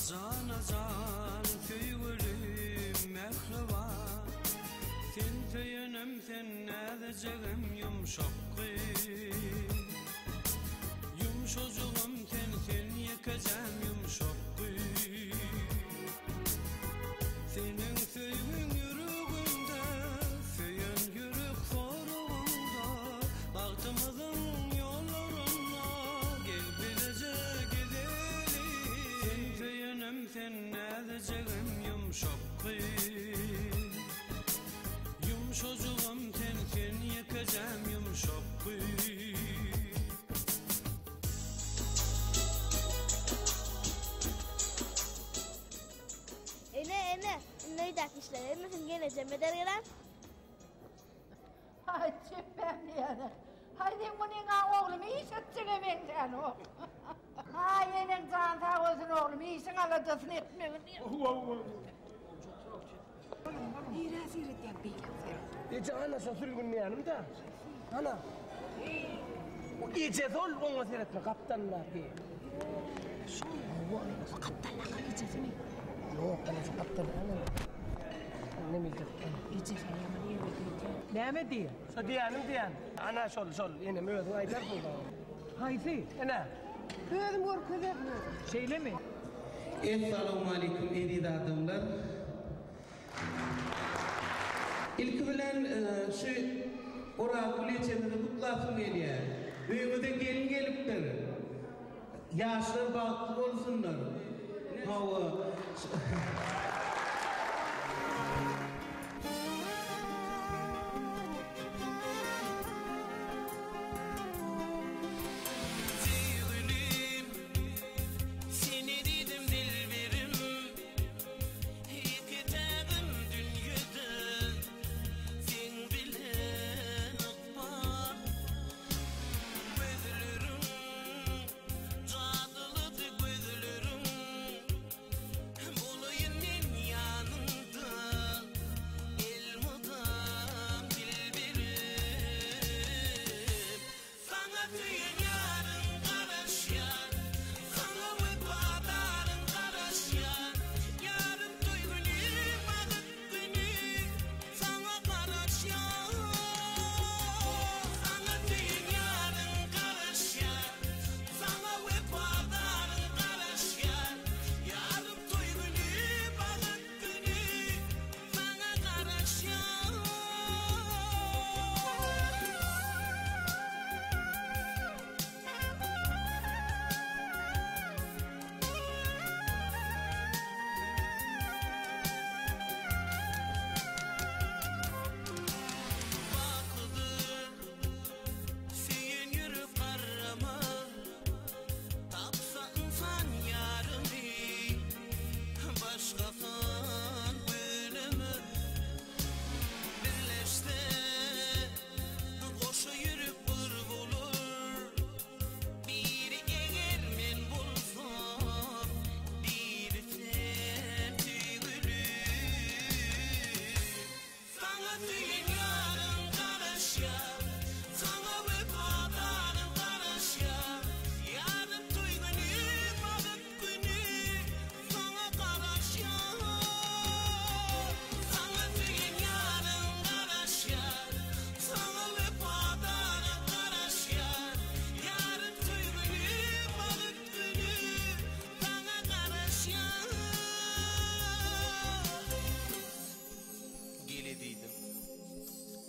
cana can köygülüm mehreba sen tüyünüm sen nedeceğim yumşak yumşocuğum sen yıkacağım yumşak senin söyün yürüğünde söyün yürük soruğunda baktımızın yollarına gel bilece gidelim sen söyünüm sen nedeceğim yumşak yumşocuğum sen yıkacağım yumşak Ene, neydak işler? Emmesin geleceğim eder gelen? Ay çöpem yani. Haydi bunun oğlum iyi satçıga ben sen o. Ay enen can sağ olsun oğlum iyisin alacasın etmeyin. İğrenç iğrenç bir. İyice ana sürgün yanım da. Ana. O iyice zor olma seyretme kaptanlar diye. Şu o kaptanlar gideceğiz mi? Yok ana kaptan ana. Ne millet? Gideceğiz ayağımı niye bekliyorsun? Ne mi diye? So diyen. Ana sol yine mödü aytar buldu. Haydi. Ana. Kızım var kızım. Şeyle mi? Esselamu aleyküm eri adamlar. İlk bilen şu orakul içinde kutlasın geliyor. Büyümüze geliptir. Yaşlar baklı olsunlar. Hava.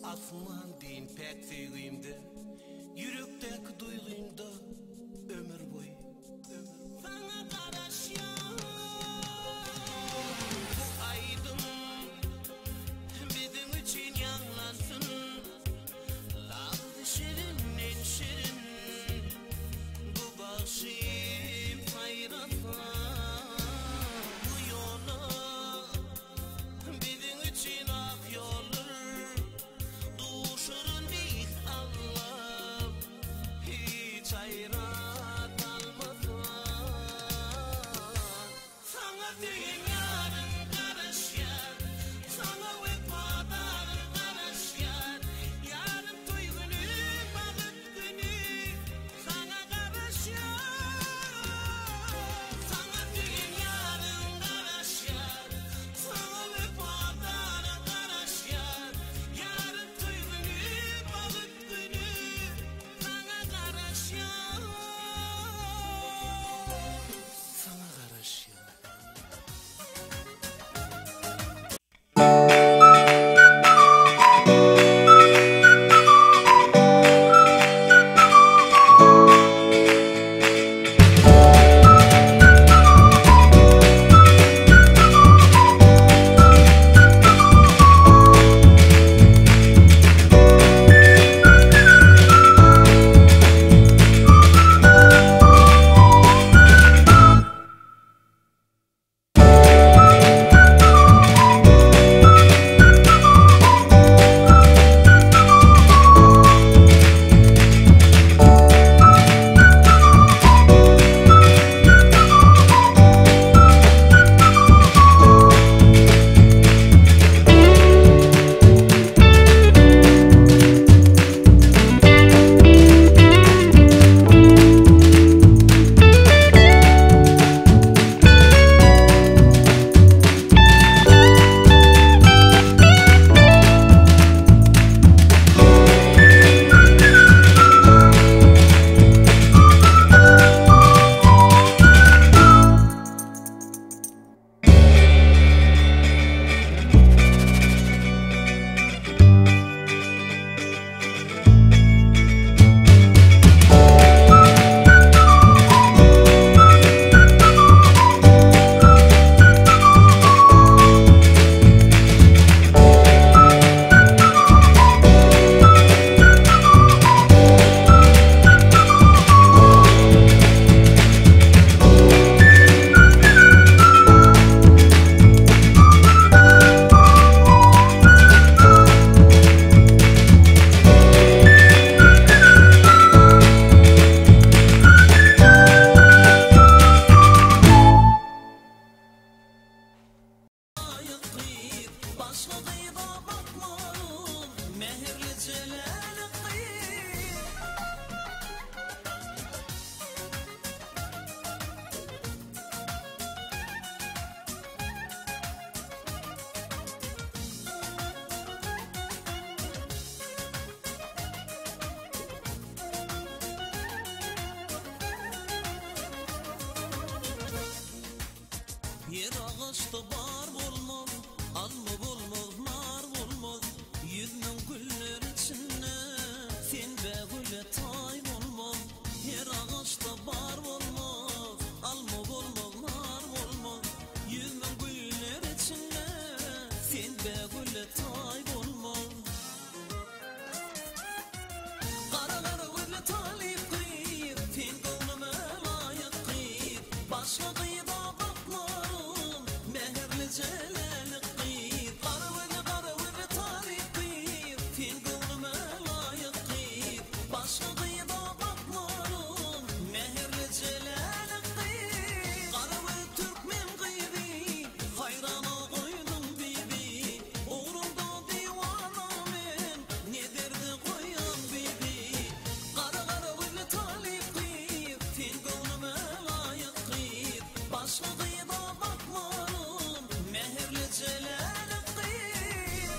Asman deyin pek sevdiğimde, yürekteki duyduğumda ömür boyu. Sana karışıyor bu aydın, bizim için yanlansın. Laf şirin en şirin, bu başım hayrasa. Bu yola bizim için ak yollar. Duşurun bir Allah, hiç Başka kıyıda bakmarım mehirli celali kıyı Bir ağaçta bar bulmaz, al mı bulmaz, nar bulmaz. Yüzmen güller içinde, sen be gülle tay bulmaz. Bir ağaçta bar bulmaz, al mı bulmaz, nar bulmaz. Yüzmen güller içinde, sen be gülle tay bulmaz. Kara kara gülle talip kıyır, sen gönlüme layık kıyır. Başka kıyıda celali kıyır Kara veli tarih kıyır Fin gönlüme layık kıyır Başka kıyıda bakmarım mehirli celali kıyır Kara veli Türkmen kıyır Hayrana koydum bibi Uğrumda divana men Ne derdi koyan bibi Kara veli tarih kıyır Fin gönlüme layık kıyır Başka kıyıda bakmarım mehirli celali kıyır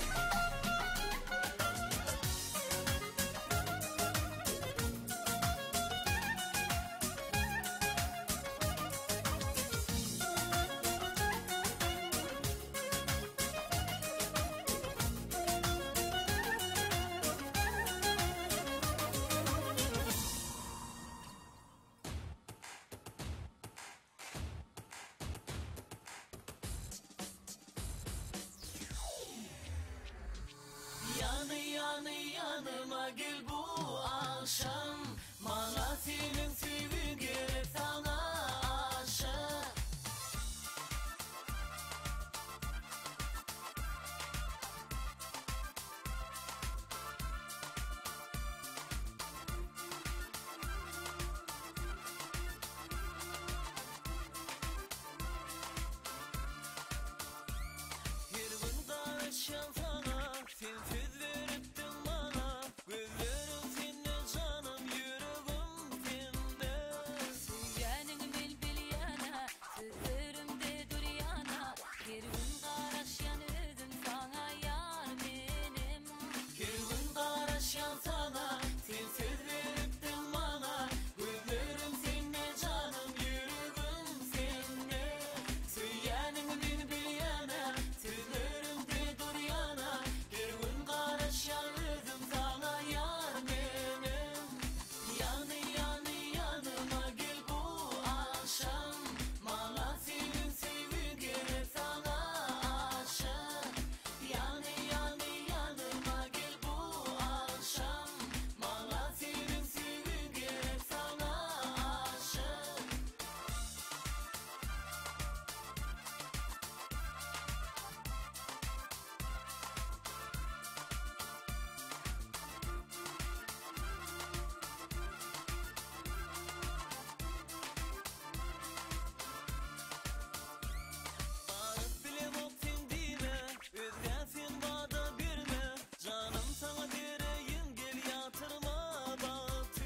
Yanıma gel bu akşam Bana senin sevgi gerek sana aşık Bir gün karışan sana sensiz veriptin bana Gözlerim sende canım yüreğim sende Sevgenin bil yana sözlerimde dur yana Bir gün karışan özüm sana yar benim Bir gün karışan sana sensiz veriptin bana Gözlerim sende canım yüreğim sende Sevgenin bil yana sözlerimde dur yana Bir gün karışan özüm sana yar benim Yanıma gel bu akşam Bana senin sevgi gerek sana aşık Yanıma gel bu akşam Bana senin sevgi gerek sana aşık Arif bile baktın dime Özgesin vada birme Canım sana dereyim gel yatırma batı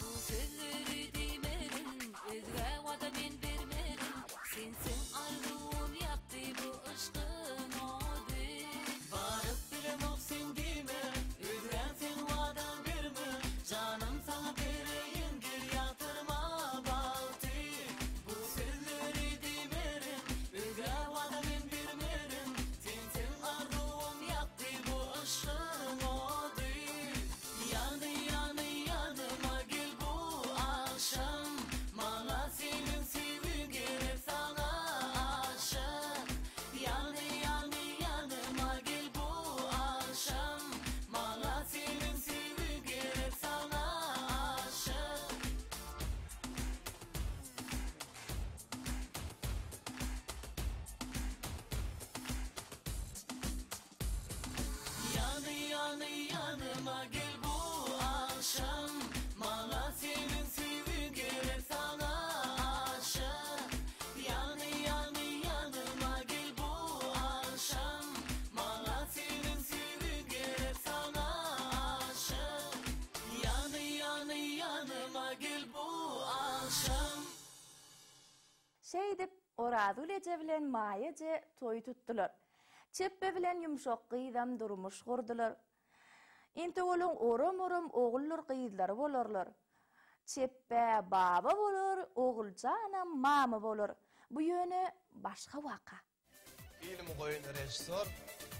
Bu sözleri demerin özge vada ben vermerim Sensin arzum yaptı bu aşkın oldu Arif bile baktın dime Özgesin vada birme Canım sana dereyim gel yatırma batı Bu sözleri demerin Özge vada ben vermerim Sensin arzum yaptı bu aşkın oldu Yanıma gel bu akşam Bana senin sevgi gerek sana aşık Yanıma gel bu akşam Bana senin sevgi gerek sana aşık Yanıma gel bu akşam Bana senin sevgi gerek sana aşık Yanıma gel bu akşam Bana Şeydip Orazu Lece bilen Mayace toy tuttular. Çeppe bilen yumşak qıydam durmuş kurdular. Inte olun oram oğullar qıydlar bolarlar. Çeppe baba bolar, oğulcana mama bolar. Bu yönü başka vaka. Film koyun rejissör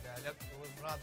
Lalek Murad var.